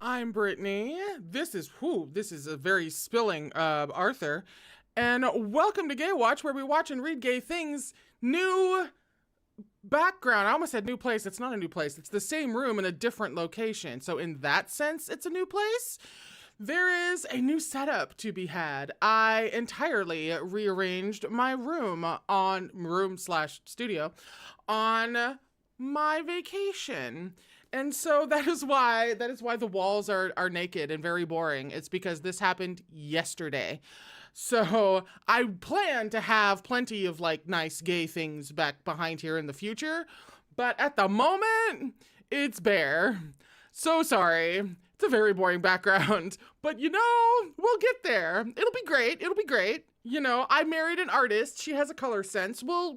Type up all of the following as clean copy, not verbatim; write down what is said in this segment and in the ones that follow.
I'm Brittany. This is a very spilling Arthur. And welcome to Gaywatch, where we watch and read gay things. New background. I almost said new place. It's not a new place. It's the same room in a different location. So in that sense, it's a new place. There is a new setup to be had. I entirely rearranged my room/studio on my vacation. And so that is why the walls are naked and very boring. It's because this happened yesterday. So I plan to have plenty of like nice gay things back behind here in the future, but at the moment it's bare. So sorry. It's a very boring background, but we'll get there. It'll be great. It'll be great. I married an artist. She has a color sense. We'll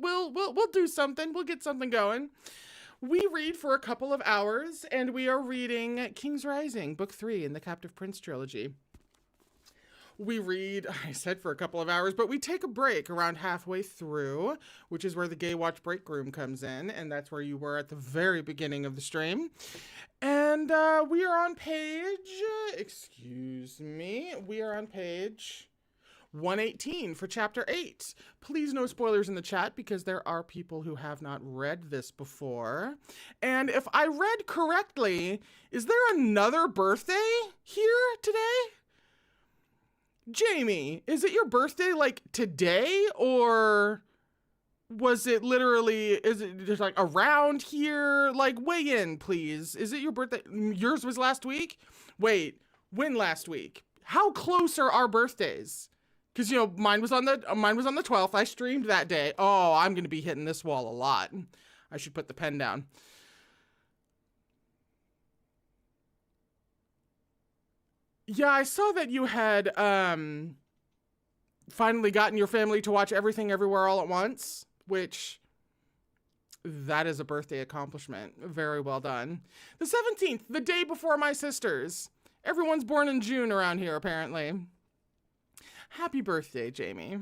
do something. We'll get something going. We read for a couple of hours, and we are reading King's Rising, Book 3 in the Captive Prince trilogy. We read, I said for a couple of hours, but we take a break around halfway through, which is where the Gaywatch break room comes in, and that's where you were at the very beginning of the stream. And we are on page 118 for chapter 8. Please no spoilers in the chat because there are people who have not read this before. And if I read correctly, is there another birthday here today? Jamie, is it your birthday like today, or was it literally, is it just like around here? Like, weigh in, please. Is it your birthday? Yours was last week? Wait, when last week? How close are our birthdays? Because, mine was on the 12th. I streamed that day. Oh, I'm going to be hitting this wall a lot. I should put the pen down. Yeah, I saw that you had finally gotten your family to watch Everything Everywhere All at Once, which, that is a birthday accomplishment. Very well done. The 17th, the day before my sister's. Everyone's born in June around here, apparently. Happy birthday, Jamie.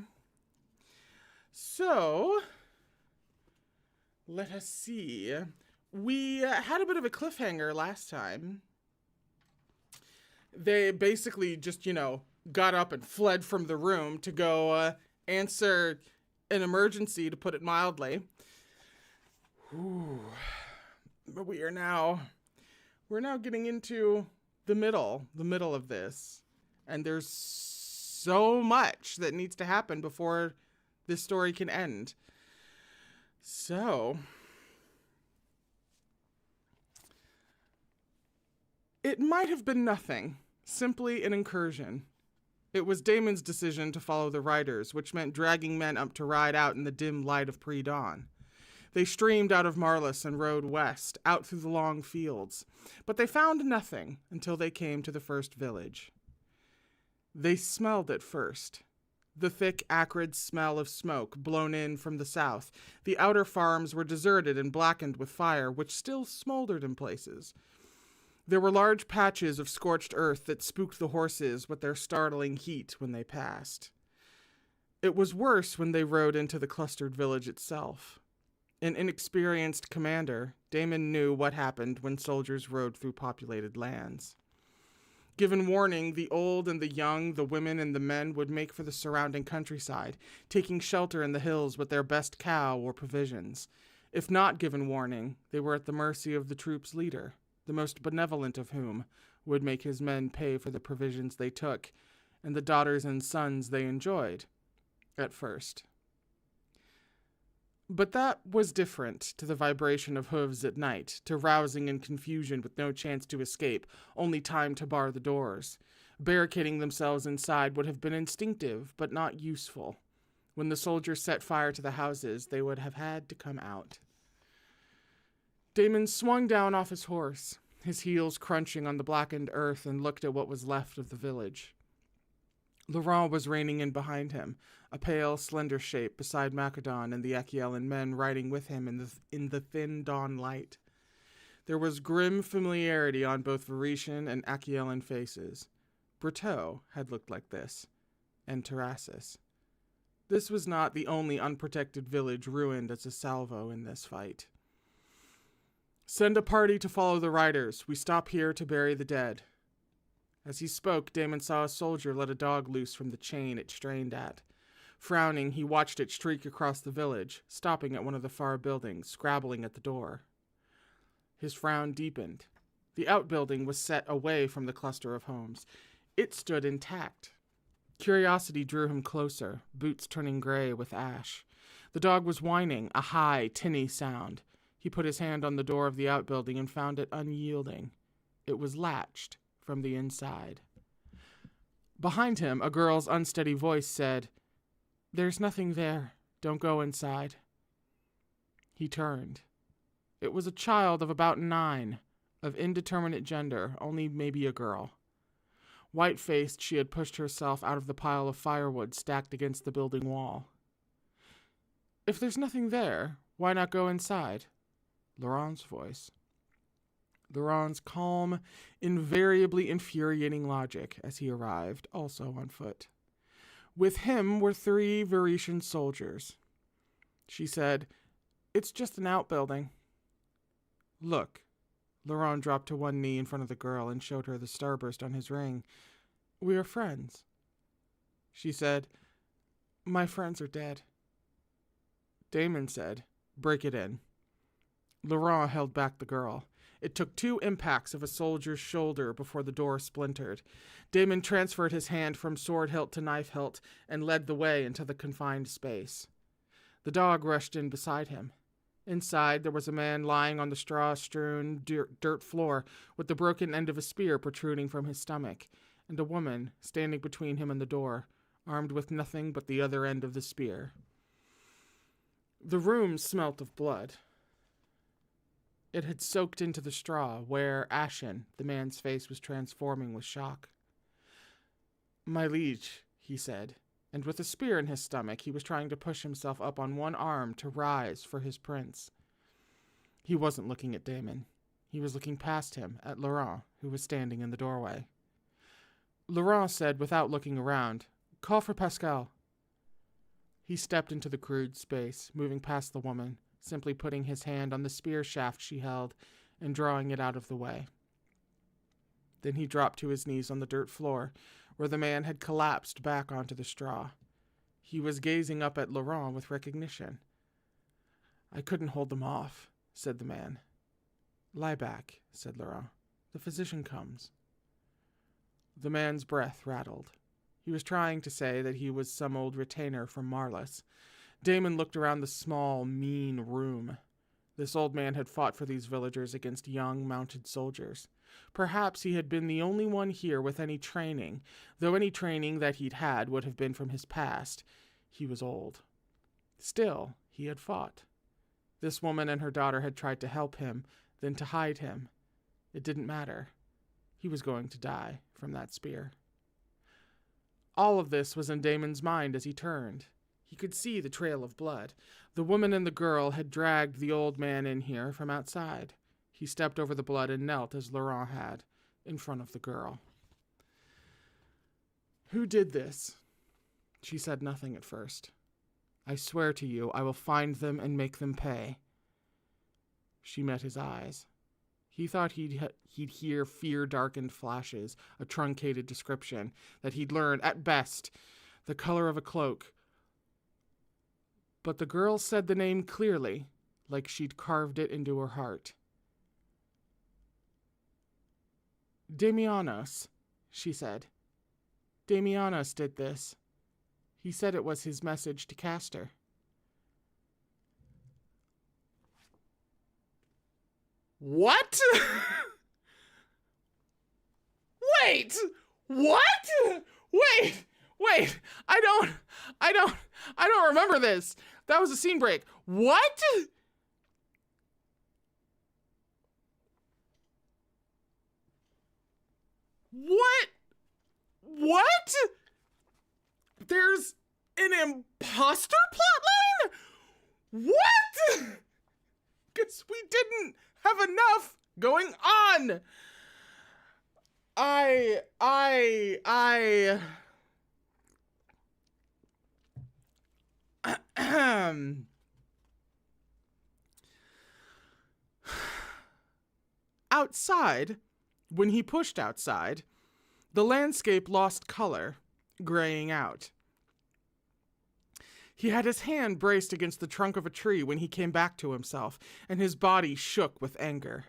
So, let us see. We had a bit of a cliffhanger last time. They basically just, got up and fled from the room to go answer an emergency, to put it mildly. Ooh. But we're now getting into the middle of this. And there's so much that needs to happen before this story can end. So, it might have been nothing, simply an incursion. It was Damon's decision to follow the riders, which meant dragging men up to ride out in the dim light of pre-dawn. They streamed out of Marlis and rode west, out through the long fields, but they found nothing until they came to the first village. They smelled it first. The thick, acrid smell of smoke blown in from the south. The outer farms were deserted and blackened with fire, which still smoldered in places. There were large patches of scorched earth that spooked the horses with their startling heat when they passed. It was worse when they rode into the clustered village itself. An inexperienced commander, Damon knew what happened when soldiers rode through populated lands. Given warning, the old and the young, the women and the men would make for the surrounding countryside, taking shelter in the hills with their best cow or provisions. If not given warning, they were at the mercy of the troop's leader, the most benevolent of whom would make his men pay for the provisions they took and the daughters and sons they enjoyed, at first. But that was different to the vibration of hooves at night, to rousing and confusion with no chance to escape, only time to bar the doors. Barricading themselves inside would have been instinctive, but not useful. When the soldiers set fire to the houses, they would have had to come out. Damon swung down off his horse, his heels crunching on the blackened earth, and looked at what was left of the village. Luron was reining in behind him, a pale, slender shape beside Macedon and the Accusations men riding with him in the thin dawn light. There was grim familiarity on both Varetian and Accusations faces. Briteau had looked like this, and Terrassus. This was not the only unprotected village ruined as a salvo in this fight. Send a party to follow the riders. We stop here to bury the dead. As he spoke, Damon saw a soldier let a dog loose from the chain it strained at. Frowning, he watched it streak across the village, stopping at one of the far buildings, scrabbling at the door. His frown deepened. The outbuilding was set away from the cluster of homes. It stood intact. Curiosity drew him closer, boots turning gray with ash. The dog was whining, a high, tinny sound. He put his hand on the door of the outbuilding and found it unyielding. It was latched from the inside. Behind him, a girl's unsteady voice said, "There's nothing there. Don't go inside." He turned. It was a child of about 9, of indeterminate gender, only maybe a girl. White-faced, she had pushed herself out of the pile of firewood stacked against the building wall. "If there's nothing there, why not go inside?" Luron's voice. Luron's calm, invariably infuriating logic as he arrived, also on foot. With him were 3 Varetian soldiers. She said, "It's just an outbuilding." "Look." Luron dropped to one knee in front of the girl and showed her the starburst on his ring. "We are friends." She said, "My friends are dead." Damon said, "Break it in." Luron held back the girl. It took 2 impacts of a soldier's shoulder before the door splintered. Damon transferred his hand from sword hilt to knife hilt and led the way into the confined space. The dog rushed in beside him. Inside, there was a man lying on the straw-strewn dirt floor with the broken end of a spear protruding from his stomach, and a woman standing between him and the door, armed with nothing but the other end of the spear. The room smelt of blood. It had soaked into the straw, where, ashen, the man's face was transforming with shock. "My liege," he said, and with a spear in his stomach, he was trying to push himself up on one arm to rise for his prince. He wasn't looking at Damon. He was looking past him, at Luron, who was standing in the doorway. Luron said, without looking around, "Call for Pascal." He stepped into the crude space, moving past the woman, simply putting his hand on the spear shaft she held and drawing it out of the way. Then he dropped to his knees on the dirt floor, where the man had collapsed back onto the straw. He was gazing up at Luron with recognition. "I couldn't hold them off," said the man. "Lie back," said Luron. "The physician comes." The man's breath rattled. He was trying to say that he was some old retainer from Marlis. Damon looked around the small, mean room. This old man had fought for these villagers against young, mounted soldiers. Perhaps he had been the only one here with any training, though any training that he'd had would have been from his past. He was old. Still, he had fought. This woman and her daughter had tried to help him, then to hide him. It didn't matter. He was going to die from that spear. All of this was in Damon's mind as he turned. He could see the trail of blood. The woman and the girl had dragged the old man in here from outside. He stepped over the blood and knelt as Luron had, in front of the girl. "Who did this?" She said nothing at first. "I swear to you, I will find them and make them pay." She met his eyes. He thought he'd hear fear-darkened flashes, a truncated description, that he'd learn, at best, the color of a cloak. But the girl said the name clearly, like she'd carved it into her heart. "Damianos," she said. "Damianos did this. He said it was his message to Castor." What? Wait! What? Wait! I don't remember this. That was a scene break. What? What? There's an imposter plotline? What? Because we didn't have enough going on. Outside, when he pushed outside, The landscape lost color, graying out. He had his hand braced against the trunk of a tree when he came back to himself, and his body shook with anger.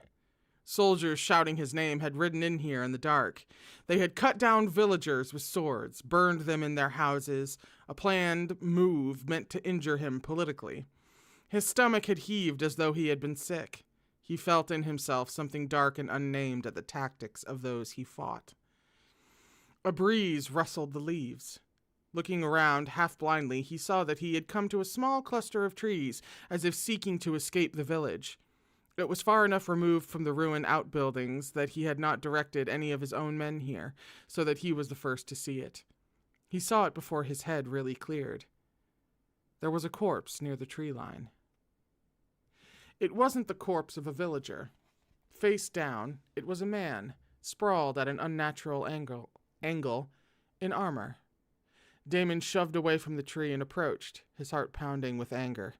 Soldiers shouting his name had ridden in here in the dark. They had cut down villagers with swords, burned them in their houses, a planned move meant to injure him politically. His stomach had heaved as though he had been sick. He felt in himself something dark and unnamed at the tactics of those he fought. A breeze rustled the leaves. Looking around half blindly, he saw that he had come to a small cluster of trees, as if seeking to escape the village. It was far enough removed from the ruined outbuildings that he had not directed any of his own men here, so that he was the first to see it. He saw it before his head really cleared. There was a corpse near the tree line. It wasn't the corpse of a villager. Face down, it was a man, sprawled at an unnatural angle, in armor. Damon shoved away from the tree and approached, his heart pounding with anger.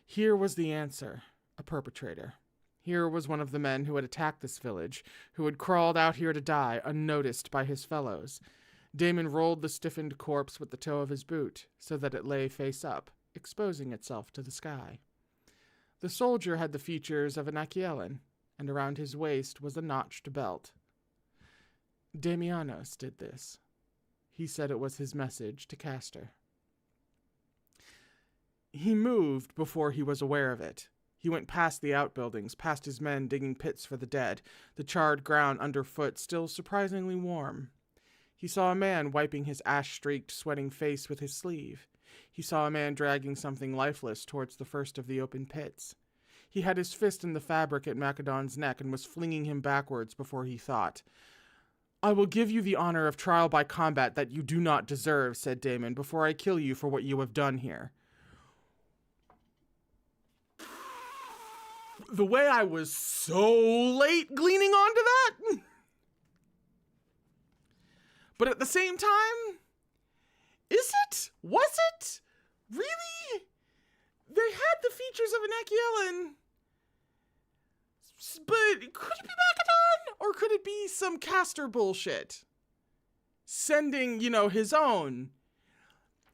Here was the answer, a perpetrator. Here was one of the men who had attacked this village, who had crawled out here to die, unnoticed by his fellows. Damon rolled the stiffened corpse with the toe of his boot, so that it lay face up, exposing itself to the sky. The soldier had the features of an Accusations, and around his waist was a notched belt. Damianos did this. He said it was his message to Castor. He moved before he was aware of it. He went past the outbuildings, past his men digging pits for the dead, the charred ground underfoot still surprisingly warm. He saw a man wiping his ash-streaked, sweating face with his sleeve. He saw a man dragging something lifeless towards the first of the open pits. He had his fist in the fabric at Macedon's neck and was flinging him backwards before he thought. "I will give you the honor of trial by combat that you do not deserve," said Damon, "before I kill you for what you have done here." The way I was so late gleaning onto that. But at the same time, is it? Was it? Really? They had the features of an Accusations. But could it be Macedon? Or could it be some Castor bullshit? Sending, his own.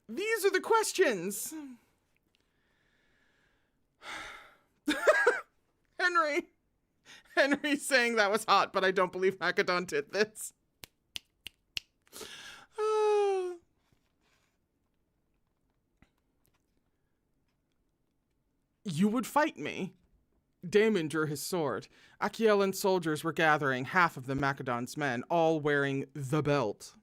These are the questions. Henry saying that was hot, but I don't believe Macedon did this. You would fight me? Damon drew his sword. Accusations soldiers were gathering, half of the Macedon's men, all wearing the belt.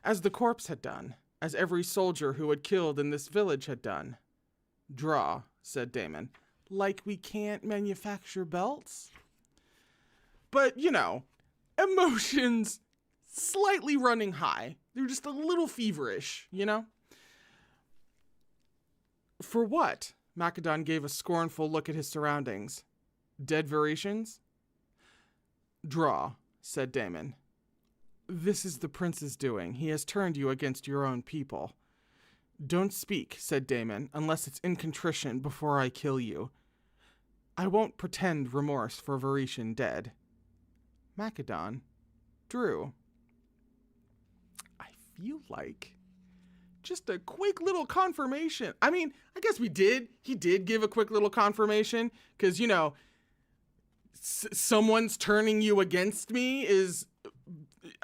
As the corpse had done, as every soldier who had killed in this village had done. Draw, said Damon. Like we can't manufacture belts? But, emotions slightly running high. They're just a little feverish, For what? Macedon gave a scornful look at his surroundings. Dead Varetians? Draw, said Damon. This is the prince's doing. He has turned you against your own people. Don't speak, said Damon, unless it's in contrition before I kill you. I won't pretend remorse for Varetian dead. Macedon drew. I feel like just a quick little confirmation. I mean, I guess he did give a quick little confirmation because, someone's turning you against me is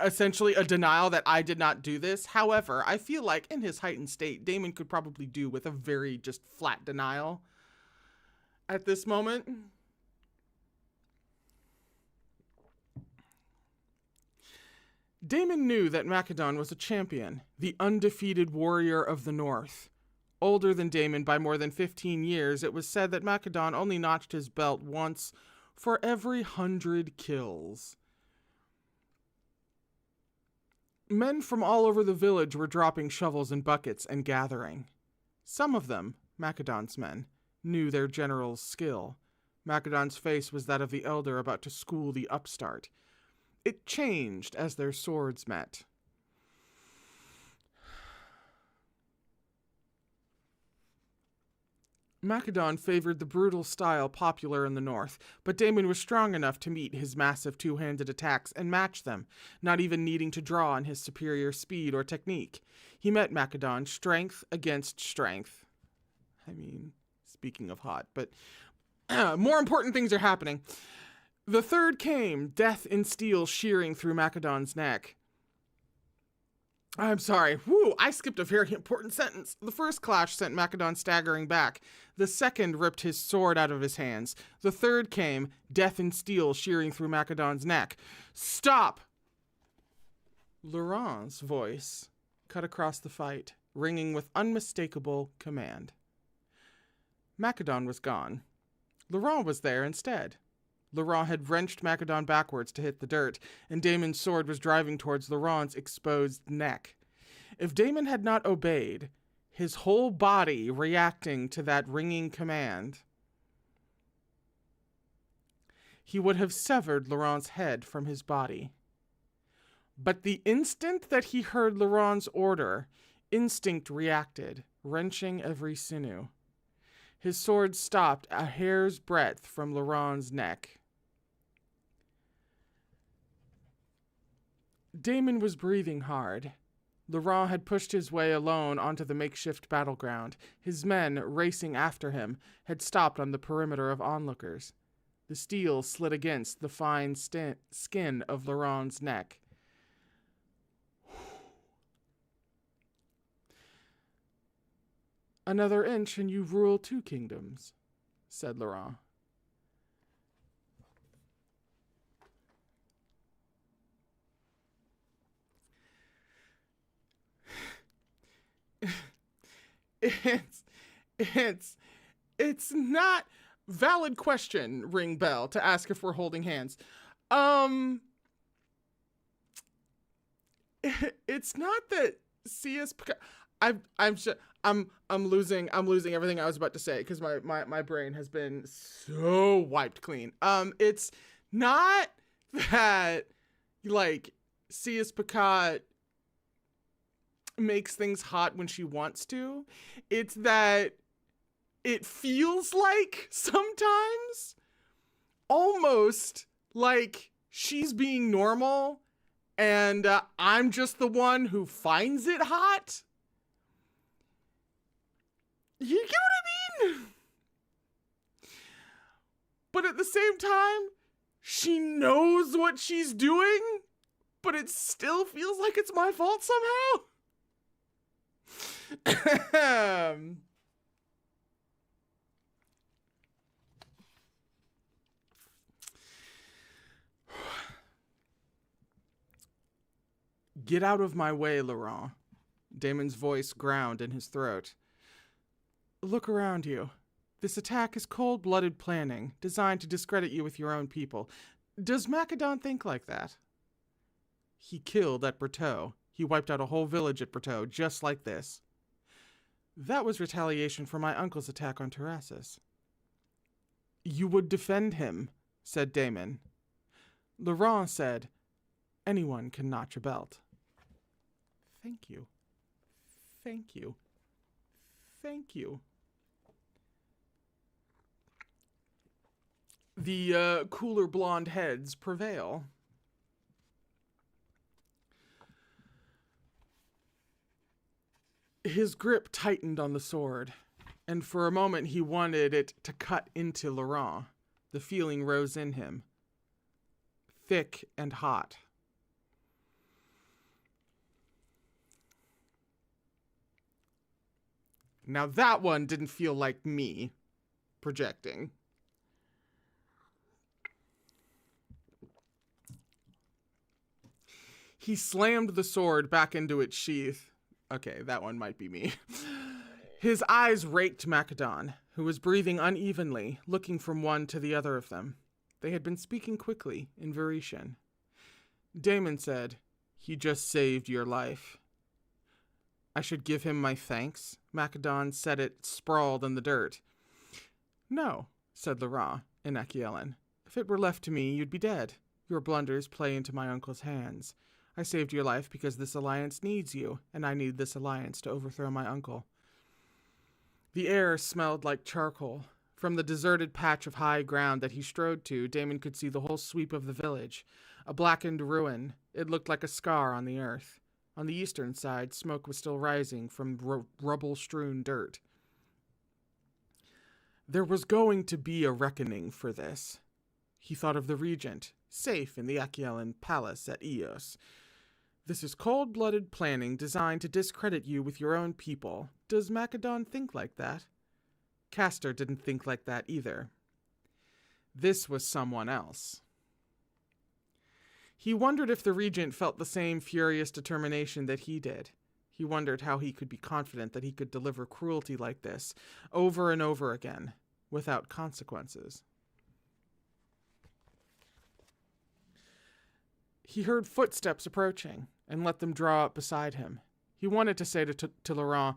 essentially a denial that I did not do this. However, I feel like in his heightened state, Damon could probably do with a very just flat denial at this moment. Damon knew that Macedon was a champion, the undefeated warrior of the North. Older than Damon by more than 15 years, it was said that Macedon only notched his belt once for every 100 kills. Men from all over the village were dropping shovels and buckets and gathering. Some of them, Macedon's men, knew their general's skill. Macedon's face was that of the elder about to school the upstart. It changed as their swords met. Macedon favored the brutal style popular in the north, but Damon was strong enough to meet his massive two-handed attacks and match them, not even needing to draw on his superior speed or technique. He met Macedon strength against strength. I mean, speaking of hot, but more important things are happening. The third came, death in steel shearing through Macedon's neck. I'm sorry. Whew, I skipped a very important sentence. The first clash sent Macedon staggering back. The second ripped his sword out of his hands. The third came, death in steel shearing through Macedon's neck. Stop! Luron's voice cut across the fight, ringing with unmistakable command. Macedon was gone. Luron was there instead. Luron had wrenched Macedon backwards to hit the dirt, and Damon's sword was driving towards Luron's exposed neck. If Damon had not obeyed, his whole body reacting to that ringing command, he would have severed Luron's head from his body. But the instant that he heard Luron's order, instinct reacted, wrenching every sinew. His sword stopped a hair's breadth from Luron's neck. Damon was breathing hard. Luron had pushed his way alone onto the makeshift battleground. His men, racing after him, had stopped on the perimeter of onlookers. The steel slid against the fine skin of Luron's neck. Another inch and you rule 2 kingdoms, said Luron. It's not valid question, ring bell, to ask if we're holding hands. It's not that CS. I'm losing everything I was about to say because my brain has been so wiped clean. It's not that like CS Picard makes things hot when she wants to. It's that it feels like sometimes almost like she's being normal and I'm just the one who finds it hot. You get what I mean? But at the same time, she knows what she's doing, but it still feels like it's my fault somehow. Get out of my way, Luron. Damon's voice ground in his throat. Look around you. This attack is cold-blooded planning, designed to discredit you with your own people. Does Macedon think like that? He killed at Berteau. He wiped out a whole village at Berteau, just like this. That was retaliation for my uncle's attack on Terrassus. You would defend him, said Damon. Luron said, anyone can notch a belt. Thank you. Thank you. Thank you. The cooler blonde heads prevail. His grip tightened on the sword, and for a moment he wanted it to cut into Luron. The feeling rose in him. Thick and hot. Now that one didn't feel like me projecting. He slammed the sword back into its sheath. Okay, that one might be me. His eyes raked Macedon, who was breathing unevenly, looking from one to the other of them. They had been speaking quickly in Varetian. Damon said, he just saved your life. I should give him my thanks? Macedon said it sprawled in the dirt. No, said Luron in Accusations. If it were left to me, you'd be dead. Your blunders play into my uncle's hands. I saved your life because this alliance needs you, and I need this alliance to overthrow my uncle. The air smelled like charcoal. From the deserted patch of high ground that he strode to, Damon could see the whole sweep of the village. A blackened ruin. It looked like a scar on the earth. On the eastern side, smoke was still rising from rubble-strewn dirt. There was going to be a reckoning for this. He thought of the regent, safe in the Achaean palace at Eos. This is cold-blooded planning designed to discredit you with your own people. Does Macedon think like that? Castor didn't think like that either. This was someone else. He wondered if the regent felt the same furious determination that he did. He wondered how he could be confident that he could deliver cruelty like this over and over again, without consequences. He heard footsteps approaching and let them draw up beside him. He wanted to say to Luron,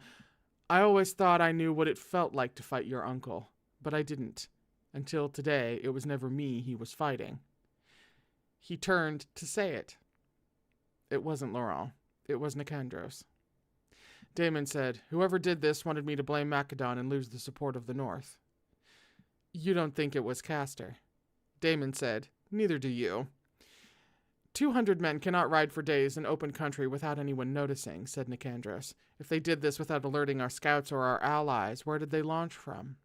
"I always thought I knew what it felt like to fight your uncle, but I didn't. Until today, it was never me he was fighting." He turned to say it. It wasn't Luron. It was Nicandros. Damon said, "Whoever did this wanted me to blame Macedon and lose the support of the North." "You don't think it was Castor?" Damon said, "Neither do you." 200 men cannot ride for days in open country without anyone noticing, said Nicandros. If they did this without alerting our scouts or our allies, where did they launch from?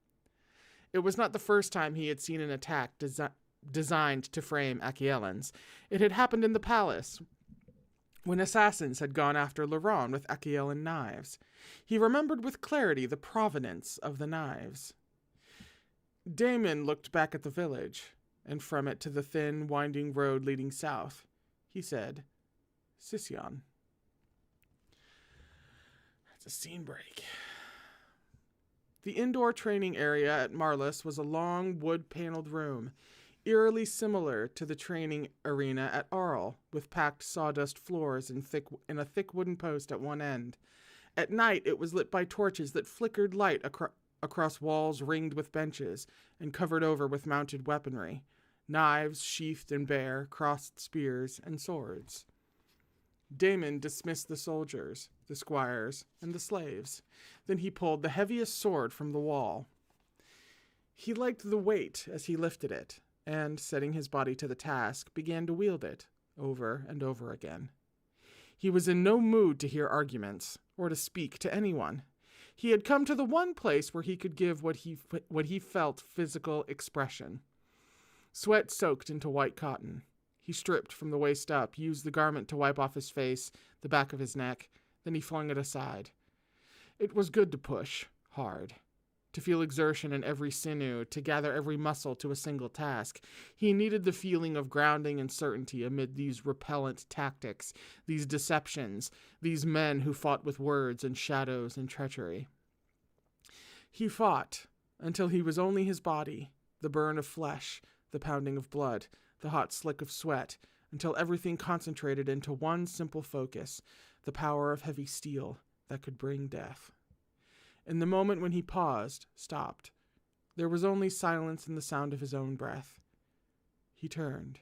It was not the first time he had seen an attack designed to frame Achaeans. It had happened in the palace, when assassins had gone after Luron with Achaean knives. He remembered with clarity the provenance of the knives. Damon looked back at the village, and from it to the thin, winding road leading south. He said, "Sicyon." That's a scene break. The indoor training area at Marlis was a long, wood-paneled room, eerily similar to the training arena at Arl, with packed sawdust floors and a thick wooden post at one end. At night, it was lit by torches that flickered light across walls ringed with benches and covered over with mounted weaponry. Knives, sheathed and bare, crossed spears, and swords. Damon dismissed the soldiers, the squires, and the slaves. Then he pulled the heaviest sword from the wall. He liked the weight as he lifted it, and, setting his body to the task, began to wield it, over and over again. He was in no mood to hear arguments, or to speak to anyone. He had come to the one place where he could give what he felt physical expression. Sweat soaked into white cotton. He stripped from the waist up, used the garment to wipe off his face, the back of his neck, then he flung it aside. It was good to push, hard, to feel exertion in every sinew, to gather every muscle to a single task. He needed the feeling of grounding and certainty amid these repellent tactics, these deceptions, these men who fought with words and shadows and treachery. He fought until he was only his body, the burn of flesh, the pounding of blood, the hot slick of sweat, until everything concentrated into one simple focus, the power of heavy steel that could bring death. In the moment when he paused, stopped, there was only silence and the sound of his own breath. He turned.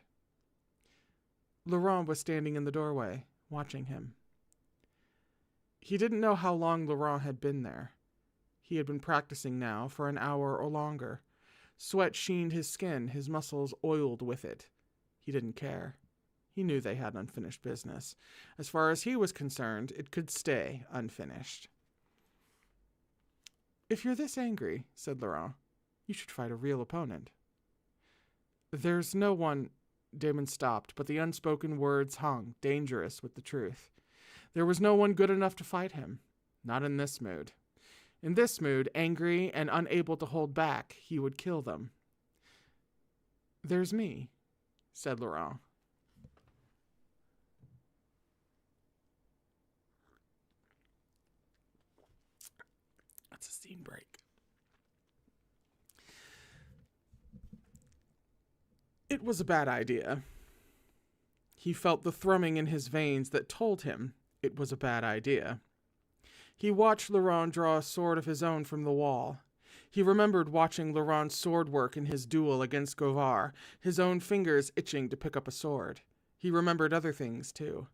Luron was standing in the doorway, watching him. He didn't know how long Luron had been there. He had been practicing now for an hour or longer. Sweat sheened his skin, his muscles oiled with it. He didn't care. He knew they had unfinished business. As far as he was concerned, it could stay unfinished. "If you're this angry," said Luron, "you should fight a real opponent." "There's no one—" Damon stopped, but the unspoken words hung, dangerous with the truth. There was no one good enough to fight him. Not in this mood. In this mood, angry and unable to hold back, he would kill them. "There's me," said Luron. That's a scene break. It was a bad idea. He felt the thrumming in his veins that told him it was a bad idea. He watched Luron draw a sword of his own from the wall. He remembered watching Luron's sword work in his duel against Govar, his own fingers itching to pick up a sword. He remembered other things, too.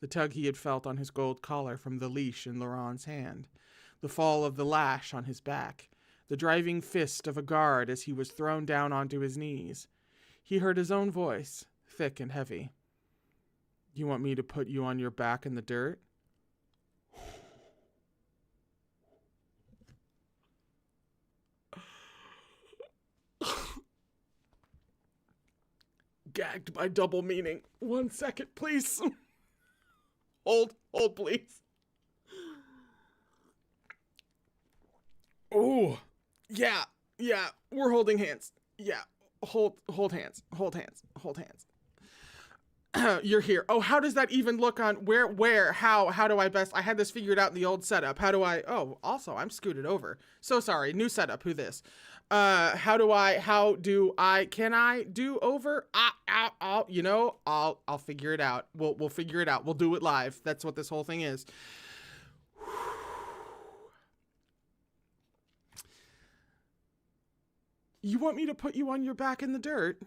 The tug he had felt on his gold collar from the leash in Luron's hand. the fall of the lash on his back, the driving fist of a guard as he was thrown down onto his knees. He heard his own voice, thick and heavy. You want me to put you on your back in the dirt? Gagged by double meaning. 1 second, please. Hold, please. Oh, yeah, we're holding hands. Yeah, hold hands. You're here. Oh, how does that even look on how do I best? I had this figured out in the old setup. How do I? Oh, also I'm scooted over. So sorry. New setup. Who this? Can I do over? I'll figure it out. We'll figure it out. We'll do it live. That's what this whole thing is. You want me to put you on your back in the dirt?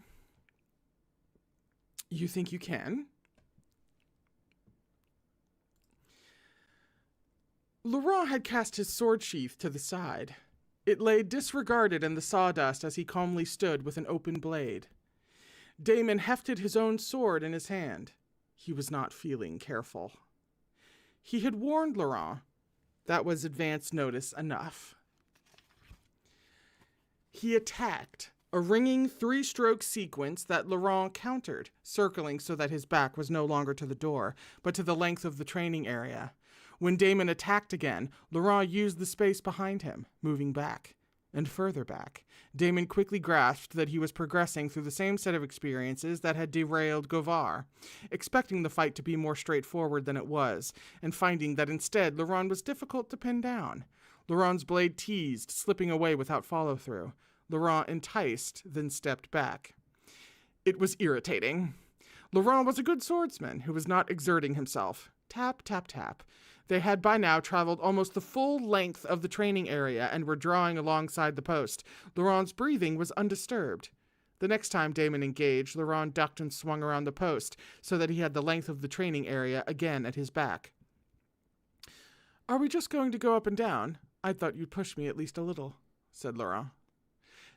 You think you can? Luron had cast his sword sheath to the side. It lay disregarded in the sawdust as he calmly stood with an open blade. Damon hefted his own sword in his hand. He was not feeling careful. He had warned Luron. That was advance notice enough. He attacked, a ringing 3-stroke sequence that Luron countered, circling so that his back was no longer to the door, but to the length of the training area. When Damon attacked again, Luron used the space behind him, moving back, and further back. Damon quickly grasped that he was progressing through the same set of experiences that had derailed Govar, expecting the fight to be more straightforward than it was, and finding that instead Luron was difficult to pin down. Luron's blade teased, slipping away without follow-through. Luron enticed, then stepped back. It was irritating. Luron was a good swordsman who was not exerting himself. Tap, tap, tap. They had by now traveled almost the full length of the training area and were drawing alongside the post. Luron's breathing was undisturbed. The next time Damon engaged, Luron ducked and swung around the post so that he had the length of the training area again at his back. Are we just going to go up and down? I thought you'd push me at least a little, said Luron.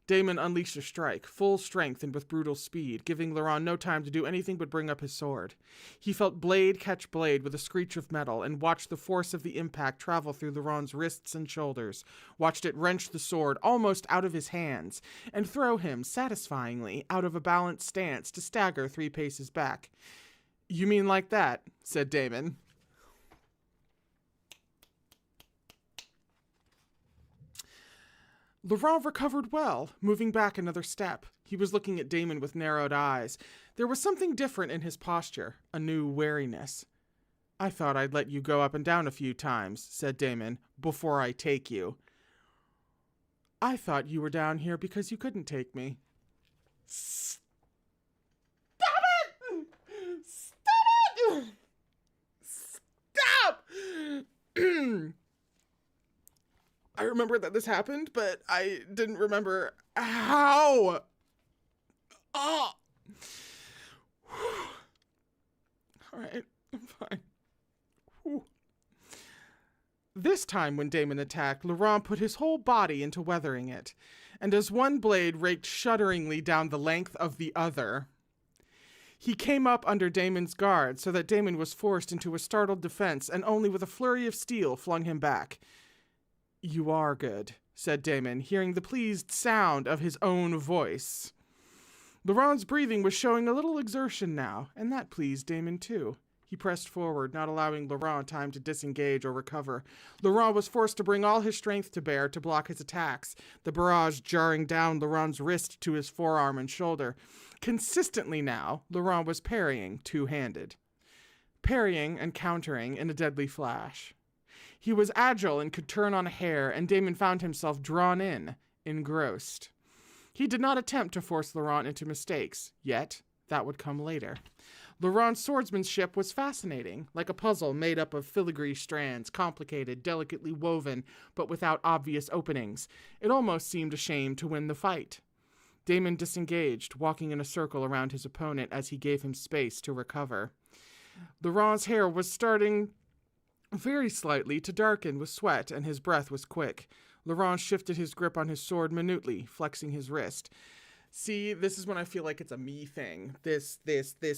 Damon unleashed a strike, full strength and with brutal speed, giving Luron no time to do anything but bring up his sword. He felt blade catch blade with a screech of metal and watched the force of the impact travel through Luron's wrists and shoulders, watched it wrench the sword almost out of his hands, and throw him, satisfyingly, out of a balanced stance to stagger 3 paces back. You mean like that, said Damon. Luron recovered well, moving back another step. He was looking at Damon with narrowed eyes. There was something different in his posture, a new wariness. I thought I'd let you go up and down a few times, said Damon, before I take you. I thought you were down here because you couldn't take me. Stop it! Stop it! Stop! I remember that this happened, but I didn't remember how. Oh. All right, I'm fine. Whew. This time when Damon attacked, Luron put his whole body into weathering it, and as one blade raked shudderingly down the length of the other, he came up under Damon's guard so that Damon was forced into a startled defense and only with a flurry of steel flung him back. You are good, said Damon, hearing the pleased sound of his own voice. Luron's breathing was showing a little exertion now, and that pleased Damon too. He pressed forward, not allowing Luron time to disengage or recover. Luron was forced to bring all his strength to bear to block his attacks, the barrage jarring down Luron's wrist to his forearm and shoulder. Consistently now, Luron was parrying two-handed. Parrying and countering in a deadly flash. He was agile and could turn on a hair, and Damon found himself drawn in, engrossed. He did not attempt to force Luron into mistakes, yet that would come later. Luron's swordsmanship was fascinating, like a puzzle made up of filigree strands, complicated, delicately woven, but without obvious openings. It almost seemed a shame to win the fight. Damon disengaged, walking in a circle around his opponent as he gave him space to recover. Luron's hair was starting very slightly, to darken with sweat, and his breath was quick. Luron shifted his grip on his sword minutely, flexing his wrist. See, this is when I feel like it's a me thing. This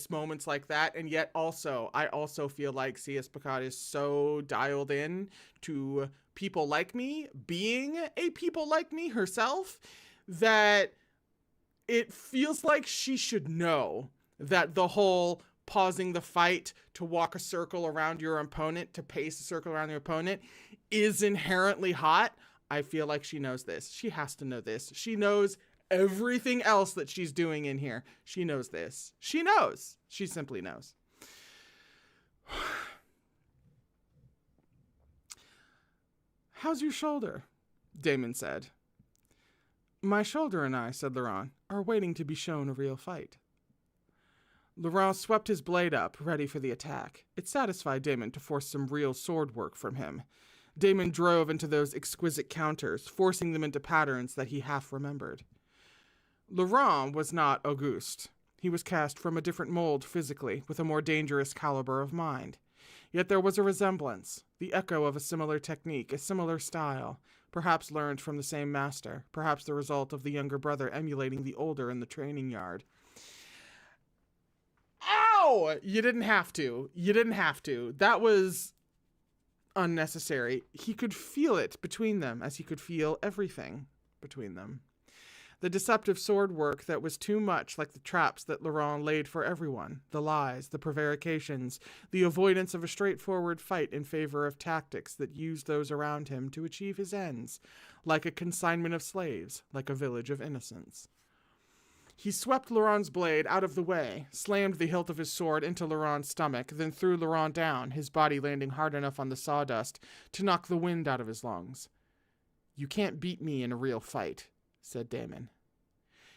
moments like that, and yet also, I also feel like C.S. Picard is so dialed in to people like me, being a people like me herself, that it feels like she should know that the whole pausing the fight to walk a circle around your opponent, to pace a circle around your opponent, is inherently hot. I feel like she knows this. She has to know this. She knows everything else that she's doing in here. She knows this. She knows. She simply knows. "How's your shoulder?" Damon said. "My shoulder and I," said Luron, "are waiting to be shown a real fight." Luron swept his blade up, ready for the attack. It satisfied Damon to force some real sword work from him. Damon drove into those exquisite counters, forcing them into patterns that he half remembered. Luron was not Auguste. He was cast from a different mold physically, with a more dangerous caliber of mind. Yet there was a resemblance, the echo of a similar technique, a similar style, perhaps learned from the same master, perhaps the result of the younger brother emulating the older in the training yard. Ow! You didn't have to. You didn't have to. That was unnecessary. He could feel it between them, as he could feel everything between them. The deceptive sword work that was too much like the traps that Luron laid for everyone, the lies, the prevarications, the avoidance of a straightforward fight in favor of tactics that used those around him to achieve his ends, like a consignment of slaves, like a village of innocents. He swept Luron's blade out of the way, slammed the hilt of his sword into Luron's stomach, then threw Luron down, his body landing hard enough on the sawdust to knock the wind out of his lungs. "You can't beat me in a real fight," said Damon.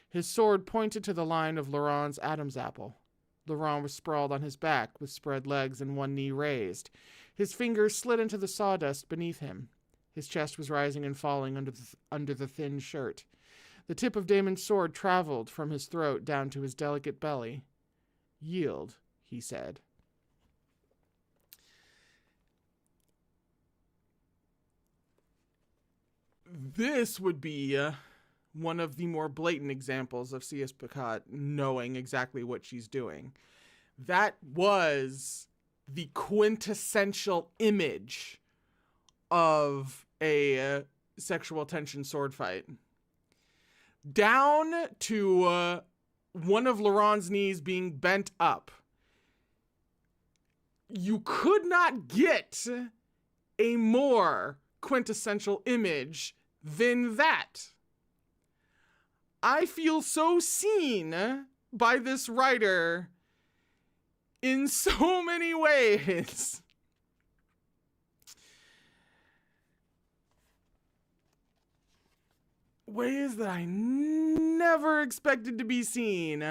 His sword pointed to the line of Luron's Adam's apple. Luron was sprawled on his back, with spread legs and one knee raised. His fingers slid into the sawdust beneath him. His chest was rising and falling under the thin shirt. The tip of Damon's sword traveled from his throat down to his delicate belly. "Yield," he said. This would be one of the more blatant examples of C.S. Picard knowing exactly what she's doing. That was the quintessential image of a sexual tension sword fight. Down to one of Luron's knees being bent up. You could not get a more quintessential image than that. I feel so seen by this writer in so many ways. Ways that I never expected to be seen.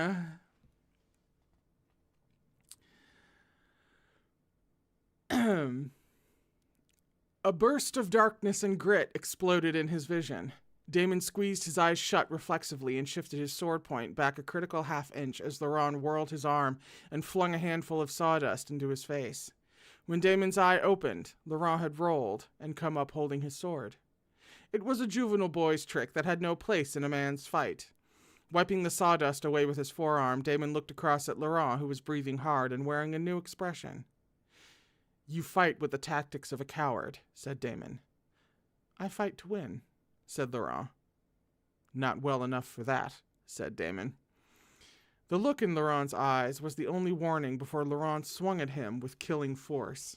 A burst of darkness and grit exploded in his vision. Damon squeezed his eyes shut reflexively and shifted his sword point back a critical half-inch as Luron whirled his arm and flung a handful of sawdust into his face. When Damon's eye opened, Luron had rolled and come up holding his sword. It was a juvenile boy's trick that had no place in a man's fight. Wiping the sawdust away with his forearm, Damon looked across at Luron, who was breathing hard and wearing a new expression. "You fight with the tactics of a coward," said Damon. "I fight to win," said Luron. "Not well enough for that," said Damon. The look in Luron's eyes was the only warning before Luron swung at him with killing force.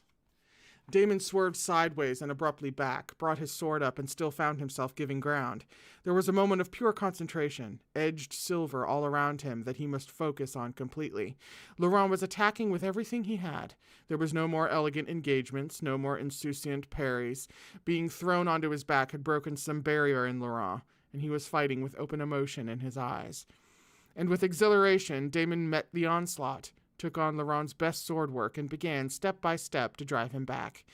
Damon swerved sideways and abruptly back, brought his sword up, and still found himself giving ground. There was a moment of pure concentration, edged silver all around him that he must focus on completely. Luron was attacking with everything he had. There was no more elegant engagements, no more insouciant parries. Being thrown onto his back had broken some barrier in Luron, and he was fighting with open emotion in his eyes. And with exhilaration, Damon met the onslaught, took on Luron's best sword work, and began step by step to drive him back.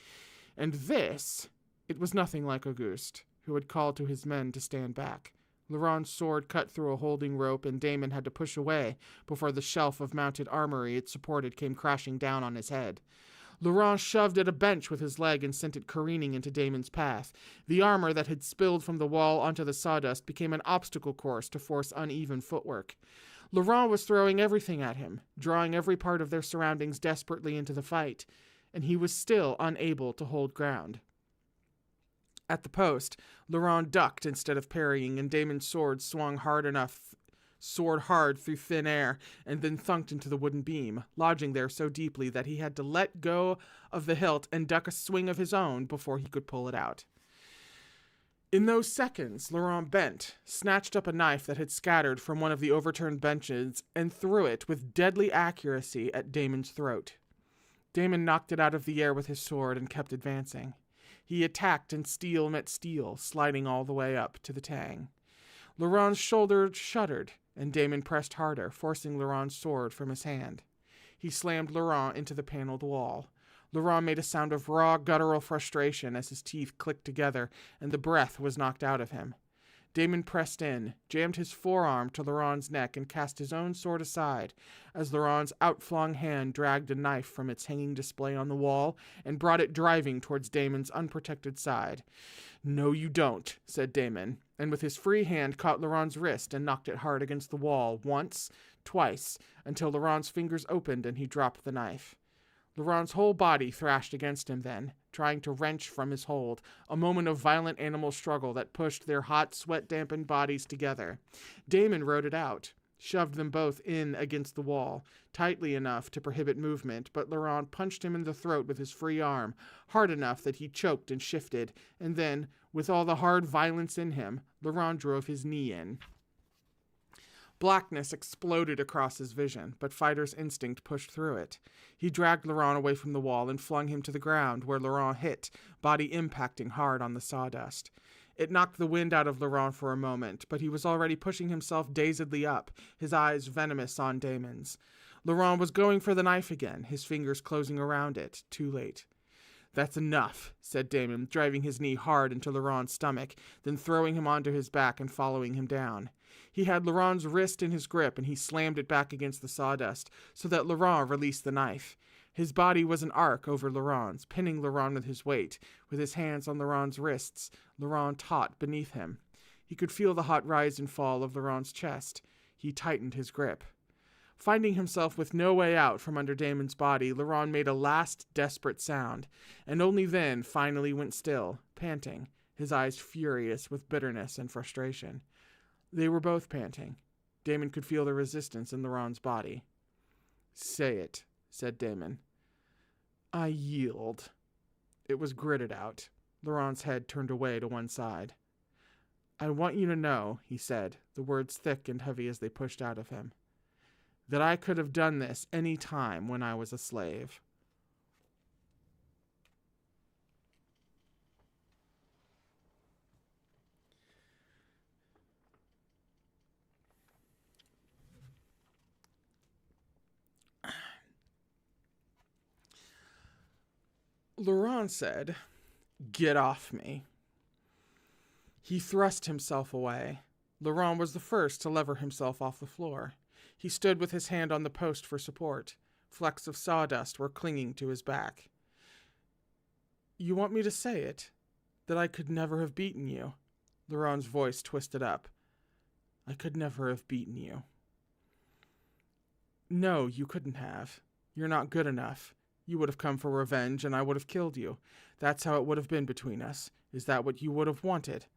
And this, it was nothing like Auguste, who had called to his men to stand back. Luron's sword cut through a holding rope, and Damon had to push away before the shelf of mounted armory it supported came crashing down on his head. Luron shoved at a bench with his leg and sent it careening into Damon's path. The armor that had spilled from the wall onto the sawdust became an obstacle course to force uneven footwork. Luron was throwing everything at him, drawing every part of their surroundings desperately into the fight, and he was still unable to hold ground. At the post, Luron ducked instead of parrying, and Damon's sword soared hard through thin air, and then thunked into the wooden beam, lodging there so deeply that he had to let go of the hilt and duck a swing of his own before he could pull it out. In those seconds, Luron bent, snatched up a knife that had scattered from one of the overturned benches, and threw it with deadly accuracy at Damon's throat. Damon knocked it out of the air with his sword and kept advancing. He attacked, and steel met steel, sliding all the way up to the tang. Luron's shoulder shuddered, and Damon pressed harder, forcing Luron's sword from his hand. He slammed Luron into the paneled wall. Luron made a sound of raw, guttural frustration as his teeth clicked together and the breath was knocked out of him. Damon pressed in, jammed his forearm to Luron's neck, and cast his own sword aside as Luron's outflung hand dragged a knife from its hanging display on the wall and brought it driving towards Damon's unprotected side. "No, you don't," said Damon, and with his free hand caught Luron's wrist and knocked it hard against the wall once, twice, until Luron's fingers opened and he dropped the knife. Luron's whole body thrashed against him then, trying to wrench from his hold, a moment of violent animal struggle that pushed their hot, sweat-dampened bodies together. Damon rode it out, shoved them both in against the wall, tightly enough to prohibit movement, but Luron punched him in the throat with his free arm, hard enough that he choked and shifted, and then, with all the hard violence in him, Luron drove his knee in. Blackness exploded across his vision, but fighter's instinct pushed through it. He dragged Luron away from the wall and flung him to the ground, where Luron hit, body impacting hard on the sawdust. It knocked the wind out of Luron for a moment, but he was already pushing himself dazedly up, his eyes venomous on Damon's. Luron was going for the knife again, his fingers closing around it, too late. "That's enough," said Damon, driving his knee hard into Luron's stomach, then throwing him onto his back and following him down. He had Luron's wrist in his grip, and he slammed it back against the sawdust, so that Luron released the knife. His body was an arc over Luron's, pinning Luron with his weight. With his hands on Luron's wrists, Luron taut beneath him. He could feel the hot rise and fall of Luron's chest. He tightened his grip. Finding himself with no way out from under Damon's body, Luron made a last desperate sound, and only then finally went still, panting, his eyes furious with bitterness and frustration. They were both panting. Damon could feel the resistance in Luron's body. "Say it," said Damon. "I yield." It was gritted out. Luron's head turned away to one side. "I want you to know," he said, the words thick and heavy as they pushed out of him, "that I could have done this any time when I was a slave." Luron said, "Get off me." He thrust himself away. Luron was the first to lever himself off the floor. He stood with his hand on the post for support. Flecks of sawdust were clinging to his back. "You want me to say it? That I could never have beaten you?" Luron's voice twisted up. "I could never have beaten you." "No, you couldn't have. You're not good enough. You would have come for revenge, and I would have killed you. That's how it would have been between us. Is that what you would have wanted?"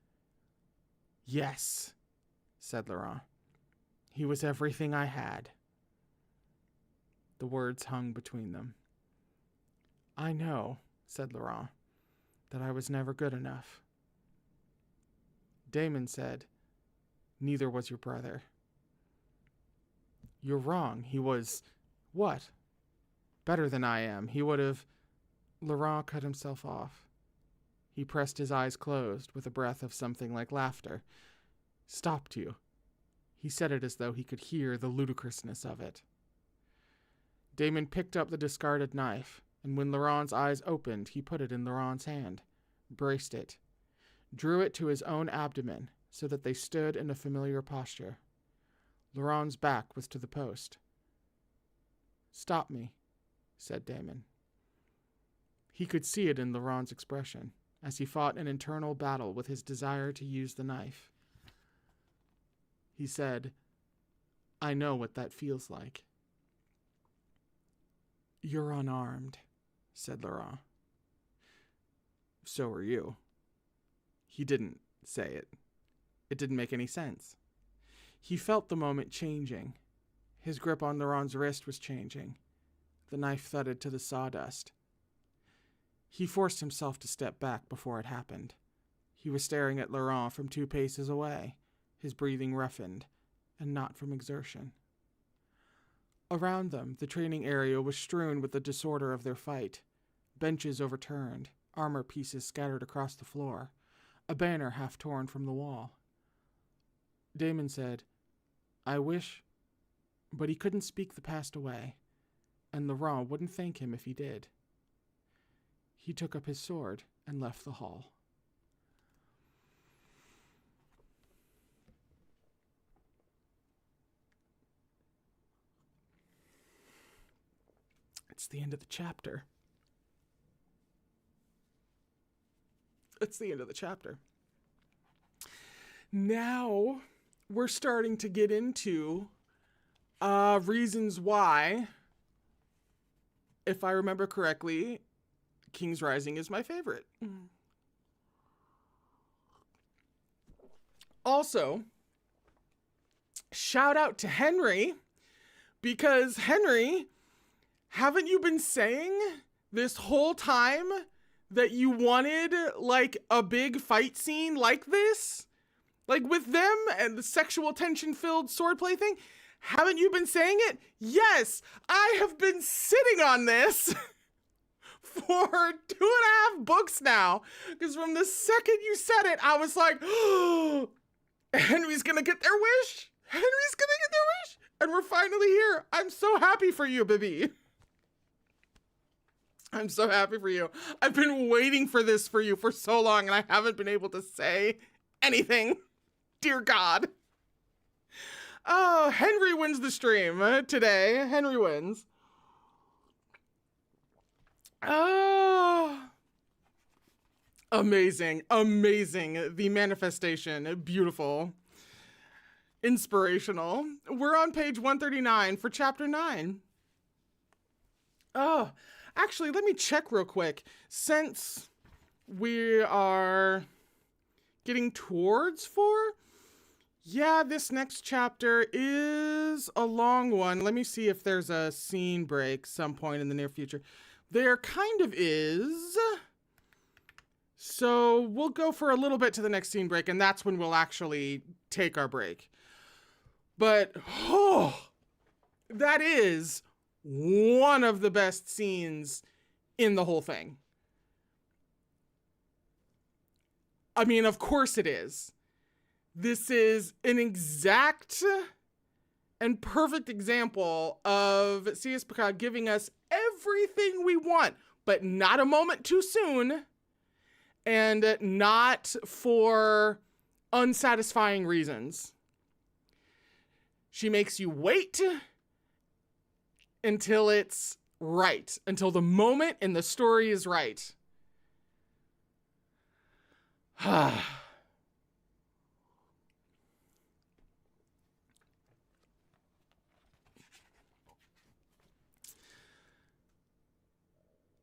"Yes," said Luron. "He was everything I had." The words hung between them. "I know," said Luron, "that I was never good enough." Damon said, "Neither was your brother." "You're wrong. He was..." "What?" "Better than I am. He would have..." Luron cut himself off. He pressed his eyes closed with a breath of something like laughter. "Stopped you." He said it as though he could hear the ludicrousness of it. Damon picked up the discarded knife, and when Luron's eyes opened, he put it in Luron's hand, braced it, drew it to his own abdomen so that they stood in a familiar posture. Luron's back was to the post. "Stop me," said Damon. He could see it in Luron's expression as he fought an internal battle with his desire to use the knife. He said, "I know what that feels like." "You're unarmed," said Luron. "So are you." He didn't say it. It didn't make any sense. He felt the moment changing. His grip on Luron's wrist was changing. The knife thudded to the sawdust. He forced himself to step back before it happened. He was staring at Luron from 2 paces away, his breathing roughened, and not from exertion. Around them, the training area was strewn with the disorder of their fight. Benches overturned, armor pieces scattered across the floor, a banner half torn from the wall. Damon said, "I wish," but he couldn't speak the past away, and Luron wouldn't thank him if he did. He took up his sword and left the hall. It's the end of the chapter. It's the end of the chapter. Now we're starting to get into reasons why, if I remember correctly, King's Rising is my favorite. Also, shout out to Henry, because Henry, haven't you been saying this whole time that you wanted like a big fight scene like this? Like with them and the sexual tension-filled swordplay thing? Haven't you been saying it? Yes, I have been sitting on this for 2.5 books now. Because from the second you said it, I was like, oh, Henry's gonna get their wish. Henry's gonna get their wish. And we're finally here. I'm so happy for you, baby. I'm so happy for you. I've been waiting for this for you for so long, and I haven't been able to say anything. Dear God. Oh, Henry wins the stream today. Henry wins. Oh. Amazing. Amazing. The manifestation. Beautiful. Inspirational. We're on page 139 for chapter 9. Oh, actually, let me check real quick. Since we are getting towards 4, yeah, this next chapter is a long one. Let me see if there's a scene break some point in the near future. There kind of is. So we'll go for a little bit to the next scene break, and that's when we'll actually take our break. But, oh, that is one of the best scenes in the whole thing. I mean, of course it is. This is an exact and perfect example of C.S. Picard giving us everything we want, but not a moment too soon, and not for unsatisfying reasons. She makes you wait until it's right, until the moment in the story is right.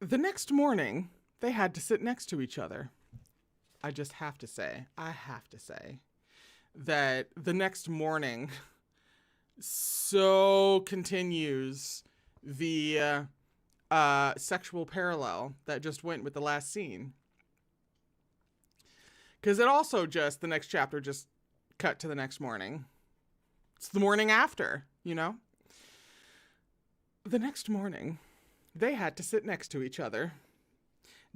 The next morning, they had to sit next to each other. I have to say, that the next morning so continues the sexual parallel that just went with the last scene. Because it also the next chapter just cut to the next morning. It's the morning after, you know? The next morning, they had to sit next to each other.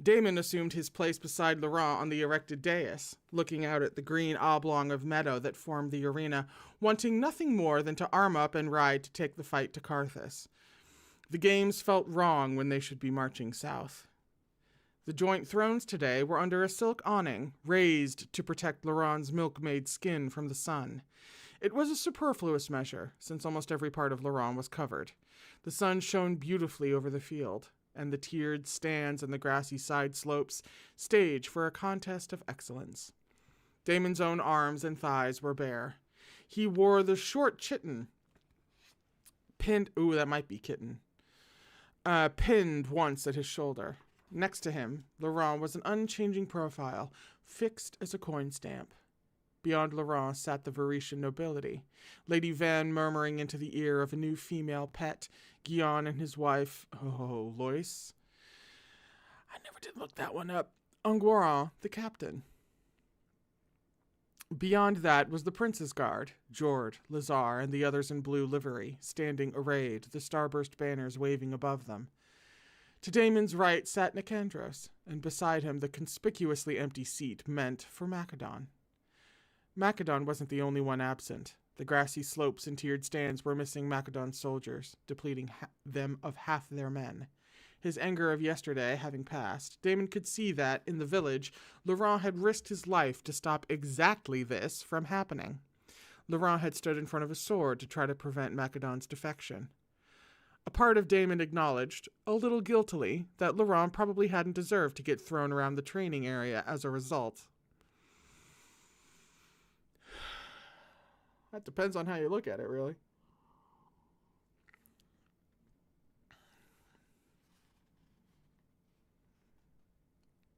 Damon assumed his place beside Luron on the erected dais, looking out at the green oblong of meadow that formed the arena, wanting nothing more than to arm up and ride to take the fight to Carthus. The games felt wrong when they should be marching south. The joint thrones today were under a silk awning, raised to protect Luron's milk-maid skin from the sun. It was a superfluous measure, since almost every part of Luron was covered. The sun shone beautifully over the field, and the tiered stands and the grassy side slopes stage for a contest of excellence. Damon's own arms and thighs were bare. He wore the short chiton, pinned once at his shoulder. Next to him, Luron was an unchanging profile, fixed as a coin stamp. Beyond Luron sat the Varetian nobility, Lady Van murmuring into the ear of a new female pet, Guion and his wife, Lois. I never did look that one up. Anguiran, the captain. Beyond that was the prince's guard, Jord, Lazar, and the others in blue livery, standing arrayed, the starburst banners waving above them. To Damon's right sat Nicandros, and beside him the conspicuously empty seat meant for Macedon. Macedon wasn't the only one absent. The grassy slopes and tiered stands were missing Macedon's soldiers, depleting them of half their men. His anger of yesterday having passed, Damon could see that, in the village, Luron had risked his life to stop exactly this from happening. Luron had stood in front of a sword to try to prevent Macedon's defection. A part of Damon acknowledged, a little guiltily, that Luron probably hadn't deserved to get thrown around the training area as a result. That depends on how you look at it, really.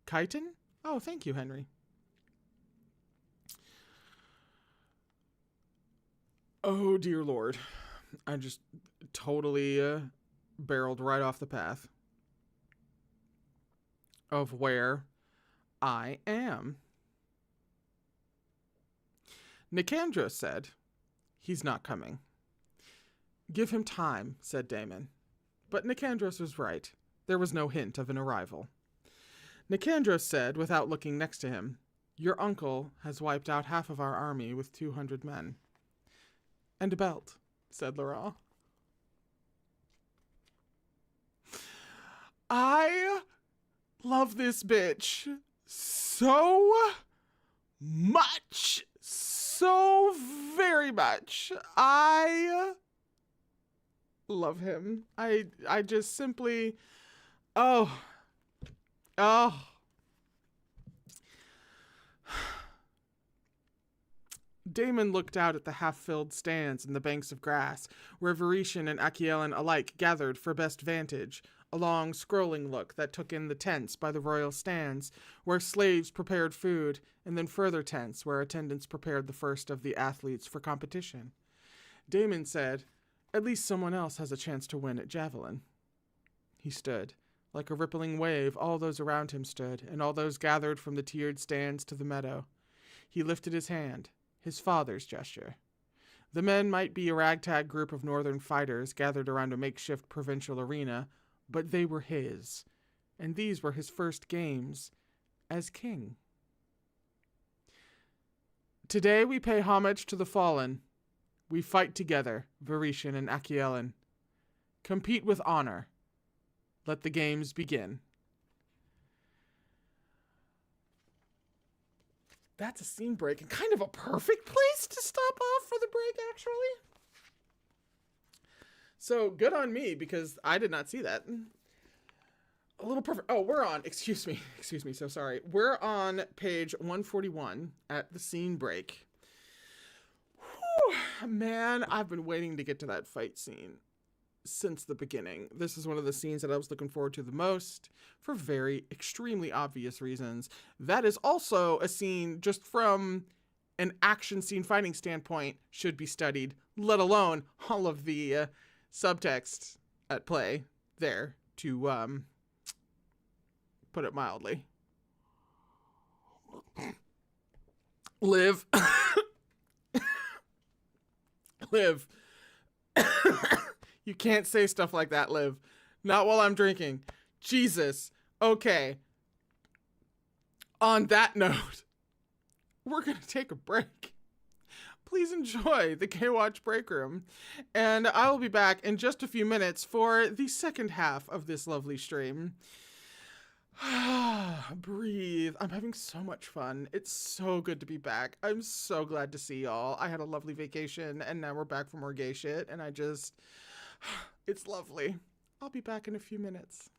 Chiton? Oh, thank you, Henry. Oh, dear Lord. I just totally barreled right off the path of where I am. Nicandros said, "He's not coming." "Give him time," said Damon. But Nicandros was right. There was no hint of an arrival. Nicandros said, without looking next to him, "Your uncle has wiped out half of our army with 200 men." "And a belt," said Luron. I love this bitch so much. So very much. I love him. I just simply, oh. Damon looked out at the half-filled stands and the banks of grass, where Varetian and Achaelan alike gathered for best vantage, a long, scrolling look that took in the tents by the royal stands, where slaves prepared food, and then further tents where attendants prepared the first of the athletes for competition. Damon said, "At least someone else has a chance to win at javelin." He stood. Like a rippling wave, all those around him stood, and all those gathered from the tiered stands to the meadow. He lifted his hand, his father's gesture. The men might be a ragtag group of northern fighters gathered around a makeshift provincial arena, but they were his, and these were his first games as king. "Today we pay homage to the fallen. We fight together, Varetian and Achaelan. Compete with honor. Let the games begin." That's a scene break, and kind of a perfect place to stop off for the break, actually. So, good on me, because I did not see that. A little perfect. Oh, we're on, excuse me, so sorry. We're on page 141 at the scene break. Whew, man, I've been waiting to get to that fight scene since the beginning. This is one of the scenes that I was looking forward to the most for very extremely obvious reasons. That is also a scene just from an action scene fighting standpoint should be studied, let alone all of the subtext at play there, to put it mildly. Liv. Liv. You can't say stuff like that, Liv. Not while I'm drinking. Jesus. Okay. On that note, we're going to take a break. Please enjoy the Gaywatch break room. And I will be back in just a few minutes for the second half of this lovely stream. Breathe. I'm having so much fun. It's so good to be back. I'm so glad to see y'all. I had a lovely vacation, and now we're back for more gay shit, and it's lovely. I'll be back in a few minutes.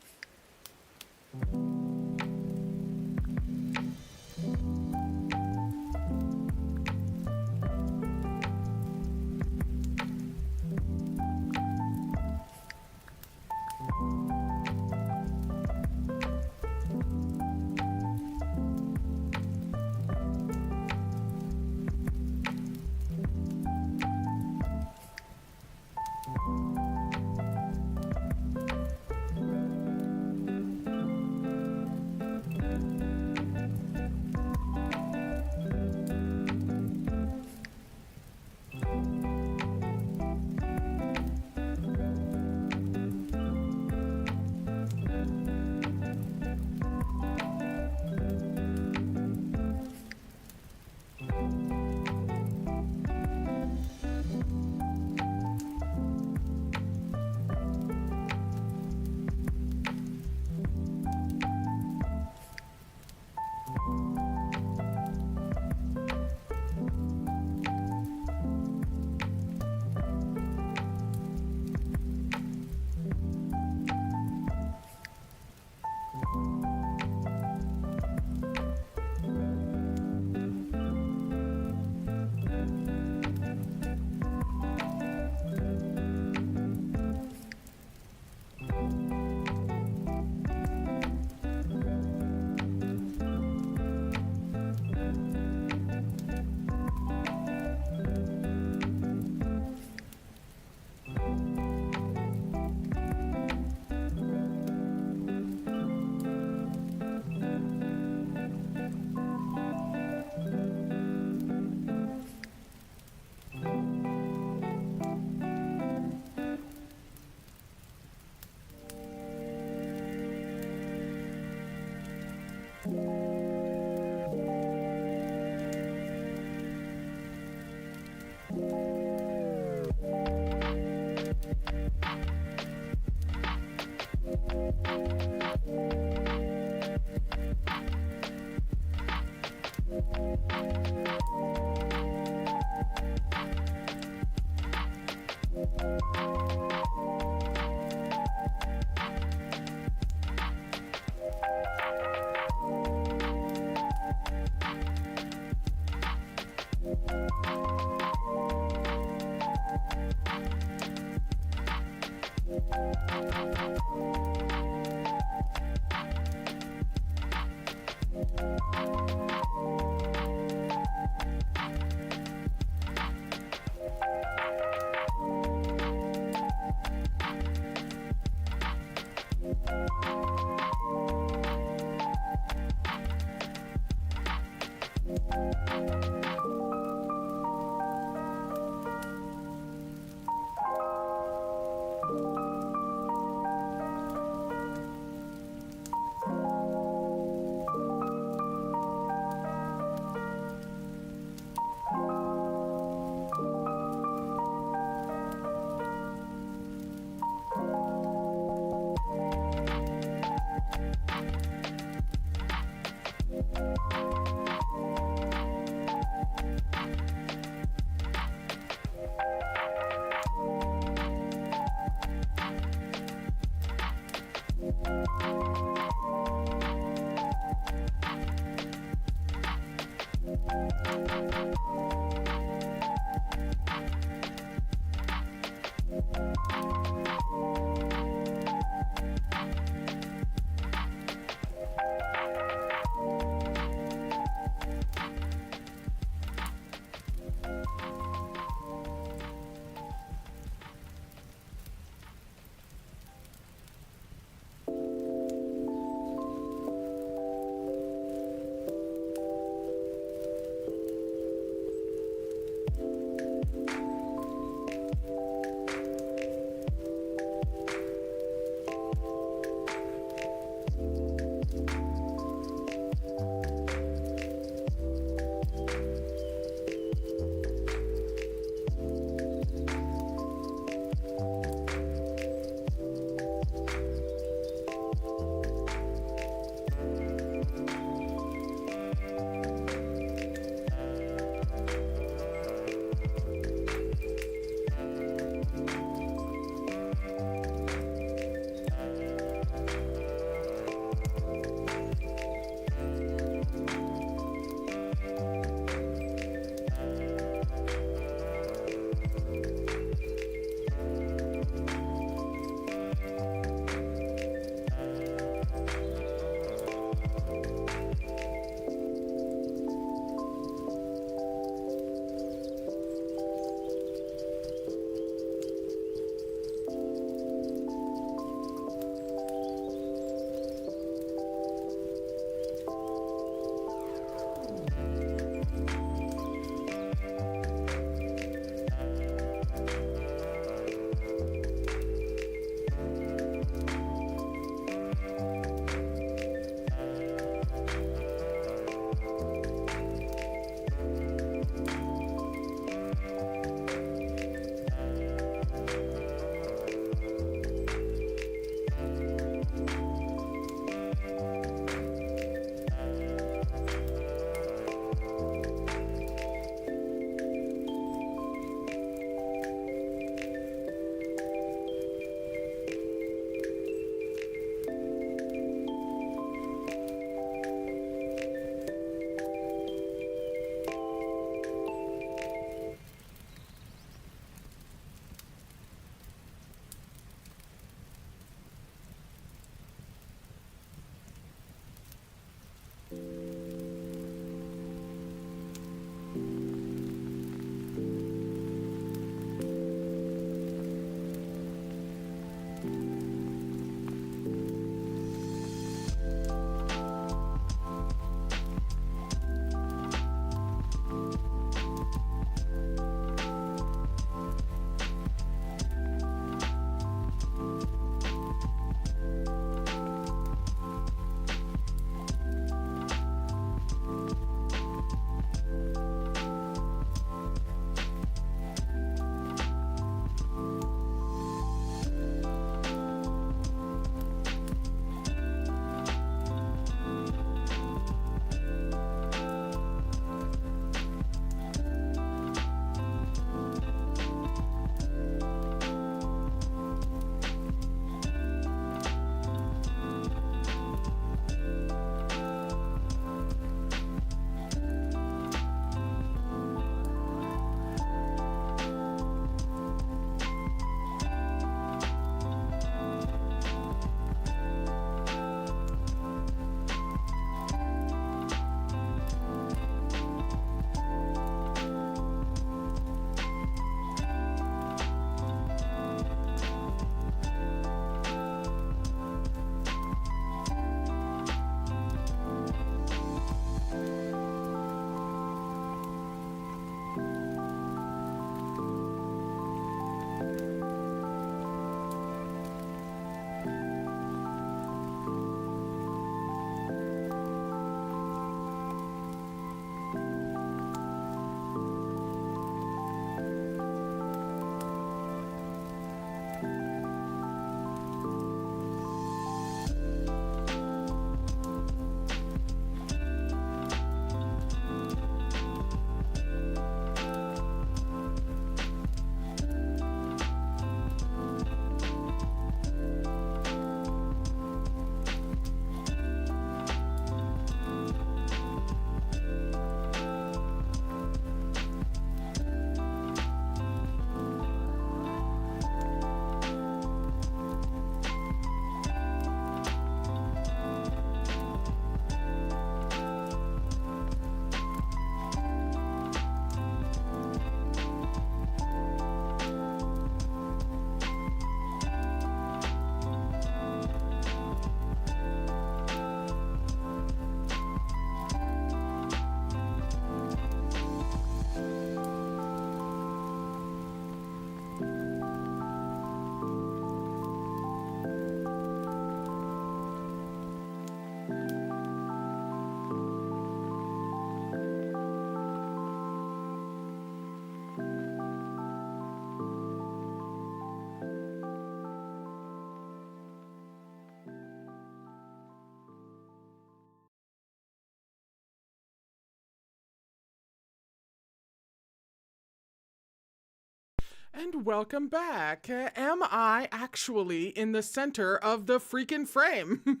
And welcome back. Am I actually in the center of the freaking frame?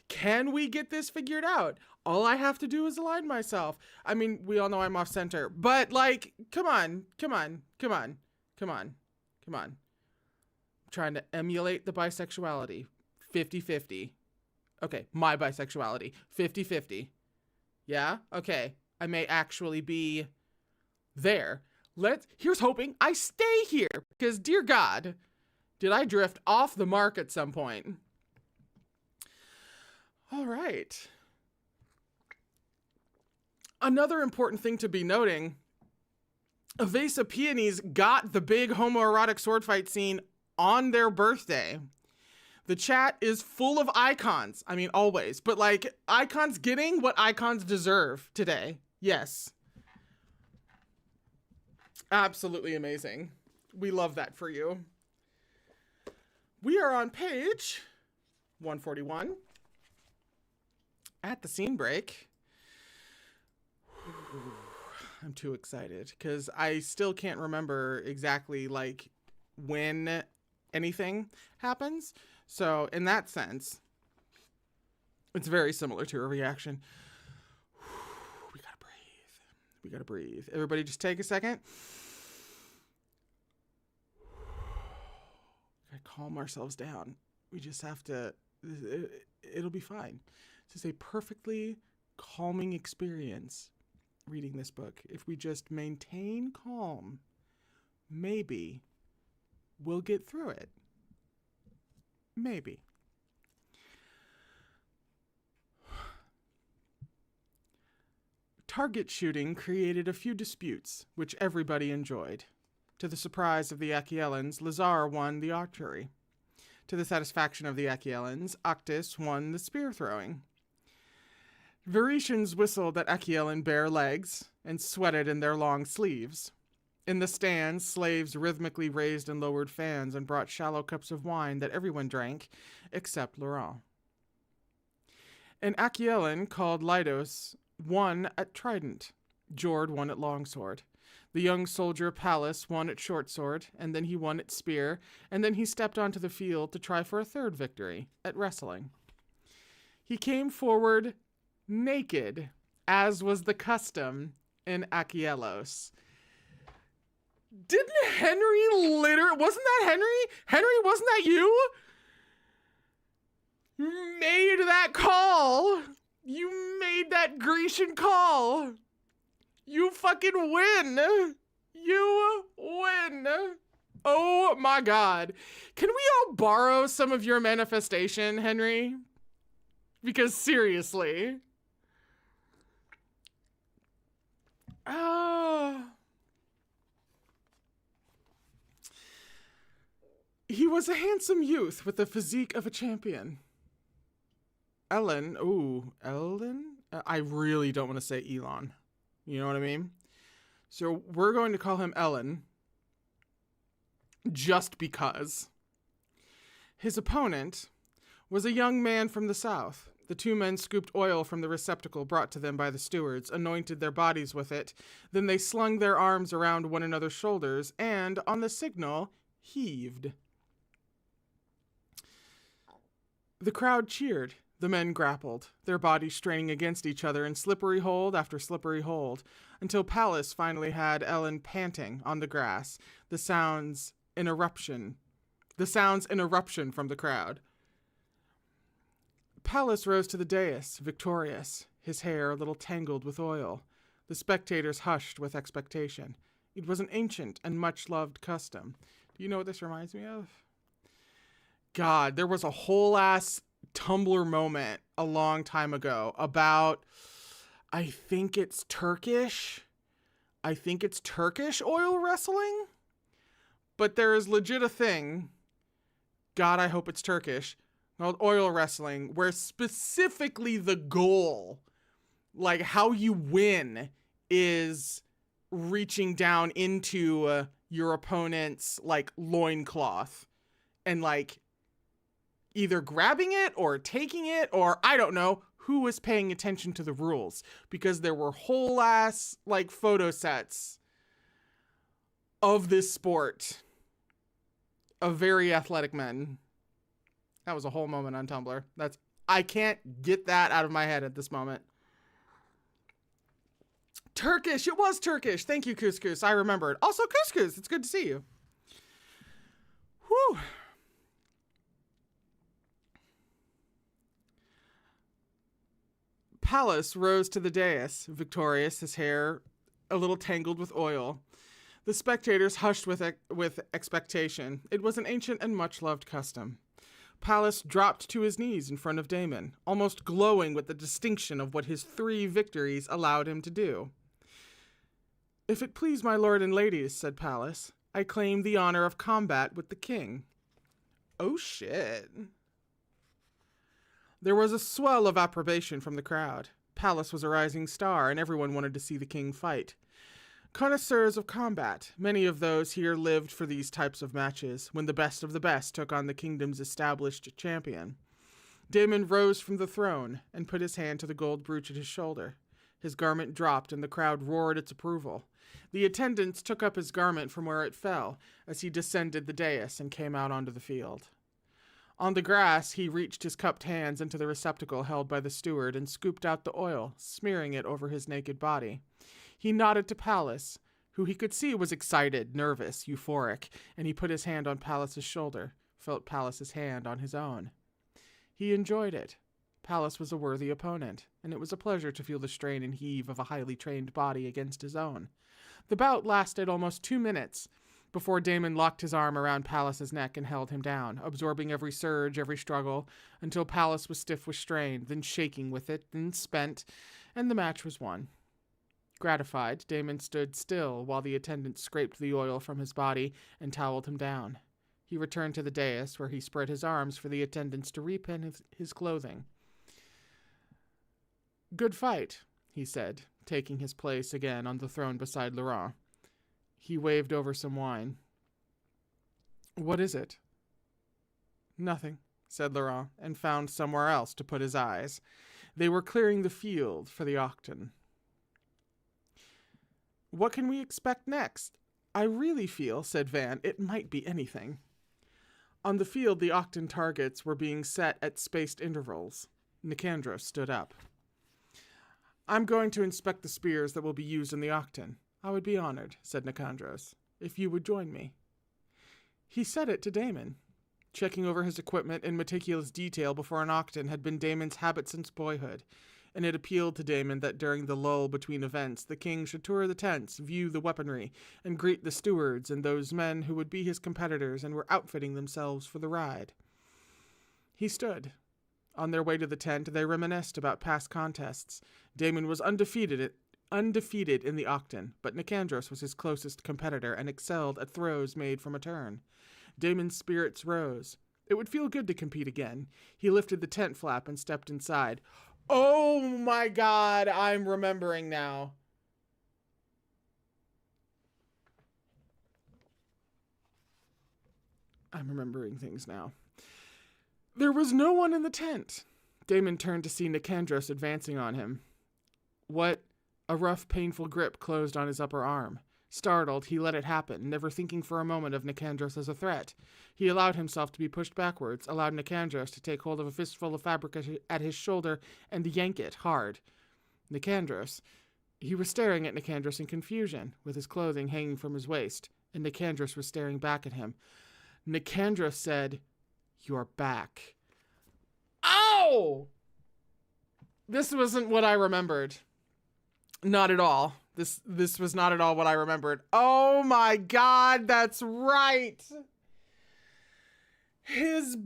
Can we get this figured out? All I have to do is align myself. I mean, we all know I'm off center, but like, come on. I'm trying to emulate the bisexuality. 50-50. Okay, my bisexuality. 50-50. Yeah? Okay. I may actually be there. Here's hoping I stay here, because dear God, did I drift off the mark at some point? All right. Another important thing to be noting, a vase of peonies got the big homoerotic sword fight scene on their birthday. The chat is full of icons. I mean, always, but like icons getting what icons deserve today. Yes. Absolutely amazing. We love that for you. We are on page 141 at the scene break. I'm too excited because I still can't remember exactly like when anything happens. So in that sense, it's very similar to a reaction. We gotta breathe. Everybody just take a second. Gotta calm ourselves down. We just have to, it'll be fine. This is a perfectly calming experience reading this book. If we just maintain calm, maybe we'll get through it. Maybe. Target shooting created a few disputes, which everybody enjoyed. To the surprise of the Achielans, Lazar won the archery. To the satisfaction of the Achielans, Octus won the spear throwing. Varetians whistled at Achielan bare legs and sweated in their long sleeves. In the stands, slaves rhythmically raised and lowered fans and brought shallow cups of wine that everyone drank, except Luron. An Achielan called Lydos won at trident. Jord won at longsword. The young soldier Pallas won at short sword, and then he won at spear, and then he stepped onto the field to try for a third victory, at wrestling. He came forward naked, as was the custom in Achielos. Didn't Henry wasn't that Henry? Henry, wasn't that you? You made that call. You made that Grecian call. You fucking win. You win. Oh my God. Can we all borrow some of your manifestation, Henry? Because seriously. He was a handsome youth with the physique of a champion. Ellen? I really don't want to say Elon. You know what I mean? So we're going to call him Ellen. Just because. His opponent was a young man from the south. The two men scooped oil from the receptacle brought to them by the stewards, anointed their bodies with it. Then they slung their arms around one another's shoulders and, on the signal, heaved. The crowd cheered. The men grappled, their bodies straining against each other in slippery hold after slippery hold, until Pallas finally had Ellen panting on the grass, the sounds in eruption from the crowd. Pallas rose to the dais, victorious, his hair a little tangled with oil. The spectators hushed with expectation. It was an ancient and much-loved custom. Do you know what this reminds me of? God, there was a whole ass Tumblr moment a long time ago about, I think it's Turkish oil wrestling, but there is legit a thing, God, I hope it's Turkish, called oil wrestling, where specifically the goal, like how you win, is reaching down into your opponent's like loincloth and like either grabbing it or taking it, or I don't know who was paying attention to the rules, because there were whole ass like photo sets of this sport of very athletic men. That was a whole moment on Tumblr. I can't get that out of my head at this moment. Turkish. It was Turkish. Thank you, Couscous. I remembered. Also, Couscous, it's good to see you. Whew. Pallas rose to the dais, victorious, his hair a little tangled with oil. The spectators hushed with expectation. It was an ancient and much-loved custom. Pallas dropped to his knees in front of Damon, almost glowing with the distinction of what his 3 victories allowed him to do. "If it please my lord and ladies," said Pallas, "I claim the honor of combat with the king." Oh shit. There was a swell of approbation from the crowd. Pallas was a rising star, and everyone wanted to see the king fight. Connoisseurs of combat, many of those here lived for these types of matches, when the best of the best took on the kingdom's established champion. Damon rose from the throne and put his hand to the gold brooch at his shoulder. His garment dropped, and the crowd roared its approval. The attendants took up his garment from where it fell, as he descended the dais and came out onto the field. On the grass, he reached his cupped hands into the receptacle held by the steward and scooped out the oil, smearing it over his naked body. He nodded to Pallas, who he could see was excited, nervous, euphoric, and he put his hand on Pallas's shoulder, felt Pallas's hand on his own. He enjoyed it. Pallas was a worthy opponent, and it was a pleasure to feel the strain and heave of a highly trained body against his own. The bout lasted almost 2 minutes, before Damon locked his arm around Pallas's neck and held him down, absorbing every surge, every struggle, until Pallas was stiff with strain, then shaking with it, then spent, and the match was won. Gratified, Damon stood still while the attendant scraped the oil from his body and toweled him down. He returned to the dais, where he spread his arms for the attendants to repin his clothing. "Good fight," he said, taking his place again on the throne beside Luron. He waved over some wine. "What is it?" "Nothing," said Luron, and found somewhere else to put his eyes. They were clearing the field for the Octton. "What can we expect next?" "I really feel," said Van, "it might be anything." On the field, the Octton targets were being set at spaced intervals. Nicandros stood up. "I'm going to inspect the spears that will be used in the Octton." "I would be honored," said Nicandros, "if you would join me." He said it to Damon. Checking over his equipment in meticulous detail before an Octton had been Damon's habit since boyhood, and it appealed to Damon that during the lull between events, the king should tour the tents, view the weaponry, and greet the stewards and those men who would be his competitors and were outfitting themselves for the ride. He stood. On their way to the tent, they reminisced about past contests. Damon was undefeated in the Octton, but Nicandros was his closest competitor and excelled at throws made from a turn. Damon's spirits rose. It would feel good to compete again. He lifted the tent flap and stepped inside. Oh my god, I'm remembering now. I'm remembering things now. There was no one in the tent. Damon turned to see Nicandros advancing on him. A rough, painful grip closed on his upper arm. Startled, he let it happen, never thinking for a moment of Nicandros as a threat. He allowed himself to be pushed backwards, allowed Nicandros to take hold of a fistful of fabric at his shoulder and yank it hard. He was staring at Nicandros in confusion, with his clothing hanging from his waist, and Nicandros was staring back at him. Nicandros said, "You're back." Ow! This wasn't what I remembered. Not at all. This was not at all what I remembered. Oh my god, that's right! His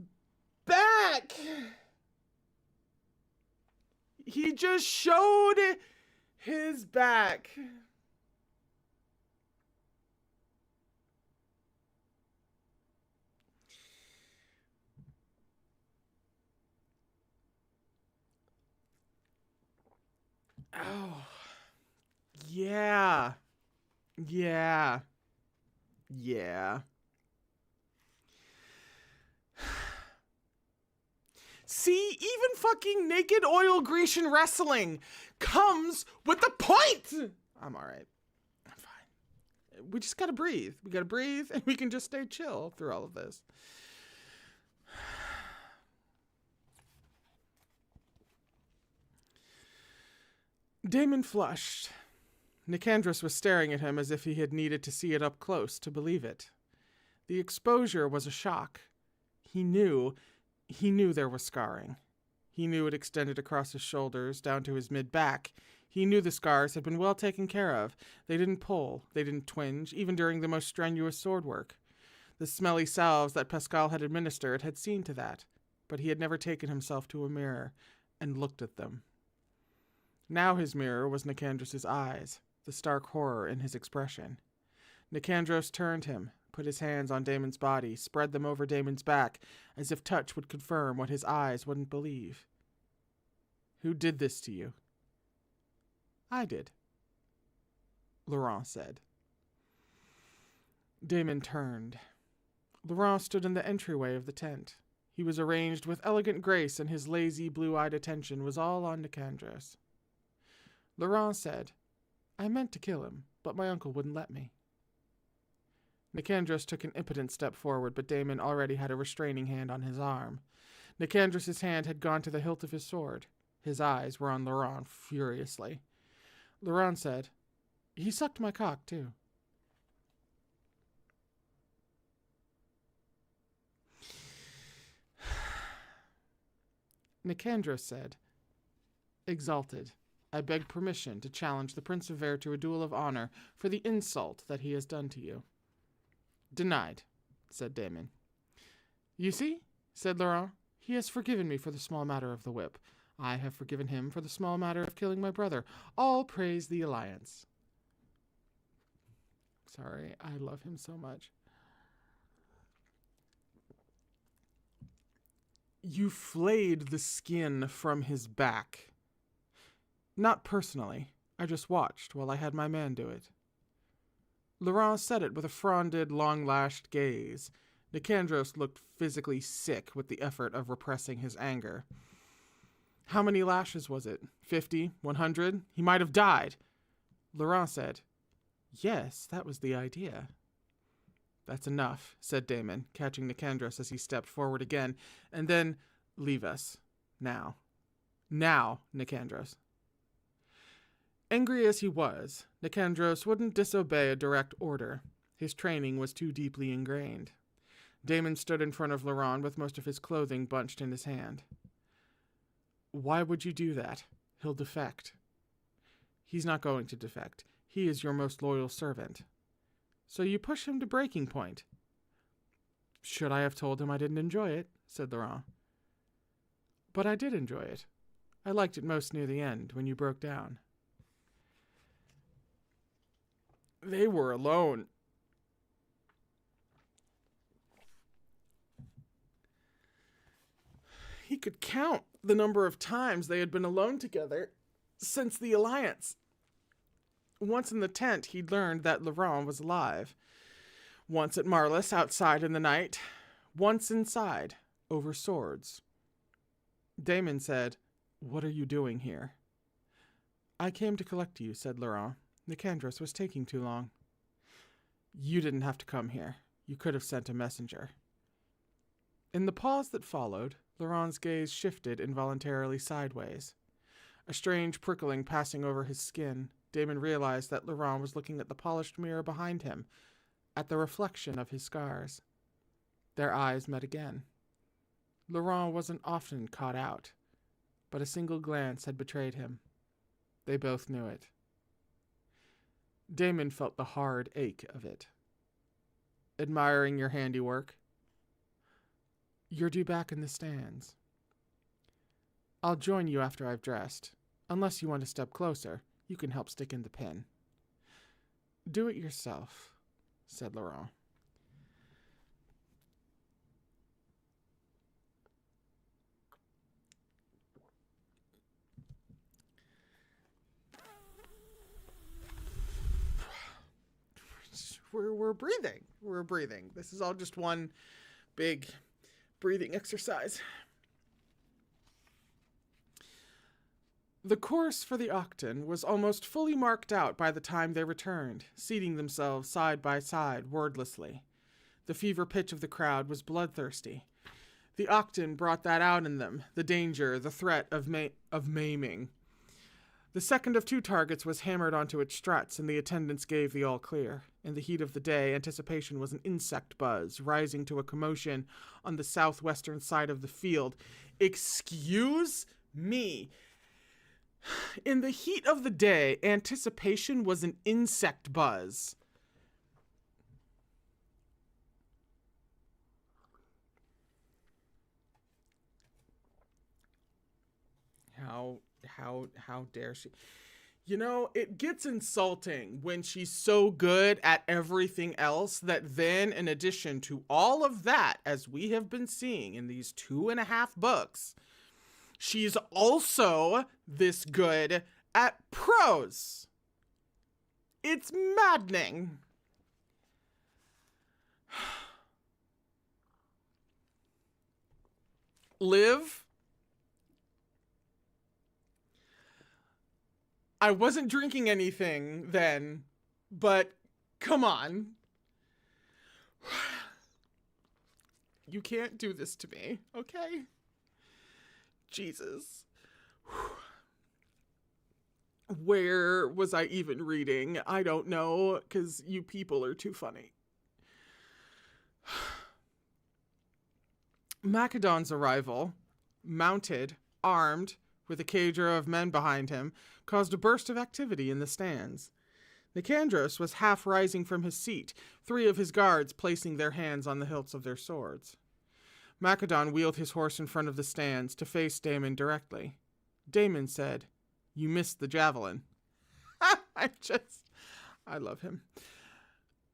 back! He just showed his back. Oh. Yeah. See, even fucking naked oil Grecian wrestling comes with the point! I'm alright. I'm fine. We just gotta breathe. We gotta breathe, and we can just stay chill through all of this. Damon flushed. Nicandrus was staring at him as if he had needed to see it up close to believe it. The exposure was a shock. He knew there was scarring. He knew it extended across his shoulders down to his mid-back. He knew the scars had been well taken care of. They didn't pull, they didn't twinge, even during the most strenuous sword work. The smelly salves that Pascal had administered had seen to that, but he had never taken himself to a mirror and looked at them. Now his mirror was Nicandros's eyes, the stark horror in his expression. Nicandros turned him, put his hands on Damon's body, spread them over Damon's back, as if touch would confirm what his eyes wouldn't believe. Who did this to you? I did, Luron said. Damon turned. Luron stood in the entryway of the tent. He was arranged with elegant grace, and his lazy, blue-eyed attention was all on Nicandros. Luron said, I meant to kill him, but my uncle wouldn't let me. Nicandros took an impotent step forward, but Damon already had a restraining hand on his arm. Nicandros' hand had gone to the hilt of his sword. His eyes were on Luron furiously. Luron said, He sucked my cock, too. Nicandros said, Exalted, I beg permission to challenge the Prince of Vere to a duel of honor for the insult that he has done to you. Denied, said Damon. You see, said Luron, he has forgiven me for the small matter of the whip. I have forgiven him for the small matter of killing my brother. All praise the alliance. Sorry, I love him so much. You flayed the skin from his back. Not personally. I just watched while I had my man do it. Luron said it with a fronded, long-lashed gaze. Nicandros looked physically sick with the effort of repressing his anger. How many lashes was it? 50? 100? He might have died. Luron said, Yes, that was the idea. That's enough, said Damon, catching Nicandros as he stepped forward again, and then, leave us. Now. Now, Nicandros. Angry as he was, Nicandros wouldn't disobey a direct order. His training was too deeply ingrained. Damon stood in front of Luron with most of his clothing bunched in his hand. Why would you do that? He'll defect. He's not going to defect. He is your most loyal servant. So you push him to breaking point. Should I have told him I didn't enjoy it? Said Luron. But I did enjoy it. I liked it most near the end, when you broke down. They were alone. He could count the number of times they had been alone together since the alliance. Once in the tent, he'd learned that Luron was alive. Once at Marlis, outside in the night. Once inside, over swords. Damon said, What are you doing here? I came to collect you, said Luron. Nicandros was taking too long. You didn't have to come here. You could have sent a messenger. In the pause that followed, Luron's gaze shifted involuntarily sideways. A strange prickling passing over his skin, Damon realized that Luron was looking at the polished mirror behind him, at the reflection of his scars. Their eyes met again. Luron wasn't often caught out, but a single glance had betrayed him. They both knew it. Damon felt the hard ache of it. Admiring your handiwork? You're due back in the stands. I'll join you after I've dressed. Unless you want to step closer, you can help stick in the pin. Do it yourself, said Luron. We're breathing. We're breathing. This is all just one big breathing exercise. The course for the Octton was almost fully marked out by the time they returned, seating themselves side by side wordlessly. The fever pitch of the crowd was bloodthirsty. The Octton brought that out in them, the danger, the threat of maiming. The second of 2 targets was hammered onto its struts, and the attendants gave the all-clear. In the heat of the day, anticipation was an insect buzz, rising to a commotion on the southwestern side of the field. Excuse me. In the heat of the day, anticipation was an insect buzz. How dare she? You know, it gets insulting when she's so good at everything else that then, in addition to all of that, as we have been seeing in these 2.5 books, she's also this good at prose. It's maddening. Liv, I wasn't drinking anything then, but come on. You can't do this to me, okay? Jesus. Where was I even reading? I don't know, because you people are too funny. Macedon's arrival, mounted, armed, with a cadre of men behind him, caused a burst of activity in the stands. Nicandros was half rising from his seat, 3 of his guards placing their hands on the hilts of their swords. Macedon wheeled his horse in front of the stands to face Damon directly. Damon said, "You missed the javelin." I love him.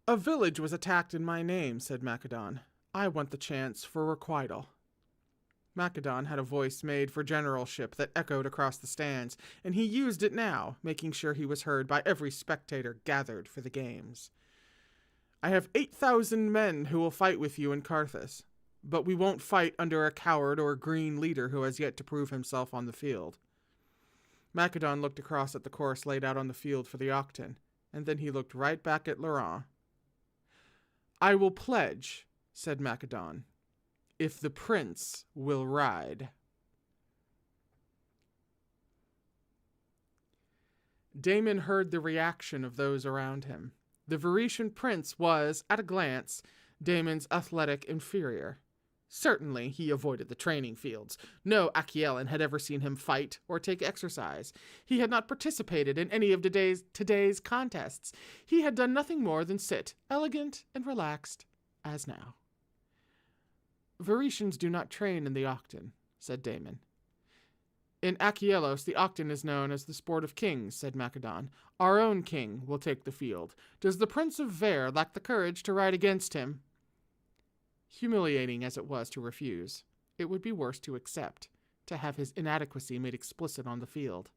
"A village was attacked in my name," said Macedon. "I want the chance for requital." Macedon had a voice made for generalship that echoed across the stands, and he used it now, making sure he was heard by every spectator gathered for the games. "I have 8,000 men who will fight with you in Carthus, but we won't fight under a coward or green leader who has yet to prove himself on the field." Macedon looked across at the course laid out on the field for the Octton, and then he looked right back at Luron. "I will pledge," said Macedon, "if the prince will ride." Damon heard the reaction of those around him. The Varetian prince was, at a glance, Damon's athletic inferior. Certainly he avoided the training fields. No Achaean had ever seen him fight or take exercise. He had not participated in any of today's contests. He had done nothing more than sit, elegant and relaxed, as now. "Varetians do not train in the Octton," said Damon. "In Accusations, the Octton is known as the sport of kings," said Macedon. "Our own king will take the field. Does the Prince of Ver lack the courage to ride against him?" Humiliating as it was to refuse, it would be worse to accept, to have his inadequacy made explicit on the field.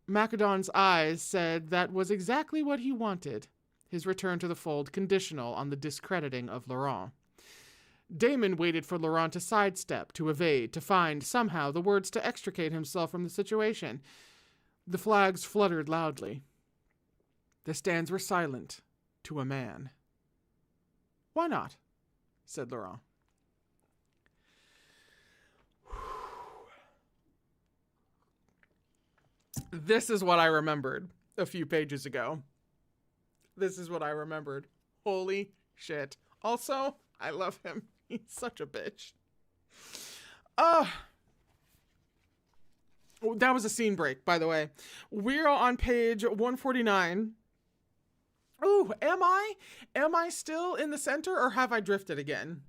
Macedon's eyes said that was exactly what he wanted, his return to the fold conditional on the discrediting of Luron. Damon waited for Luron to sidestep, to evade, to find, somehow, the words to extricate himself from the situation. The flags fluttered loudly. The stands were silent, to a man. "Why not?" said Luron. This is what I remembered a few pages ago. This is what I remembered. Holy shit. Also, I love him. He's such a bitch. That was a scene break, by the way. We're on page 149. Ooh, am I still in the center, or have I drifted again?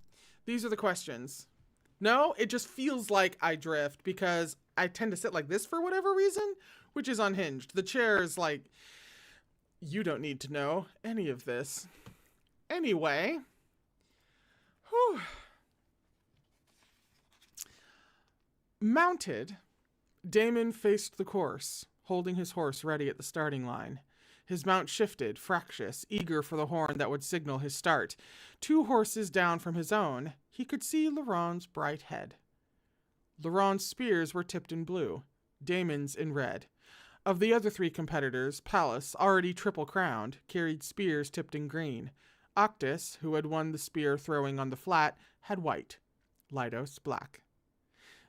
These are the questions. No, it just feels like I drift because I tend to sit like this for whatever reason, which is unhinged. The chair is like, you don't need to know any of this. Anyway. Whew. Mounted, Damon faced the course, holding his horse ready at the starting line. His mount shifted, fractious, eager for the horn that would signal his start. 2 horses down from his own, he could see Luron's bright head. Luron's spears were tipped in blue. Damon's in red. Of the other three competitors, Pallas, already triple-crowned, carried spears tipped in green. Octus, who had won the spear throwing on the flat, had white. Lydos, black.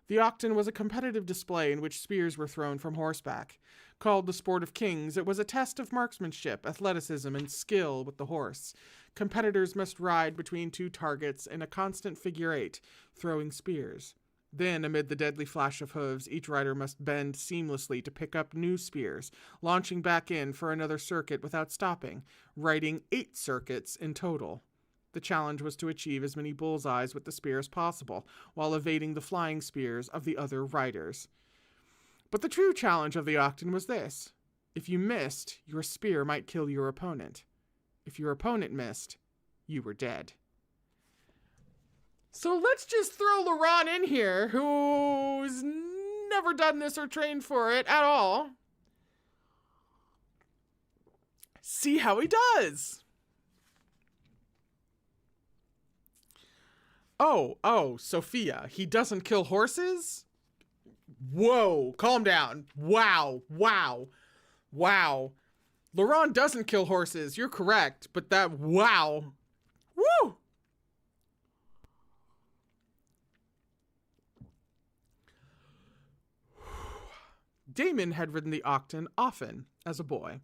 The Octton was a competitive display in which spears were thrown from horseback. Called the sport of kings, it was a test of marksmanship, athleticism, and skill with the horse. Competitors must ride between two targets in a constant figure eight, throwing spears. Then, amid the deadly flash of hooves, each rider must bend seamlessly to pick up new spears, launching back in for another circuit without stopping, riding 8 circuits in total. The challenge was to achieve as many bullseyes with the spear as possible, while evading the flying spears of the other riders. But the true challenge of the Octton was this. If you missed, your spear might kill your opponent. If your opponent missed, you were dead. So let's just throw Luron in here, who's never done this or trained for it at all. See how he does. Oh, Sophia, he doesn't kill horses? Whoa, calm down. Wow. Luron doesn't kill horses, you're correct, but that, wow. Woo! Damon had ridden the Octton often as a boy,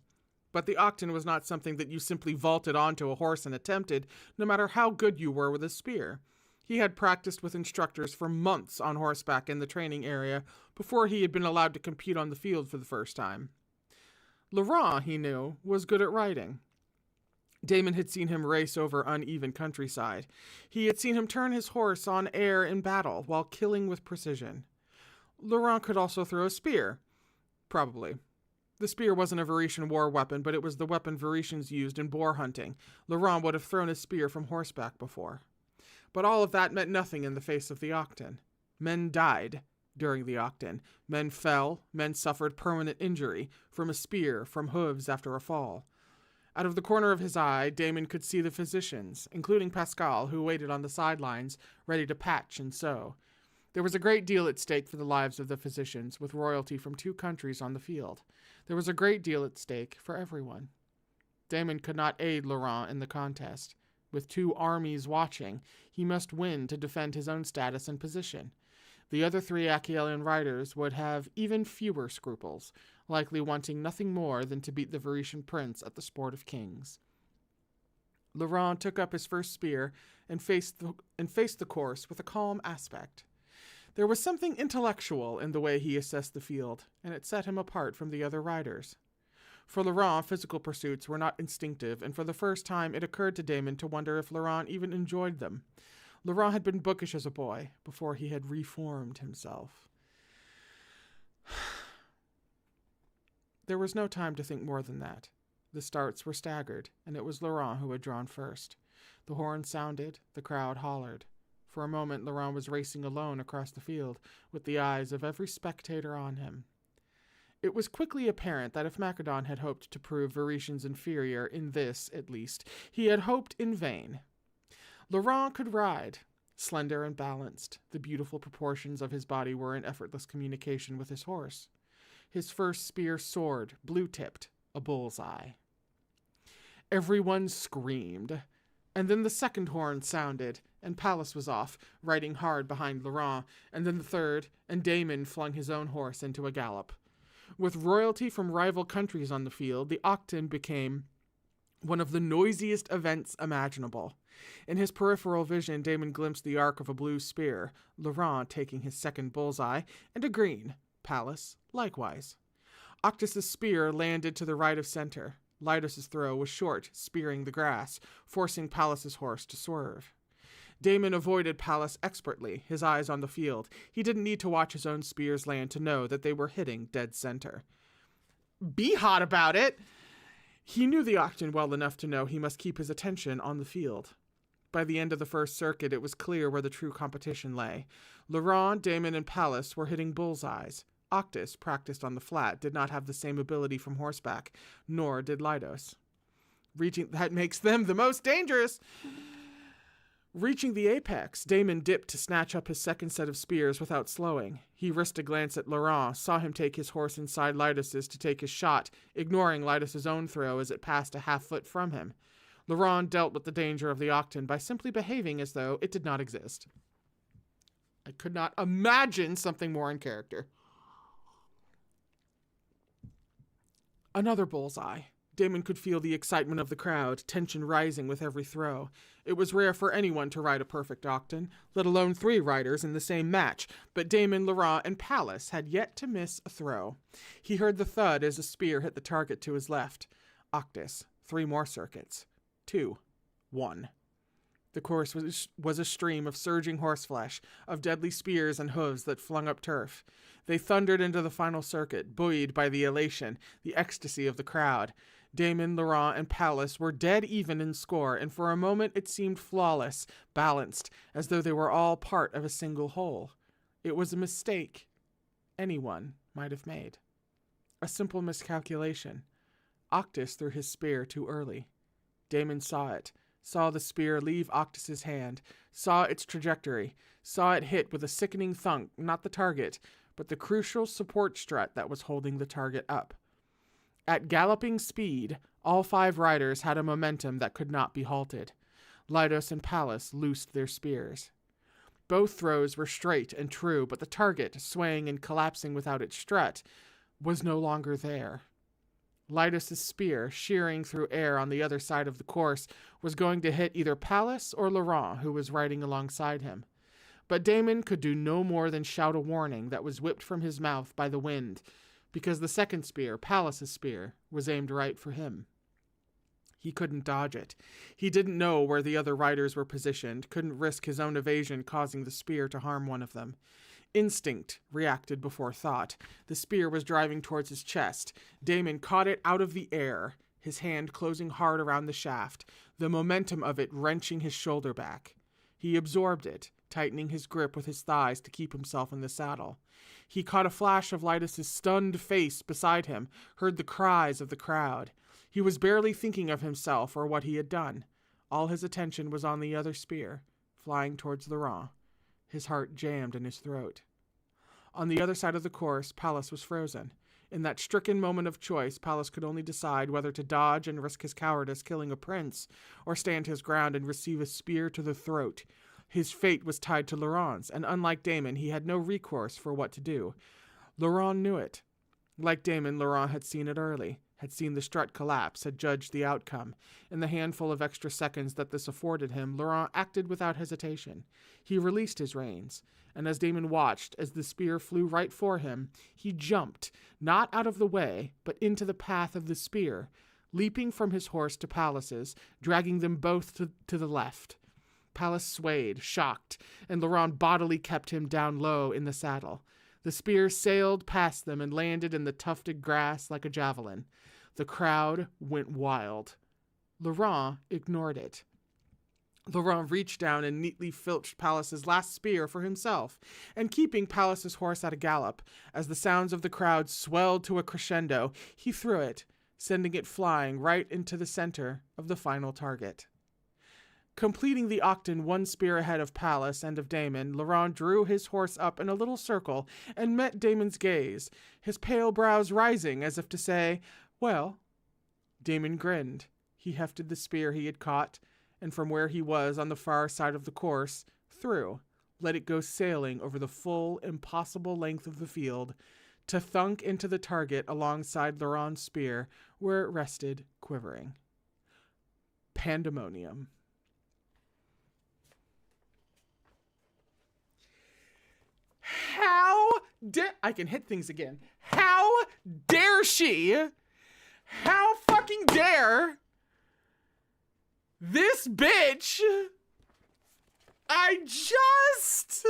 but the Octton was not something that you simply vaulted onto a horse and attempted, no matter how good you were with a spear. He had practiced with instructors for months on horseback in the training area before he had been allowed to compete on the field for the first time. Luron, he knew, was good at riding. Damon had seen him race over uneven countryside. He had seen him turn his horse on air in battle while killing with precision. Luron could also throw a spear. Probably. The spear wasn't a Varetian war weapon, but it was the weapon Varetians used in boar hunting. Luron would have thrown a spear from horseback before. But all of that meant nothing in the face of the Octton. Men died during the Octton. Men fell, men suffered permanent injury from a spear, from hooves after a fall. Out of the corner of his eye, Damon could see the physicians, including Pascal, who waited on the sidelines, ready to patch and sew. There was a great deal at stake for the lives of the physicians, with royalty from 2 countries on the field. There was a great deal at stake for everyone. Damon could not aid Luron in the contest. With 2 armies watching, he must win to defend his own status and position. The other 3 Achaean riders would have even fewer scruples, likely wanting nothing more than to beat the Varetian prince at the sport of kings. Luron took up his first spear and faced the course with a calm aspect. There was something intellectual in the way he assessed the field, and it set him apart from the other riders. For Luron, physical pursuits were not instinctive, and for the first time it occurred to Damon to wonder if Luron even enjoyed them. Luron had been bookish as a boy, before he had reformed himself. There was no time to think more than that. The starts were staggered, and it was Luron who had drawn first. The horn sounded, the crowd hollered. For a moment, Luron was racing alone across the field, with the eyes of every spectator on him. It was quickly apparent that if Macedon had hoped to prove Varetians inferior in this, at least, he had hoped in vain. Luron could ride. Slender and balanced, the beautiful proportions of his body were in effortless communication with his horse. His first spear soared, blue-tipped, a bullseye. Everyone screamed. And then the second horn sounded, and Pallas was off, riding hard behind Luron, and then the third, and Damon flung his own horse into a gallop. With royalty from rival countries on the field, the Octton became one of the noisiest events imaginable. In his peripheral vision, Damon glimpsed the arc of a blue spear, Luron taking his second bullseye, and a green, Pallas likewise. Octus's spear landed to the right of center. Lydos' throw was short, spearing the grass, forcing Pallas's horse to swerve. Damon avoided Pallas expertly, his eyes on the field. He didn't need to watch his own spears land to know that they were hitting dead center. Be hot about it! He knew the Octton well enough to know he must keep his attention on the field. By the end of the first circuit, it was clear where the true competition lay. Luron, Damon, and Pallas were hitting bullseyes. Octus, practiced on the flat, did not have the same ability from horseback, nor did Lydos. That makes them the most dangerous! Reaching the apex, Damon dipped to snatch up his second set of spears without slowing. He risked a glance at Luron, saw him take his horse inside Lytus's to take his shot, ignoring Lytus's own throw as it passed a half-foot from him. Luron dealt with the danger of the Octton by simply behaving as though it did not exist. I could not imagine something more in character. Another bullseye. Damon could feel the excitement of the crowd, tension rising with every throw. It was rare for anyone to ride a perfect Octton, let alone 3 riders in the same match, but Damon, Luron, and Pallas had yet to miss a throw. He heard the thud as a spear hit the target to his left. Octus, 3 more circuits. 2. 1. The course was a stream of surging horseflesh, of deadly spears and hooves that flung up turf. They thundered into the final circuit, buoyed by the elation, the ecstasy of the crowd. Damon, Luron, and Pallas were dead even in score, and for a moment it seemed flawless, balanced, as though they were all part of a single whole. It was a mistake anyone might have made. A simple miscalculation. Octus threw his spear too early. Damon saw it, saw the spear leave Octus's hand, saw its trajectory, saw it hit with a sickening thunk, not the target, but the crucial support strut that was holding the target up. At galloping speed, all 5 riders had a momentum that could not be halted. Lytus and Pallas loosed their spears. Both throws were straight and true, but the target, swaying and collapsing without its strut, was no longer there. Lytus's spear, shearing through air on the other side of the course, was going to hit either Pallas or Luron, who was riding alongside him. But Damon could do no more than shout a warning that was whipped from his mouth by the wind, because the second spear, Pallas's spear, was aimed right for him. He couldn't dodge it. He didn't know where the other riders were positioned, couldn't risk his own evasion causing the spear to harm one of them. Instinct reacted before thought. The spear was driving towards his chest. Damon caught it out of the air, his hand closing hard around the shaft, the momentum of it wrenching his shoulder back. He absorbed it, tightening his grip with his thighs to keep himself in the saddle. He caught a flash of Lytus's stunned face beside him, heard the cries of the crowd. He was barely thinking of himself or what he had done. All his attention was on the other spear, flying towards Luron. His heart jammed in his throat. On the other side of the course, Pallas was frozen. In that stricken moment of choice, Pallas could only decide whether to dodge and risk his cowardice killing a prince, or stand his ground and receive a spear to the throat. His fate was tied to Luron's, and unlike Damon, he had no recourse for what to do. Luron knew it. Like Damon, Luron had seen it early, had seen the strut collapse, had judged the outcome. In the handful of extra seconds that this afforded him, Luron acted without hesitation. He released his reins, and as Damon watched, as the spear flew right for him, he jumped, not out of the way, but into the path of the spear, leaping from his horse to Pallas's, dragging them both to the left. Pallas swayed, shocked, and Luron bodily kept him down low in the saddle. The spear sailed past them and landed in the tufted grass like a javelin. The crowd went wild. Luron ignored it. Luron reached down and neatly filched Pallas's last spear for himself, and keeping Pallas's horse at a gallop, as the sounds of the crowd swelled to a crescendo, he threw it, sending it flying right into the center of the final target. Completing the Octton 1 spear ahead of Pallas and of Damon, Luron drew his horse up in a little circle and met Damon's gaze, his pale brows rising as if to say, "Well." Damon grinned. He hefted the spear he had caught, and from where he was on the far side of the course, threw, let it go sailing over the full, impossible length of the field, to thunk into the target alongside Luron's spear, where it rested, quivering. Pandemonium. I can hit things again. How dare she? How fucking dare this bitch? I just...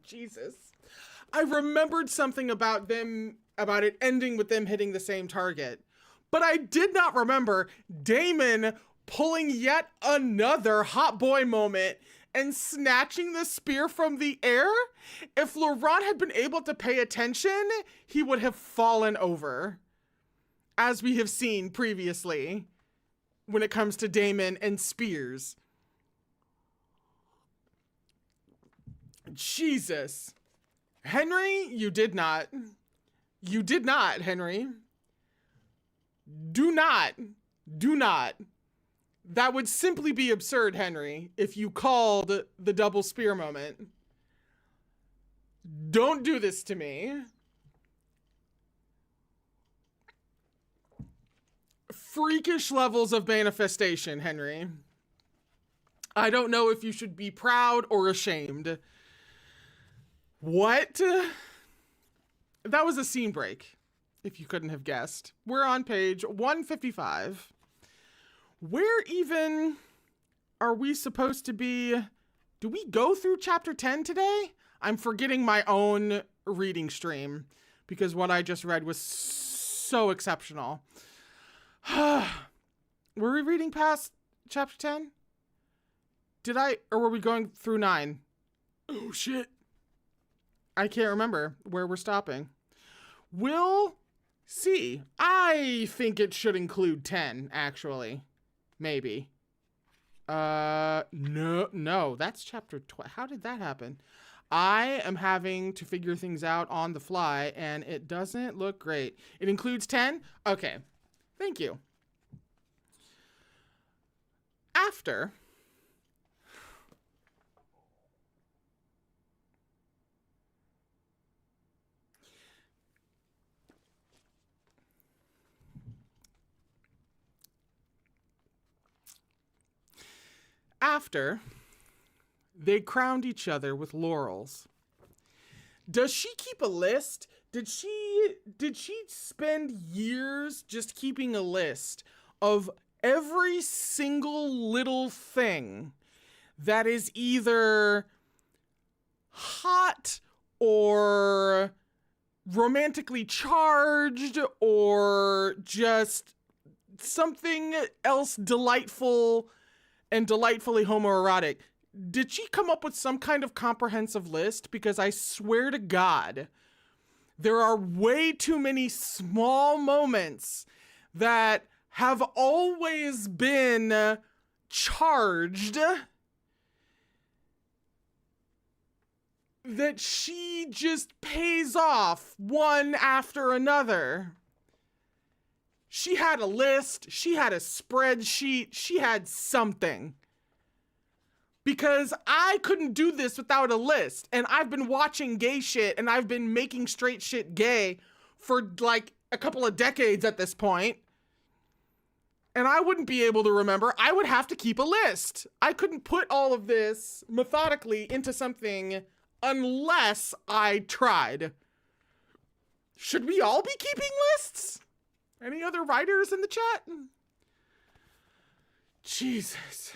Jesus. I remembered something about it ending with them hitting the same target. But I did not remember Damon pulling yet another hot boy moment and snatching the spear from the air. If Luron had been able to pay attention, he would have fallen over, as we have seen previously when it comes to Damon and spears. Jesus. Henry, you did not. You did not, Henry. Do not. Do not. That would simply be absurd, Henry, if you called the double spear moment. Don't do this to me. Freakish levels of manifestation, Henry. I don't know if you should be proud or ashamed. What? That was a scene break, if you couldn't have guessed. We're on page 155. Where even are we supposed to be? Do we go through chapter 10 today? I'm forgetting my own reading stream because what I just read was so exceptional. Were we reading past chapter 10? Or were we going through 9? Oh shit. I can't remember where we're stopping. We'll see. I think it should include 10, actually. Maybe. No, that's chapter 12. How did that happen? I am having to figure things out on the fly, and it doesn't look great. It includes 10? Okay. Thank you. After they crowned each other with laurels. Does she keep a list? Did she spend years just keeping a list of every single little thing that is either hot or romantically charged or just something else delightful and delightfully homoerotic? Did she come up with some kind of comprehensive list? Because I swear to God, there are way too many small moments that have always been charged that she just pays off one after another. She had a list, she had a spreadsheet, she had something. Because I couldn't do this without a list. And I've been watching gay shit and I've been making straight shit gay for like a couple of decades at this point. And I wouldn't be able to remember. I would have to keep a list. I couldn't put all of this methodically into something unless I tried. Should we all be keeping lists? Any other writers in the chat? Jesus.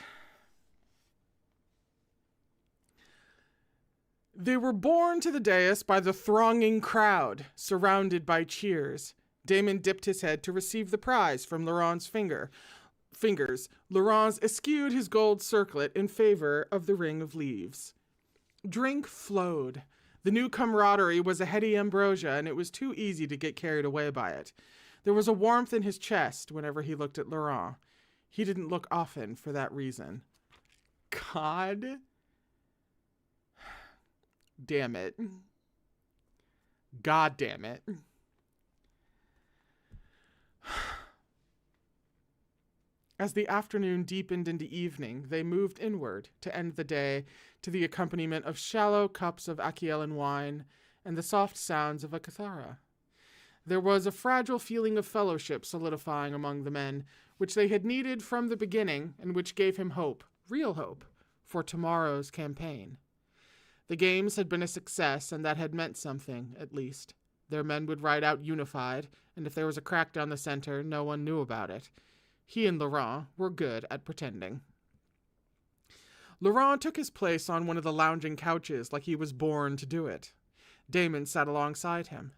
They were borne to the dais by the thronging crowd, surrounded by cheers. Damon dipped his head to receive the prize from Luron's fingers. Luron's eschewed his gold circlet in favor of the ring of leaves. Drink flowed. The new camaraderie was a heady ambrosia, and it was too easy to get carried away by it. There was a warmth in his chest whenever he looked at Luron. He didn't look often for that reason. God damn it. God damn it. As the afternoon deepened into evening, they moved inward to end the day to the accompaniment of shallow cups of Achiellan wine and the soft sounds of a cathara. There was a fragile feeling of fellowship solidifying among the men, which they had needed from the beginning and which gave him hope, real hope, for tomorrow's campaign. The games had been a success, and that had meant something, at least. Their men would ride out unified, and if there was a crack down the center, no one knew about it. He and Luron were good at pretending. Luron took his place on one of the lounging couches like he was born to do it. Damon sat alongside him.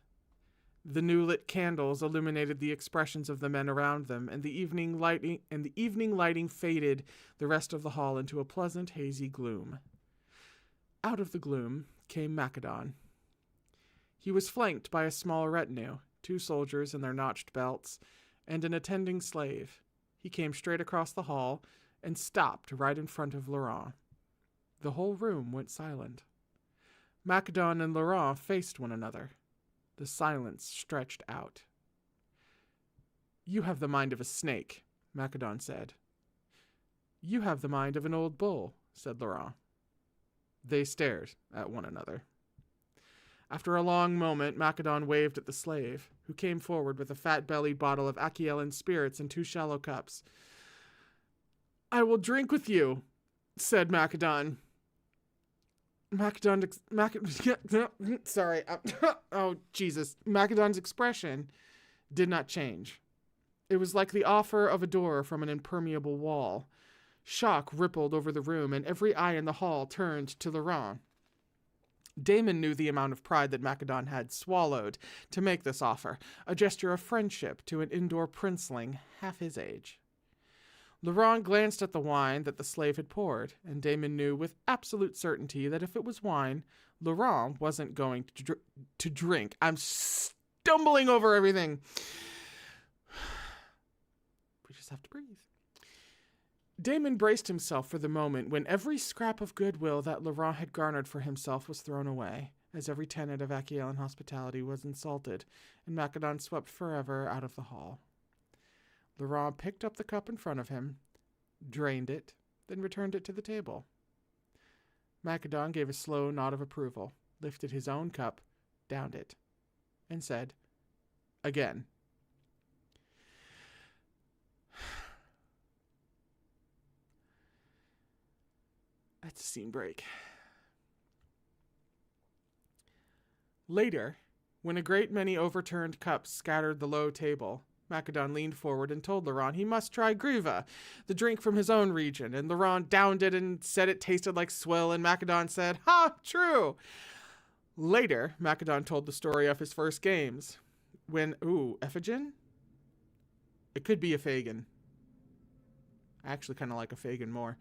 The new-lit candles illuminated the expressions of the men around them, and the evening lighting faded the rest of the hall into a pleasant, hazy gloom. Out of the gloom came Macedon. He was flanked by a small retinue, 2 soldiers in their notched belts, and an attending slave. He came straight across the hall and stopped right in front of Luron. The whole room went silent. Macedon and Luron faced one another. The silence stretched out. "You have the mind of a snake," Macedon said. "You have the mind of an old bull," said Luron. They stared at one another. After a long moment, Macedon waved at the slave, who came forward with a fat-bellied bottle of Accusations spirits and 2 shallow cups. "I will drink with you," said Macedon. Oh, Jesus. Macedon's expression did not change. It was like the offer of a door from an impermeable wall. Shock rippled over the room, and every eye in the hall turned to Luron. Damon knew the amount of pride that Macedon had swallowed to make this offer, a gesture of friendship to an indoor princeling half his age. Luron glanced at the wine that the slave had poured, and Damon knew with absolute certainty that if it was wine, Luron wasn't going to drink. I'm stumbling over everything. We just have to breathe. Damon braced himself for the moment when every scrap of goodwill that Luron had garnered for himself was thrown away, as every tenet of Accusations hospitality was insulted, and Macedon swept forever out of the hall. Luron picked up the cup in front of him, drained it, then returned it to the table. Macedon gave a slow nod of approval, lifted his own cup, downed it, and said, "Again." That's a scene break. Later, when a great many overturned cups scattered the low table, Macedon leaned forward and told Luron he must try Griva, the drink from his own region, and Luron downed it and said it tasted like swill, and Macedon said, "Ha, true!" Later, Macedon told the story of his first games, when, Ephagen? It could be a Fagin. I actually kind of like a Fagin more.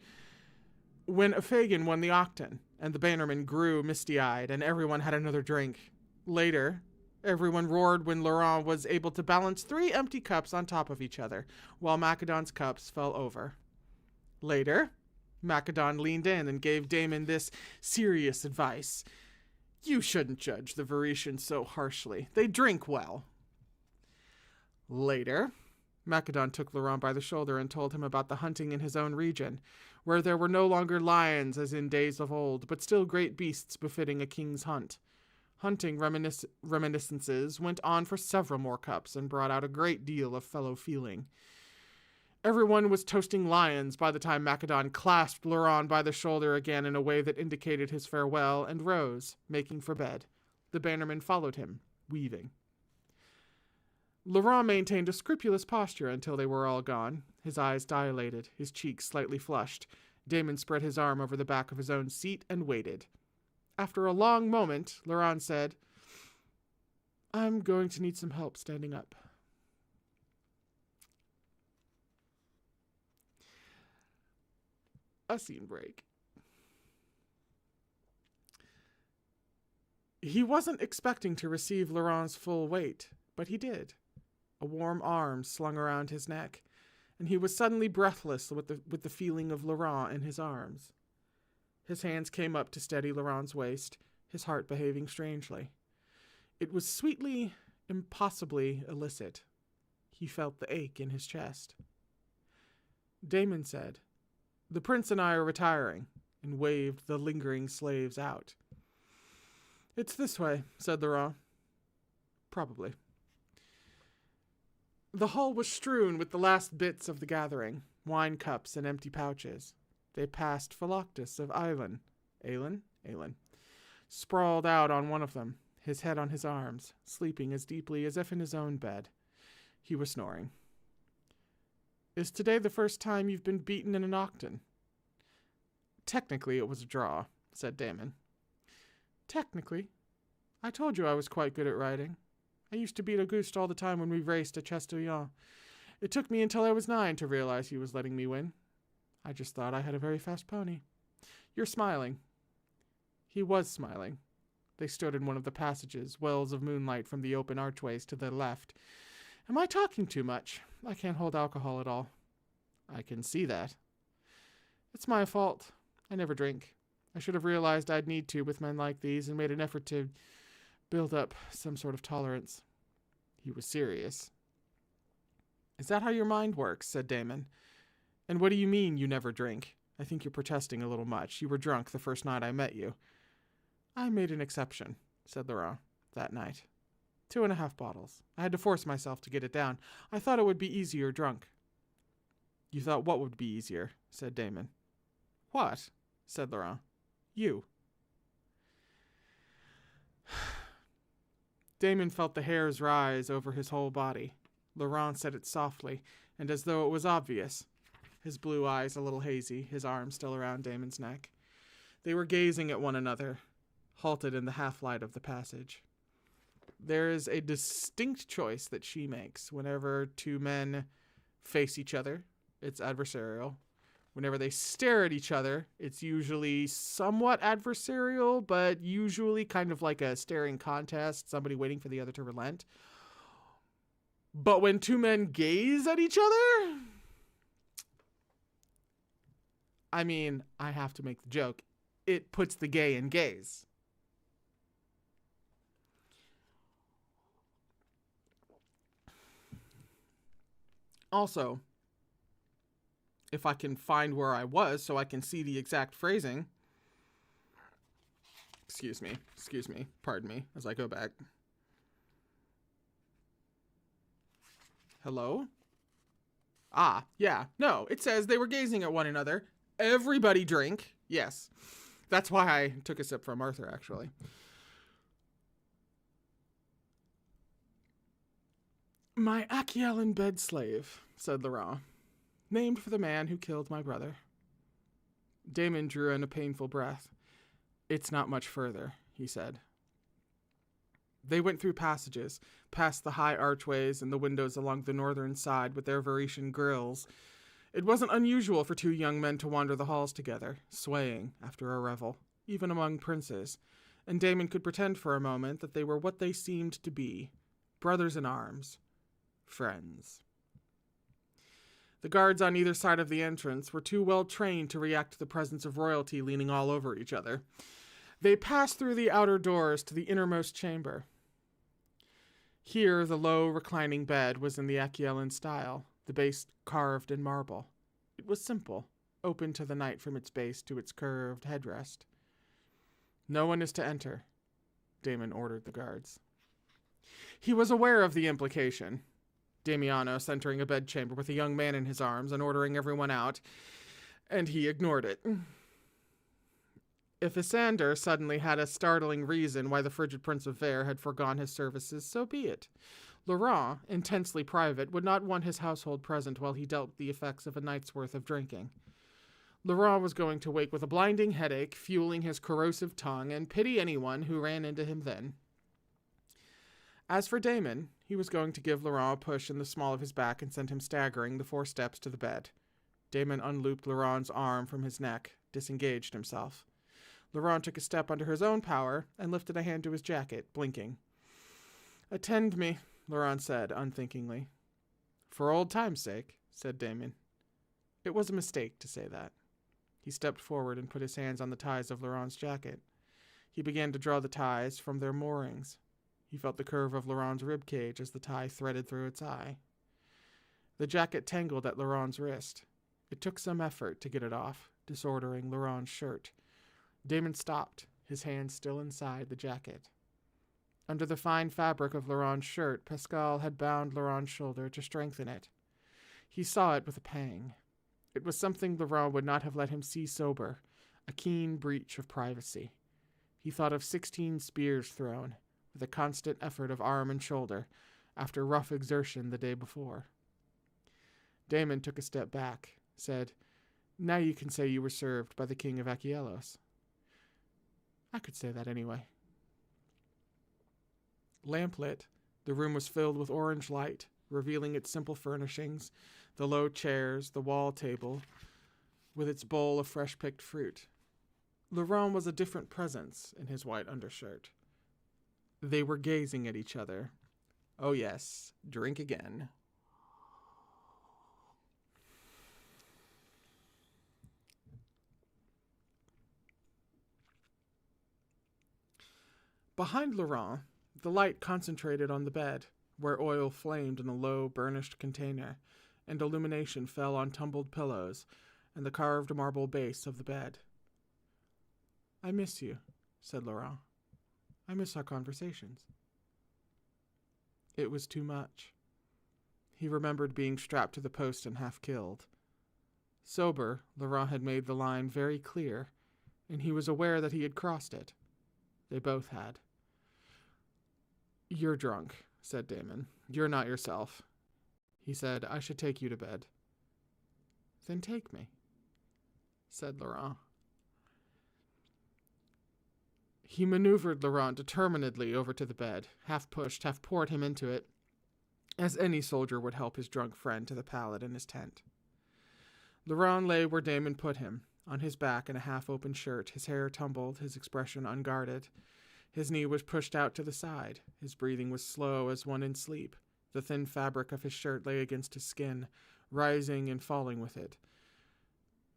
When a Fagin won the Octton, and the bannermen grew misty-eyed, and everyone had another drink. Later, everyone roared when Luron was able to balance 3 empty cups on top of each other, while Macedon's cups fell over. Later, Macedon leaned in and gave Damon this serious advice. "You shouldn't judge the Varetians so harshly. They drink well." Later, Macedon took Luron by the shoulder and told him about the hunting in his own region, where there were no longer lions as in days of old, but still great beasts befitting a king's hunt. Hunting reminiscences went on for several more cups and brought out a great deal of fellow feeling. Everyone was toasting lions by the time Macedon clasped Luron by the shoulder again in a way that indicated his farewell and rose, making for bed. The bannermen followed him, weaving. Luron maintained a scrupulous posture until they were all gone, his eyes dilated, his cheeks slightly flushed. Damon spread his arm over the back of his own seat and waited. After a long moment, Luron said, "I'm going to need some help standing up." A scene break. He wasn't expecting to receive Luron's full weight, but he did. A warm arm slung around his neck, and he was suddenly breathless with the feeling of Luron in his arms. His hands came up to steady Luron's waist, his heart behaving strangely. It was sweetly, impossibly illicit. He felt the ache in his chest. Damon said, "The prince and I are retiring," and waved the lingering slaves out. "It's this way," said Luron. "Probably." The hall was strewn with the last bits of the gathering, wine cups and empty pouches. They passed Philoctus of Aelin, sprawled out on one of them, his head on his arms, sleeping as deeply as if in his own bed. He was snoring. "Is today the first time you've been beaten in an Octton?" "Technically it was a draw," said Damon. "Technically? I told you I was quite good at riding. I used to beat Auguste all the time when we raced at Chastillon. It took me until I was 9 to realize he was letting me win. I just thought I had a very fast pony. You're smiling." He was smiling. They stood in one of the passages, wells of moonlight from the open archways to their left. Am I talking too much? I can't hold alcohol at all. I can see that. It's my fault. I never drink. I should have realized I'd need to with men like these and made an effort to build up some sort of tolerance. He was serious. Is that how your mind works? Said Damon. And what do you mean you never drink? I think you're protesting a little much. You were drunk the first night I met you. I made an exception, said Luron, that night. 2.5 bottles. I had to force myself to get it down. I thought it would be easier drunk. You thought what would be easier? Said Damon. What? Said Luron. You. Damon felt the hairs rise over his whole body. Luron said it softly, and as though it was obvious. His blue eyes a little hazy, his arm still around Damon's neck. They were gazing at one another, halted in the half-light of the passage. There is a distinct choice that she makes. Whenever two men face each other, it's adversarial. Whenever they stare at each other, it's usually somewhat adversarial, but usually kind of like a staring contest, somebody waiting for the other to relent. But when two men gaze at each other, I mean, I have to make the joke. It puts the gay in gaze. Also, if I can find where I was so I can see the exact phrasing. Excuse me, pardon me as I go back. Hello? Ah, yeah, no, it says they were gazing at one another. Everybody drink. Yes, that's why I took a sip from Arthur, actually. My Achiellan bed slave, said Luron, named for the man who killed my brother. Damon drew in a painful breath. It's not much further, he said. They went through passages, past the high archways and the windows along the northern side with their Venetian grilles. It wasn't unusual for two young men to wander the halls together, swaying after a revel, even among princes, and Damon could pretend for a moment that they were what they seemed to be, brothers in arms, friends. The guards on either side of the entrance were too well trained to react to the presence of royalty leaning all over each other. They passed through the outer doors to the innermost chamber. Here, the low, reclining bed was in the Achiellan style, the base carved in marble. It was simple, open to the night from its base to its curved headrest. No one is to enter, Damon ordered the guards. He was aware of the implication. Damianos entering a bedchamber with a young man in his arms and ordering everyone out, and he ignored it. If Isander suddenly had a startling reason why the frigid Prince of Vare had forgone his services, so be it. Luron, intensely private, would not want his household present while he dealt the effects of a night's worth of drinking. Luron was going to wake with a blinding headache, fueling his corrosive tongue, and pity anyone who ran into him then. As for Damon, he was going to give Luron a push in the small of his back and send him staggering the 4 steps to the bed. Damon unlooped Luron's arm from his neck, disengaged himself. Luron took a step under his own power and lifted a hand to his jacket, blinking. Attend me, Luron said, unthinkingly. For old time's sake, said Damon. It was a mistake to say that. He stepped forward and put his hands on the ties of Luron's jacket. He began to draw the ties from their moorings. He felt the curve of Luron's ribcage as the tie threaded through its eye. The jacket tangled at Luron's wrist. It took some effort to get it off, disordering Luron's shirt. Damon stopped, his hand still inside the jacket. Under the fine fabric of Luron's shirt, Pascal had bound Luron's shoulder to strengthen it. He saw it with a pang. It was something Luron would not have let him see sober, a keen breach of privacy. He thought of 16 spears thrown, with a constant effort of arm and shoulder, after rough exertion the day before. Damon took a step back, said, Now you can say you were served by the king of Accusations. I could say that anyway. Lamplit, the room was filled with orange light, revealing its simple furnishings, the low chairs, the wall table, with its bowl of fresh-picked fruit. Luron was a different presence in his white undershirt. They were gazing at each other. Oh yes, drink again. Behind Luron, the light concentrated on the bed, where oil flamed in a low, burnished container, and illumination fell on tumbled pillows and the carved marble base of the bed. I miss you, said Luron. I miss our conversations. It was too much. He remembered being strapped to the post and half killed. Sober, Luron had made the line very clear, and he was aware that he had crossed it. They both had. You're drunk, said Damon. You're not yourself. He said, I should take you to bed. Then take me, said Luron. He maneuvered Luron determinedly over to the bed, half pushed, half poured him into it, as any soldier would help his drunk friend to the pallet in his tent. Luron lay where Damon put him, on his back in a half-open shirt, his hair tumbled, his expression unguarded. His knee was pushed out to the side. His breathing was slow as one in sleep. The thin fabric of his shirt lay against his skin, rising and falling with it.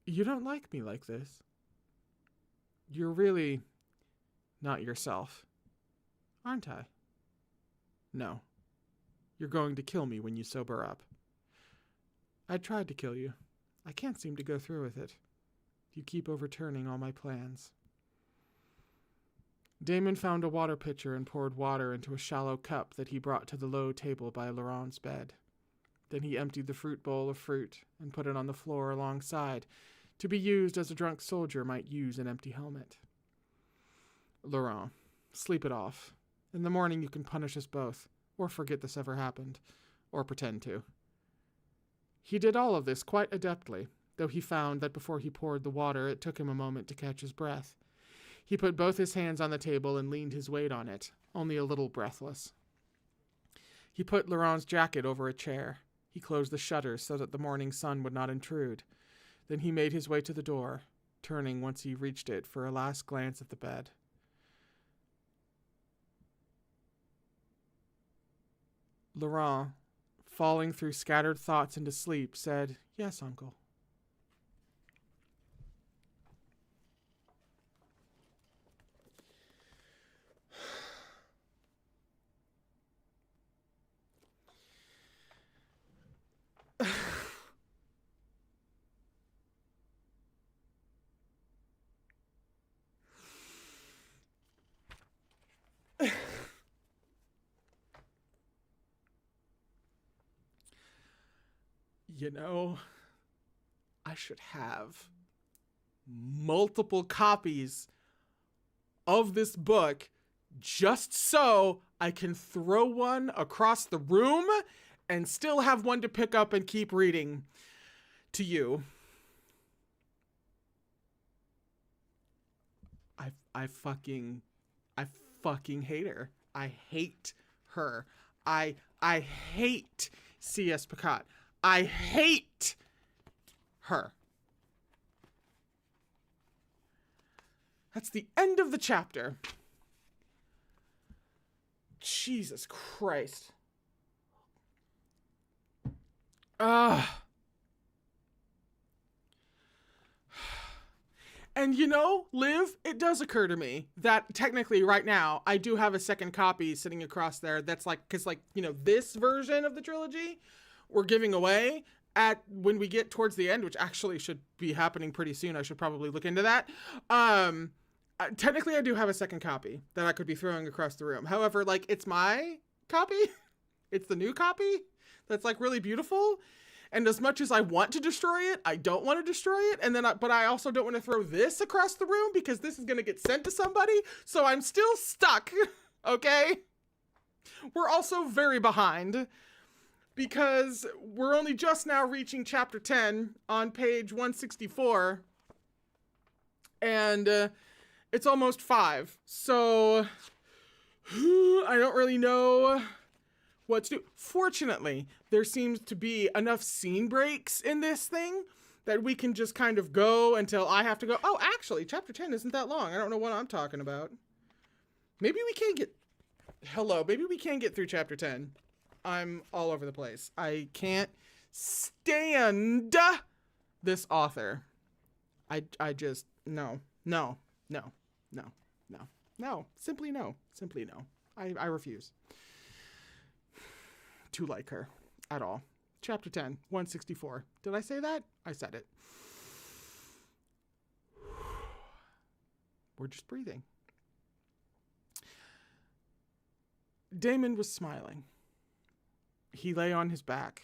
You don't like me like this. You're really not yourself, aren't I? No. You're going to kill me when you sober up. I tried to kill you. I can't seem to go through with it. You keep overturning all my plans. Damon found a water pitcher and poured water into a shallow cup that he brought to the low table by Luron's bed. Then he emptied the fruit bowl of fruit and put it on the floor alongside, to be used as a drunk soldier might use an empty helmet. Luron, sleep it off. In the morning you can punish us both, or forget this ever happened, or pretend to. He did all of this quite adeptly, though he found that before he poured the water it took him a moment to catch his breath. He put both his hands on the table and leaned his weight on it, only a little breathless. He put Luron's jacket over a chair. He closed the shutters so that the morning sun would not intrude. Then he made his way to the door, turning once he reached it for a last glance at the bed. Luron, falling through scattered thoughts into sleep, said, "Yes, Uncle." You know, I should have multiple copies of this book just so I can throw one across the room and still have one to pick up and keep reading to you. I fucking hate her. I hate her. I hate C.S. Picot. I hate her. That's the end of the chapter. Jesus Christ. And you know, Liv, it does occur to me that technically right now I do have a second copy sitting across there that's like, because like, you know, this version of the trilogy we're giving away at when we get towards the end, which actually should be happening pretty soon. I should probably look into that. Technically I do have a second copy that I could be throwing across the room. However, like, it's my copy. It's the new copy that's like really beautiful. And as much as I want to destroy it, I don't want to destroy it. And then, but I also don't want to throw this across the room because this is going to get sent to somebody. So I'm still stuck. Okay. We're also very behind because we're only just now reaching chapter 10 on page 164. And it's almost 5. So I don't really know what to do. Fortunately, there seems to be enough scene breaks in this thing that we can just kind of go until I have to go. Oh, actually, chapter 10 isn't that long. I don't know what I'm talking about. Maybe we can get... Hello, maybe we can get through chapter 10. I'm all over the place. I can't stand this author. I just... No. Simply no. I refuse to like her at all. Chapter 10, 164. Did I say that? I said it. We're just breathing. Damon was smiling. He lay on his back,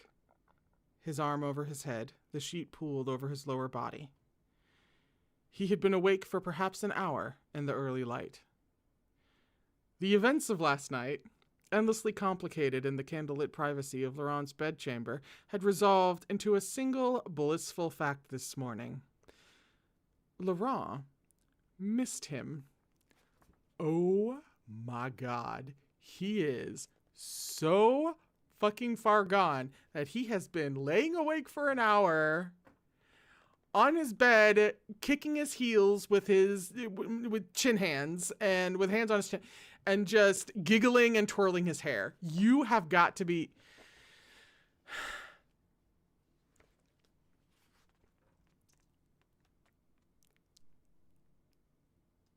his arm over his head, the sheet pooled over his lower body. He had been awake for perhaps an hour in the early light. The events of last night, endlessly complicated in the candlelit privacy of Luron's bedchamber, had resolved into a single blissful fact this morning. Luron missed him. Oh my God. He is so fucking far gone that he has been laying awake for an hour on his bed, kicking his heels with chin hands and with hands on his chin and just giggling and twirling his hair. You have got to be...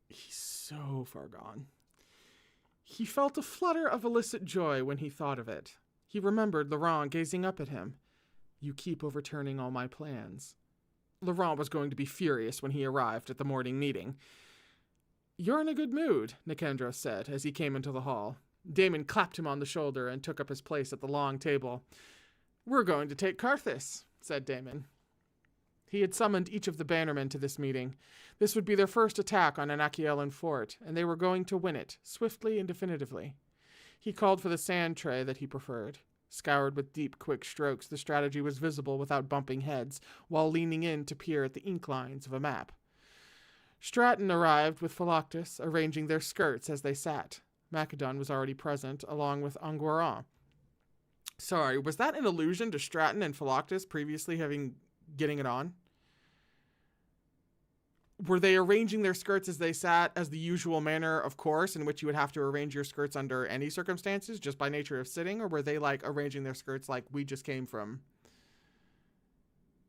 He's so far gone. He felt a flutter of illicit joy when he thought of it. He remembered Luron gazing up at him. You keep overturning all my plans. Luron was going to be furious when he arrived at the morning meeting. You're in a good mood, Nicandros said as he came into the hall. Damon clapped him on the shoulder and took up his place at the long table. We're going to take Carthus, said Damon. He had summoned each of the bannermen to this meeting. This would be their first attack on an Achaean fort, and they were going to win it, swiftly and definitively. He called for the sand tray that he preferred. Scoured with deep, quick strokes, the strategy was visible without bumping heads, while leaning in to peer at the ink lines of a map. Stratton arrived with Philoctus, arranging their skirts as they sat. Macedon was already present, along with Anguiran. Sorry, was that an allusion to Stratton and Philoctus previously getting it on? Were they arranging their skirts as they sat as the usual manner, of course, in which you would have to arrange your skirts under any circumstances, just by nature of sitting? Or were they, like, arranging their skirts like we just came from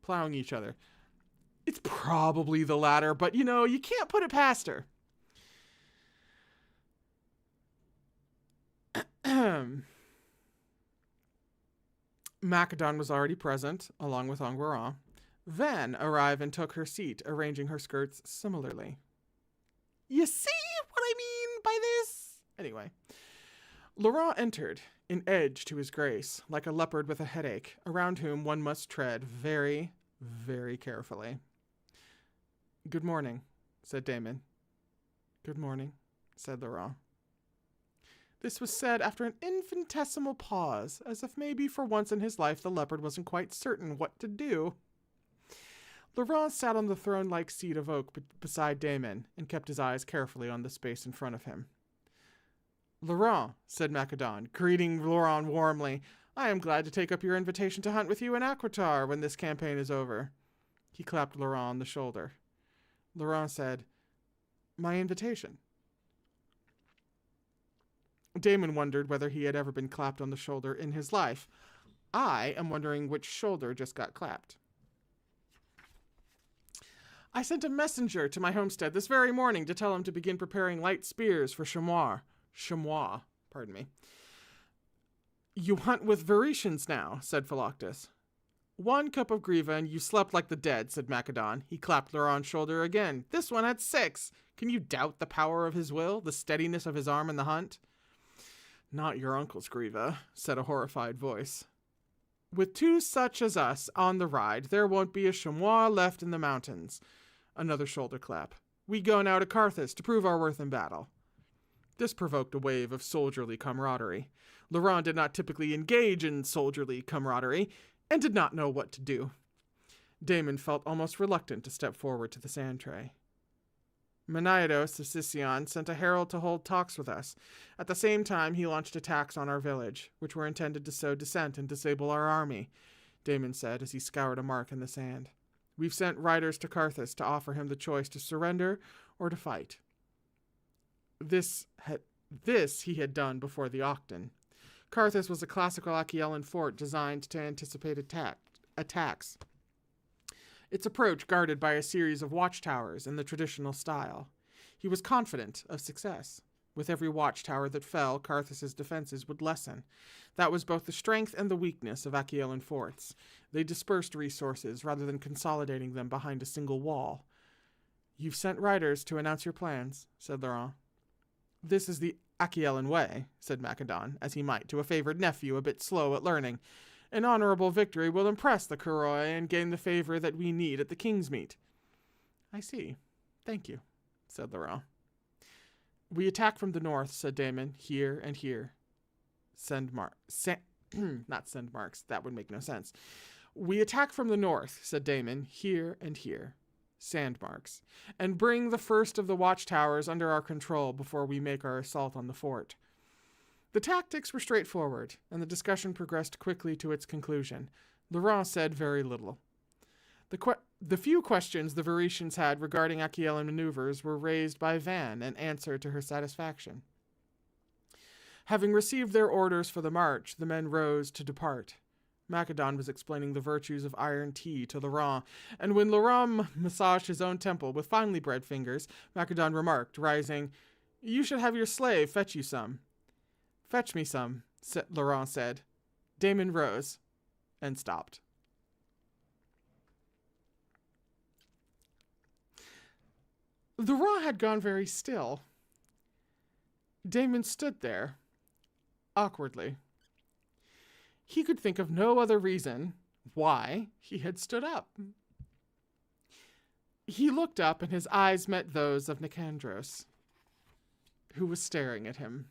plowing each other? It's probably the latter, but, you can't put it past her. Macedon was already present, along with Anguiran. Van arrived and took her seat, arranging her skirts similarly. You see what I mean by this? Anyway, Luron entered, an edge to his grace, like a leopard with a headache, around whom one must tread very, very carefully. Good morning, said Damon. Good morning, said Luron. This was said after an infinitesimal pause, as if maybe for once in his life the leopard wasn't quite certain what to do. Luron sat on the throne-like seat of oak beside Damon, and kept his eyes carefully on the space in front of him. Luron, said Macedon, greeting Luron warmly, I am glad to take up your invitation to hunt with you in Aquitar when this campaign is over. He clapped Luron on the shoulder. Luron said, My invitation. Damon wondered whether he had ever been clapped on the shoulder in his life. I am wondering which shoulder just got clapped. I sent a messenger to my homestead this very morning to tell him to begin preparing light spears for chamois. Pardon me. You hunt with Varetians now, said Philoctus. 1 cup of Griva and you slept like the dead, said Macedon. He clapped Luron's shoulder again. This one had 6. Can you doubt the power of his will, the steadiness of his arm in the hunt? Not your uncle's Griva, said a horrified voice. With 2 such as us on the ride, there won't be a chamois left in the mountains. Another shoulder clap. We go now to Carthus to prove our worth in battle. This provoked a wave of soldierly camaraderie. Luron did not typically engage in soldierly camaraderie, and did not know what to do. Damon felt almost reluctant to step forward to the sand tray. Menaidos of Sicyon sent a herald to hold talks with us. At the same time, he launched attacks on our village, which were intended to sow dissent and disable our army, Damon said as he scoured a mark in the sand. We've sent riders to Carthus to offer him the choice to surrender or to fight. This he had done before the Octton. Carthus was a classical Achaean fort designed to anticipate attacks. Its approach guarded by a series of watchtowers in the traditional style. He was confident of success. With every watchtower that fell, Carthus's defenses would lessen. That was both the strength and the weakness of Achaean forts. They dispersed resources rather than consolidating them behind a single wall. "You've sent riders to announce your plans," said Luron. "This is the Achaean way," said Macedon, as he might to a favored nephew a bit slow at learning. "An honorable victory will impress the Kuroi and gain the favor that we need at the king's meet." "I see. Thank you," said Luron. "We attack from the north," said Damon, "here and here." Not send marks. That would make no sense. "We attack from the north," said Damon, "here and here. Sandmarks, and bring the first of the watchtowers under our control before we make our assault on the fort." The tactics were straightforward, and the discussion progressed quickly to its conclusion. Luron said very little. The few questions the Varetians had regarding Achaean maneuvers were raised by Van and answered to her satisfaction. Having received their orders for the march, the men rose to depart. Macedon was explaining the virtues of iron tea to Luron, and when Luron massaged his own temple with finely bred fingers, Macedon remarked, rising, "You should have your slave fetch you some." "Fetch me some," Luron said. Damon rose and stopped. Luron had gone very still. Damon stood there, awkwardly. He could think of no other reason why he had stood up. He looked up and his eyes met those of Nicandros, who was staring at him.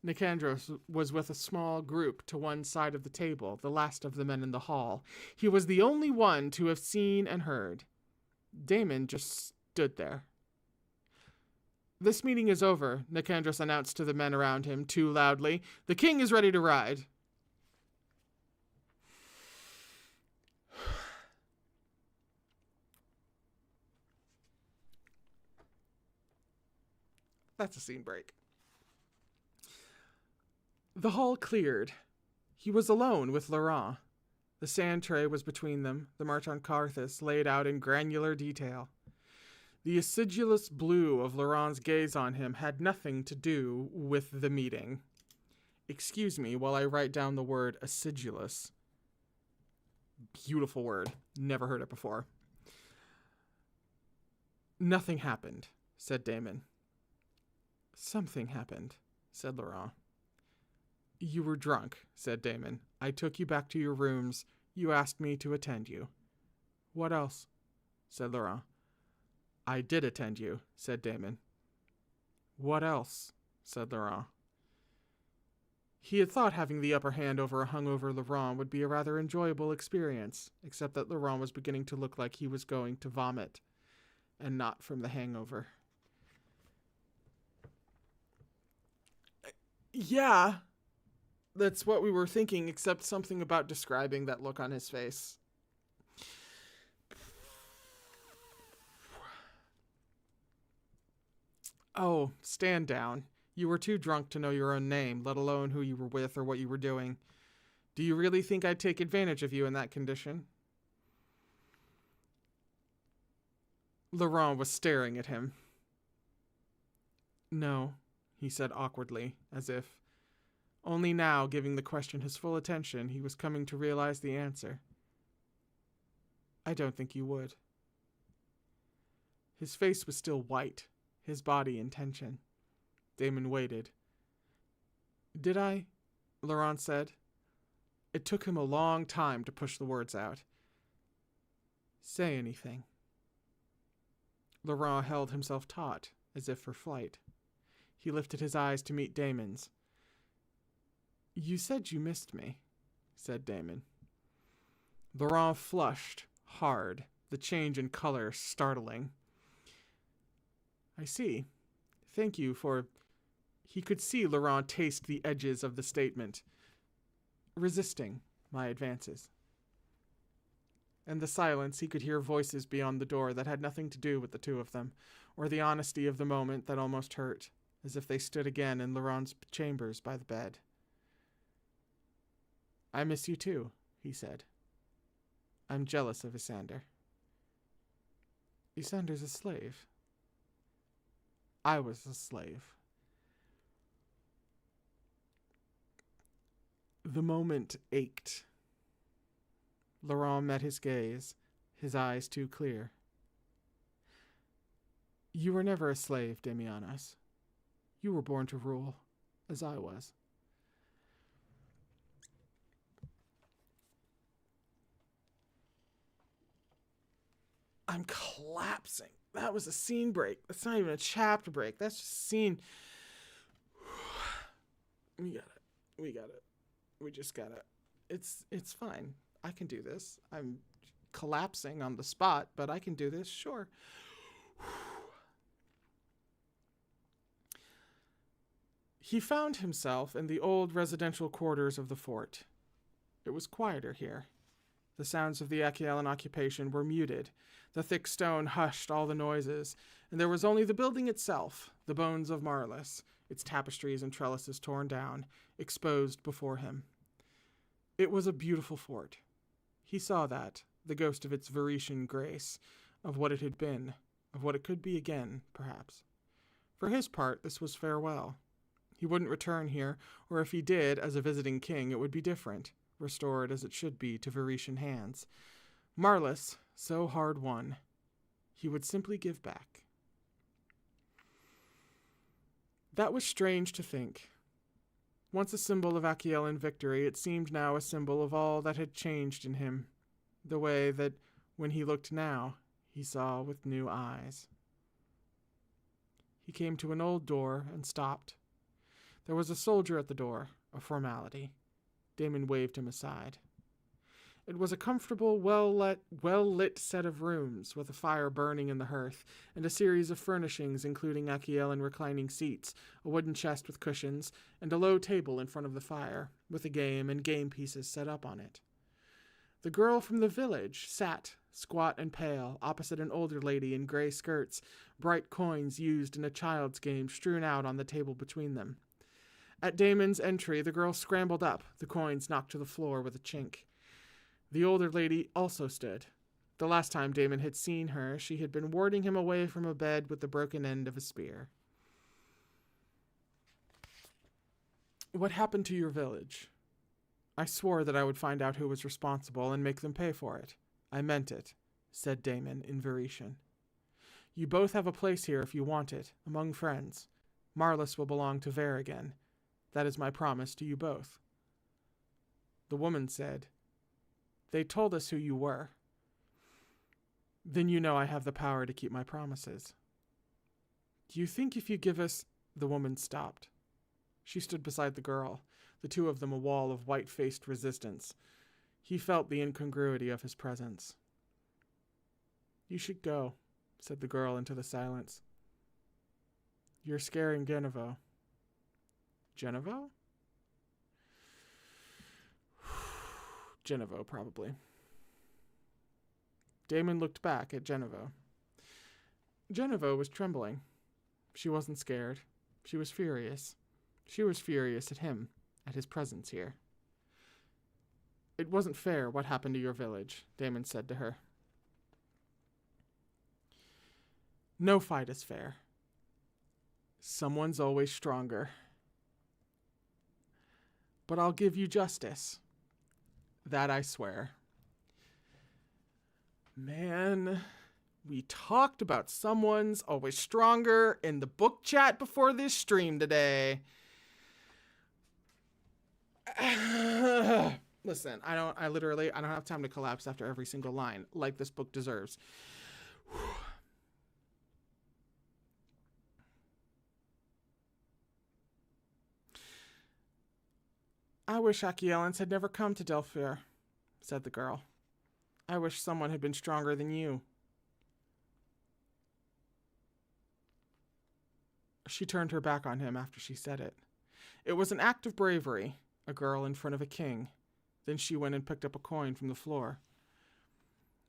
Nicandros was with a small group to one side of the table, the last of the men in the hall. He was the only one to have seen and heard. Damon just stood there. "This meeting is over," Nicandros announced to the men around him, too loudly. "The king is ready to ride." That's a scene break. The hall cleared. He was alone with Luron. The sand tray was between them, the march on Carthus laid out in granular detail. The acidulous blue of Luron's gaze on him had nothing to do with the meeting. Excuse me while I write down the word acidulous. Beautiful word. Never heard it before. "Nothing happened," said Damon. "Something happened," said Luron. "You were drunk," said Damon. "I took you back to your rooms. You asked me to attend you." "What else?" said Luron. "I did attend you," said Damon. "What else?" said Luron. He had thought having the upper hand over a hungover Luron would be a rather enjoyable experience, except that Luron was beginning to look like he was going to vomit, and not from the hangover. "Yeah, that's what we were thinking, except something about describing that look on his face." "Oh, stand down. You were too drunk to know your own name, let alone who you were with or what you were doing. Do you really think I'd take advantage of you in that condition?" Luron was staring at him. "No," he said awkwardly, as if, only now giving the question his full attention, he was coming to realize the answer. "I don't think you would." His face was still white, his body in tension. Damon waited. "Did I?" Luron said. It took him a long time to push the words out. "Say anything." Luron held himself taut, as if for flight. He lifted his eyes to meet Damon's. "You said you missed me," said Damon. Luron flushed, hard, the change in color startling. "I see. Thank you for..." He could see Luron taste the edges of the statement. "Resisting my advances." In the silence, he could hear voices beyond the door that had nothing to do with the two of them, or the honesty of the moment that almost hurt, as if they stood again in Luron's chambers by the bed. "I miss you too," he said. "I'm jealous of Isander." "Isander's a slave." "I was a slave." The moment ached. Luron met his gaze, his eyes too clear. "You were never a slave, Damianos. You were born to rule, as I was." I'm collapsing. That was a scene break. That's not even a chapter break. That's just a scene. We got it. We got it. We just got it. It's fine. I can do this. I'm collapsing on the spot, but I can do this. Sure. He found himself in the old residential quarters of the fort. It was quieter here. The sounds of the Accusations occupation were muted. The thick stone hushed all the noises, and there was only the building itself, the bones of Marlis, its tapestries and trellises torn down, exposed before him. It was a beautiful fort. He saw that, the ghost of its Varetian grace, of what it had been, of what it could be again, perhaps. For his part, this was farewell. He wouldn't return here, or if he did, as a visiting king, it would be different, restored as it should be to Varetian hands. Marlis, so hard won, he would simply give back. That was strange to think. Once a symbol of Accusations victory, it seemed now a symbol of all that had changed in him, the way that, when he looked now, he saw with new eyes. He came to an old door and stopped. There was a soldier at the door, a formality. Damon waved him aside. It was a comfortable, well-lit set of rooms, with a fire burning in the hearth, and a series of furnishings including Accusations reclining seats, a wooden chest with cushions, and a low table in front of the fire, with a game and game pieces set up on it. The girl from the village sat, squat and pale, opposite an older lady in gray skirts, bright coins used in a child's game strewn out on the table between them. At Damon's entry, the girl scrambled up, the coins knocked to the floor with a chink. The older lady also stood. The last time Damon had seen her, she had been warding him away from a bed with the broken end of a spear. "What happened to your village?" "I swore that I would find out who was responsible and make them pay for it. I meant it," said Damon in Varetian. "You both have a place here if you want it, among friends. Marlis will belong to Ver again. That is my promise to you both." The woman said, "They told us who you were." "Then you know I have the power to keep my promises." "Do you think if you give us—" The woman stopped. She stood beside the girl, the two of them a wall of white-faced resistance. He felt the incongruity of his presence. "You should go," said the girl into the silence. "You're scaring Genevo." "Genevo?" Genevo, probably. Damon looked back at Genevo. Genevo was trembling. She wasn't scared. She was furious. She was furious at him, at his presence here. "It wasn't fair what happened to your village," Damon said to her. "No fight is fair. Someone's always stronger. But I'll give you justice. That I swear." Man, we talked about someone's always stronger in the book chat before this stream today. Listen, I don't have time to collapse after every single line, like this book deserves. "I wish Accusations had never come to Delphir," said the girl. "I wish someone had been stronger than you." She turned her back on him after she said it. It was an act of bravery, a girl in front of a king. Then she went and picked up a coin from the floor.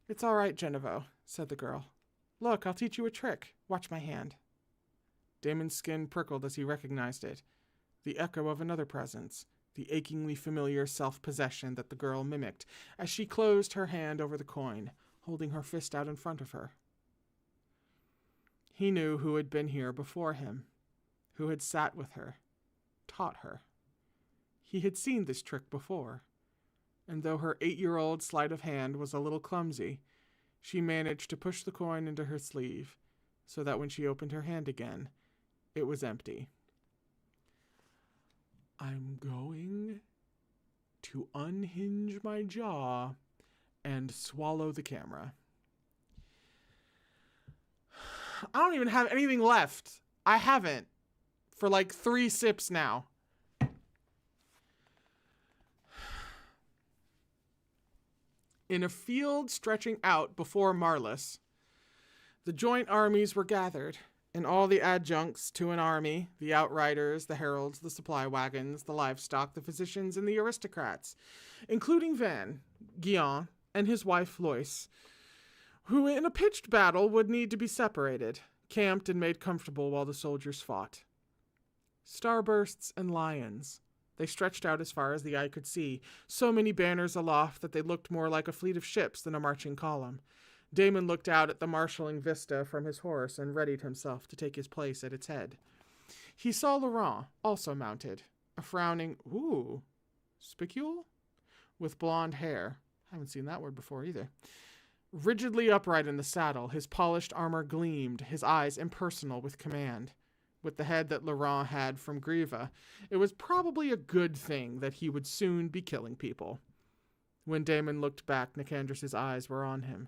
It's all right, Genevo, said the girl. Look, I'll teach you a trick. Watch my hand. Damon's skin prickled as he recognized it. The echo of another presence, the achingly familiar self-possession that the girl mimicked as she closed her hand over the coin, holding her fist out in front of her. He knew who had been here before him, who had sat with her, taught her. He had seen this trick before, and though her 8-year-old sleight of hand was a little clumsy, she managed to push the coin into her sleeve so that when she opened her hand again, it was empty. I'm going to unhinge my jaw and swallow the camera. I don't even have anything left. I haven't for like 3 sips now. In a field stretching out before Marlis, the joint armies were gathered, and all the adjuncts to an army, the outriders, the heralds, the supply wagons, the livestock, the physicians, and the aristocrats, including Van, Guion, and his wife Lois, who in a pitched battle would need to be separated, camped and made comfortable while the soldiers fought. Starbursts and lions. They stretched out as far as the eye could see, so many banners aloft that they looked more like a fleet of ships than a marching column. Damon looked out at the marshalling vista from his horse and readied himself to take his place at its head. He saw Luron, also mounted, a frowning, spicule? With blonde hair. Haven't seen that word before either. Rigidly upright in the saddle, his polished armor gleamed, his eyes impersonal with command. With the head that Luron had from Griva, it was probably a good thing that he would soon be killing people. When Damon looked back, Nicandrus's eyes were on him.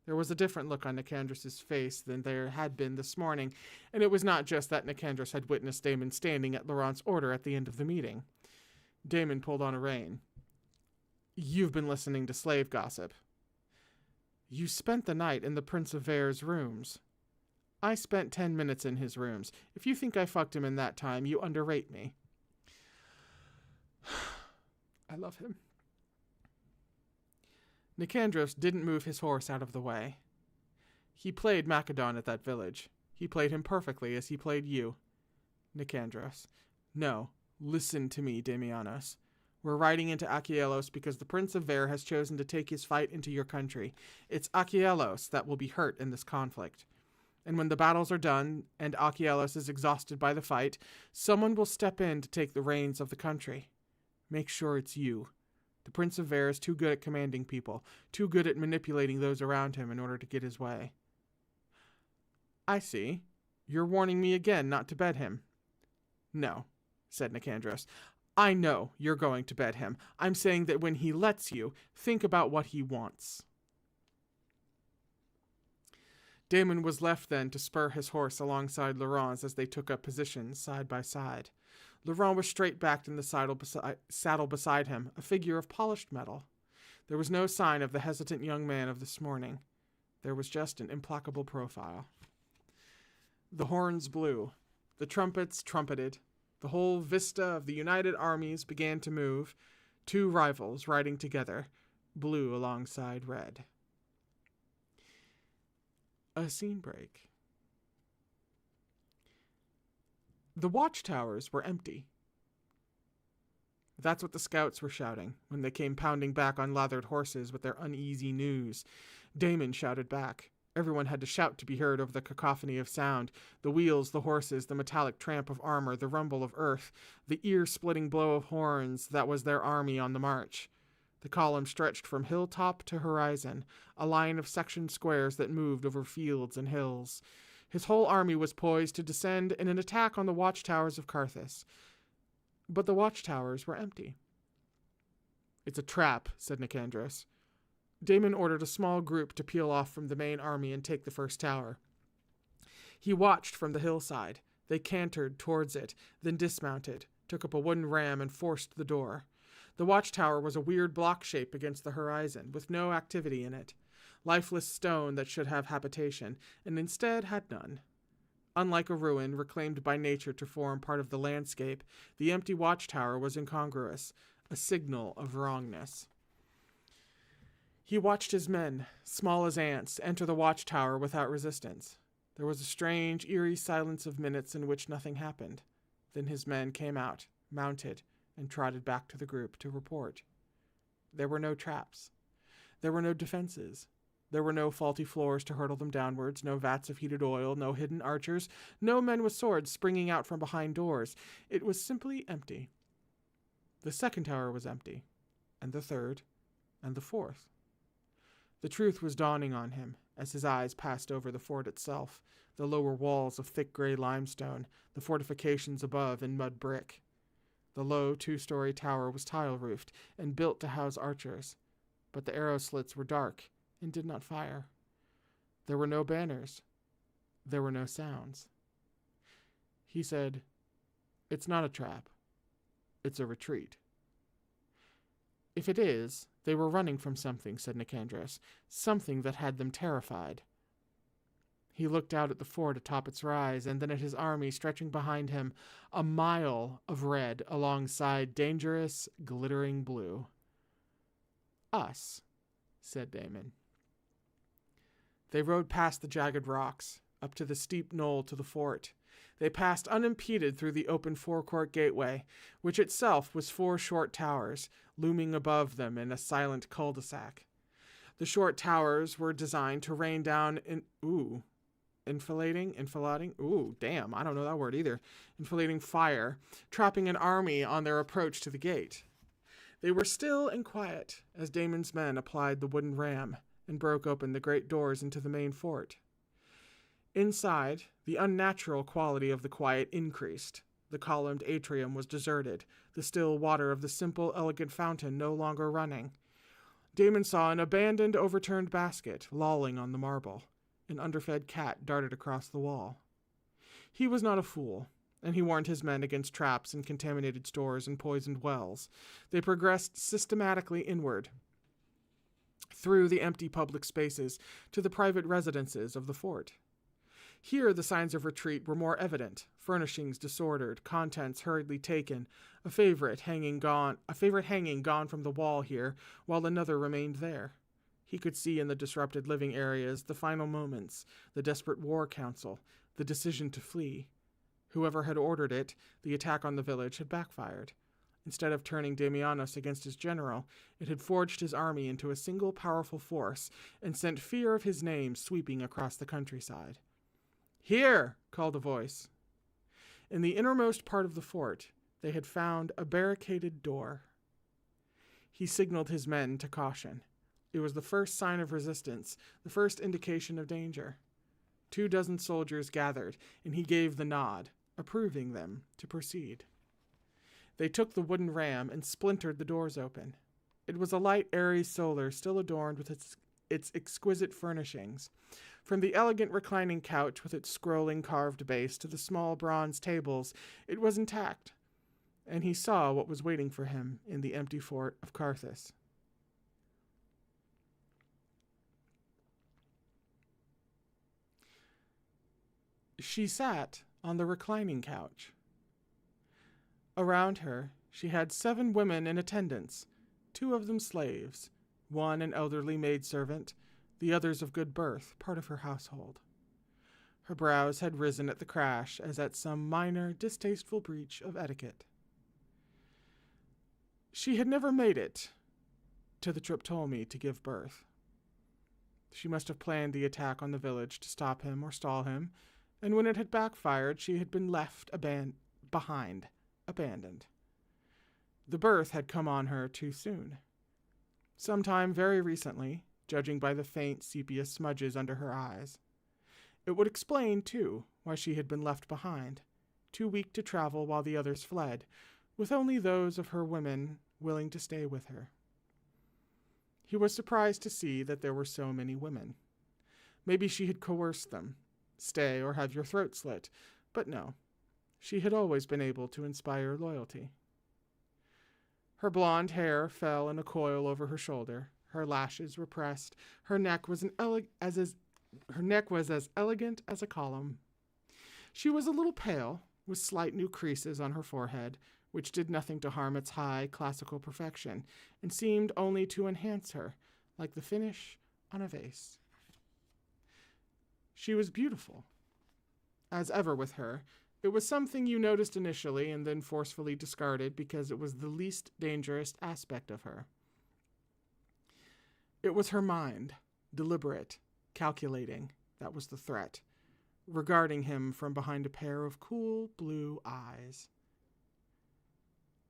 There was a different look on Nicandrus's face than there had been this morning, and it was not just that Nicandrus had witnessed Damon standing at Luron's order at the end of the meeting. Damon pulled on a rein. You've been listening to slave gossip. You spent the night in the Prince of Vair's rooms. I spent 10 minutes in his rooms. If you think I fucked him in that time, you underrate me. I love him. Nicandrus didn't move his horse out of the way. He played Macedon at that village. He played him perfectly as he played you. Nicandrus. No, listen to me, Damianos. We're riding into Accusations because the Prince of Vair has chosen to take his fight into your country. It's Accusations that will be hurt in this conflict. And when the battles are done and Accusations is exhausted by the fight, someone will step in to take the reins of the country. Make sure it's you. The Prince of Vair is too good at commanding people, too good at manipulating those around him in order to get his way. I see. You're warning me again not to bet him. No, said Nicandrus. I know you're going to bet him. I'm saying that when he lets you, think about what he wants. Damon was left then to spur his horse alongside Luron's as they took up positions side by side. Luron was straight-backed in the saddle beside him, a figure of polished metal. There was no sign of the hesitant young man of this morning. There was just an implacable profile. The horns blew. The trumpets trumpeted. The whole vista of the united armies began to move, 2 rivals riding together, blue alongside red. A scene break. The watchtowers were empty. That's what the scouts were shouting when they came pounding back on lathered horses with their uneasy news. Damon shouted back. Everyone had to shout to be heard over the cacophony of sound, the wheels, the horses, the metallic tramp of armor, the rumble of earth, the ear-splitting blow of horns that was their army on the march. The column stretched from hilltop to horizon, a line of sectioned squares that moved over fields and hills. His whole army was poised to descend in an attack on the watchtowers of Carthus. But the watchtowers were empty. It's a trap, said Nicandrus. Damon ordered a small group to peel off from the main army and take the first tower. He watched from the hillside. They cantered towards it, then dismounted, took up a wooden ram and forced the door. The watchtower was a weird block shape against the horizon, with no activity in it. Lifeless stone that should have habitation, and instead had none. Unlike a ruin reclaimed by nature to form part of the landscape, the empty watchtower was incongruous, a signal of wrongness. He watched his men, small as ants, enter the watchtower without resistance. There was a strange, eerie silence of minutes in which nothing happened. Then his men came out, mounted, and trotted back to the group to report. There were no traps. There were no defenses. There were no faulty floors to hurtle them downwards, no vats of heated oil, no hidden archers, no men with swords springing out from behind doors. It was simply empty. The second tower was empty, and the third, and the fourth. The truth was dawning on him as his eyes passed over the fort itself, the lower walls of thick gray limestone, the fortifications above in mud brick. The low two-story tower was tile-roofed and built to house archers, but the arrow slits were dark and did not fire. There were no banners. There were no sounds. He said, "It's not a trap. It's a retreat." "If it is, they were running from something," said Nicandros, "something that had them terrified." He looked out at the fort atop its rise, and then at his army stretching behind him, a mile of red alongside dangerous, glittering blue. "Us," said Damon. They rode past the jagged rocks, up to the steep knoll to the fort. They passed unimpeded through the open forecourt gateway, which itself was 4 short towers, looming above them in a silent cul-de-sac. The short towers were designed to rain down enfilading fire, trapping an army on their approach to the gate. They were still and quiet as Damon's men applied the wooden ram and broke open the great doors into the main fort. Inside, the unnatural quality of the quiet increased. The columned atrium was deserted, the still water of the simple, elegant fountain no longer running. Damon saw an abandoned, overturned basket lolling on the marble. An underfed cat darted across the wall. He was not a fool, and he warned his men against traps and contaminated stores and poisoned wells. They progressed systematically inward, through the empty public spaces, to the private residences of the fort. Here the signs of retreat were more evident, furnishings disordered, contents hurriedly taken, a favorite hanging gone from the wall here, while another remained there. He could see in the disrupted living areas the final moments, the desperate war council, the decision to flee. Whoever had ordered it, the attack on the village, had backfired. Instead of turning Damianos against his general, it had forged his army into a single powerful force and sent fear of his name sweeping across the countryside. "Here!" called a voice. In the innermost part of the fort, they had found a barricaded door. He signaled his men to caution. It was the first sign of resistance, the first indication of danger. 24 soldiers gathered, and he gave the nod, approving them to proceed. They took the wooden ram and splintered the doors open. It was a light, airy solar, still adorned with its exquisite furnishings. From the elegant reclining couch with its scrolling carved base to the small bronze tables, it was intact, and he saw what was waiting for him in the empty fort of Carthus. She sat on the reclining couch. Around her, she had 7 women in attendance, 2 of them slaves, 1 an elderly maidservant, the others of good birth, part of her household. Her brows had risen at the crash as at some minor, distasteful breach of etiquette. She had never made it to the Triptolemy to give birth. She must have planned the attack on the village to stop him or stall him, and when it had backfired, she had been left abandoned. The birth had come on her too soon. Sometime very recently, judging by the faint sepia smudges under her eyes. It would explain, too, why she had been left behind, too weak to travel while the others fled, with only those of her women willing to stay with her. He was surprised to see that there were so many women. Maybe she had coerced them, stay or have your throat slit, but no, she had always been able to inspire loyalty. Her blonde hair fell in a coil over her shoulder. Her lashes were pressed. Her neck was as elegant as a column. She was a little pale, with slight new creases on her forehead, which did nothing to harm its high classical perfection, and seemed only to enhance her, like the finish on a vase. She was beautiful. As ever with her, it was something you noticed initially and then forcefully discarded because it was the least dangerous aspect of her. It was her mind, deliberate, calculating, that was the threat, regarding him from behind a pair of cool blue eyes.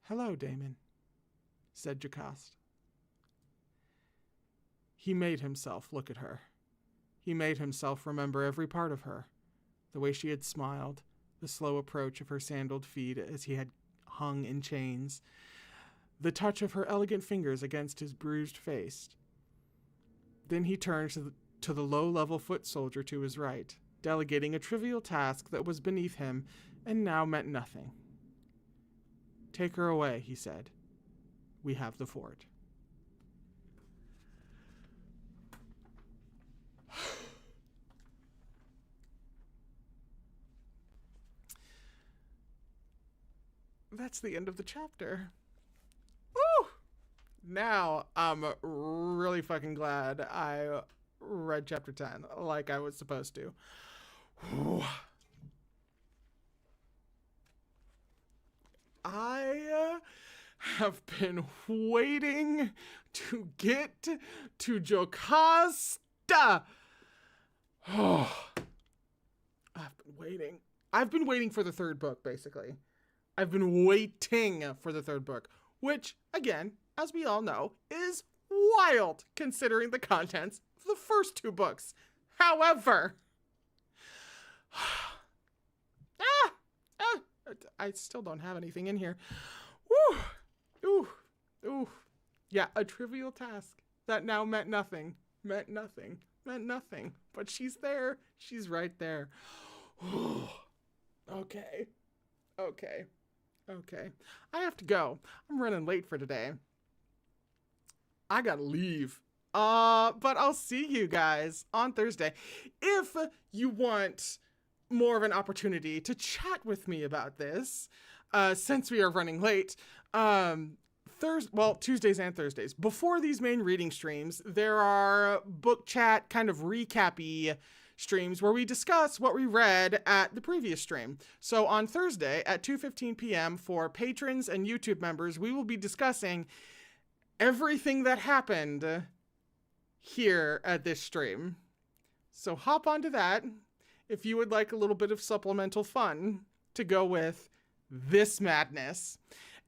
"Hello, Damon," said Jocasta. He made himself look at her. He made himself remember every part of her, the way she had smiled, the slow approach of her sandaled feet as he had hung in chains, the touch of her elegant fingers against his bruised face. Then he turned to the low-level foot soldier to his right, delegating a trivial task that was beneath him and now meant nothing. "Take her away," he said. "We have the fort." That's the end of the chapter. Woo! Now I'm really fucking glad I read chapter 10 like I was supposed to. Whew. I have been waiting to get to Jocasta. Oh, I've been waiting for the third book, basically. I've been waiting for the third book, which, again, as we all know, is wild considering the contents of the first two books. However, I still don't have anything in here. Ooh. Yeah, a trivial task that now meant nothing. But she's there. She's right there. Okay. I have to go. I'm running late for today. I gotta leave. But I'll see you guys on Thursday. If you want more of an opportunity to chat with me about this, since we are running late, Tuesdays and Thursdays. Before these main reading streams, there are book chat kind of recap-y streams where we discuss what we read at the previous stream. So on Thursday at 2:15 p.m. for patrons and YouTube members, we will be discussing everything that happened here at this stream. So hop onto that if you would like a little bit of supplemental fun to go with this madness.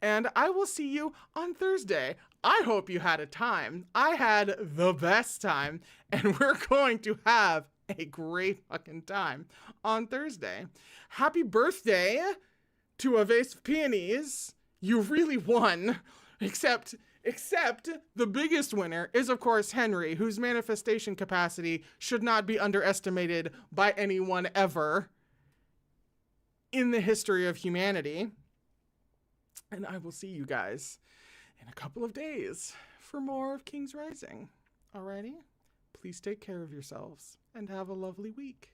And I will see you on Thursday. I hope you had a time. I had the best time, and we're going to have a great fucking time on Thursday. Happy birthday to a vase of peonies. You really won. Except the biggest winner is, of course, Henry, whose manifestation capacity should not be underestimated by anyone ever in the history of humanity. And I will see you guys in a couple of days for more of King's Rising. Alrighty? Please take care of yourselves and have a lovely week.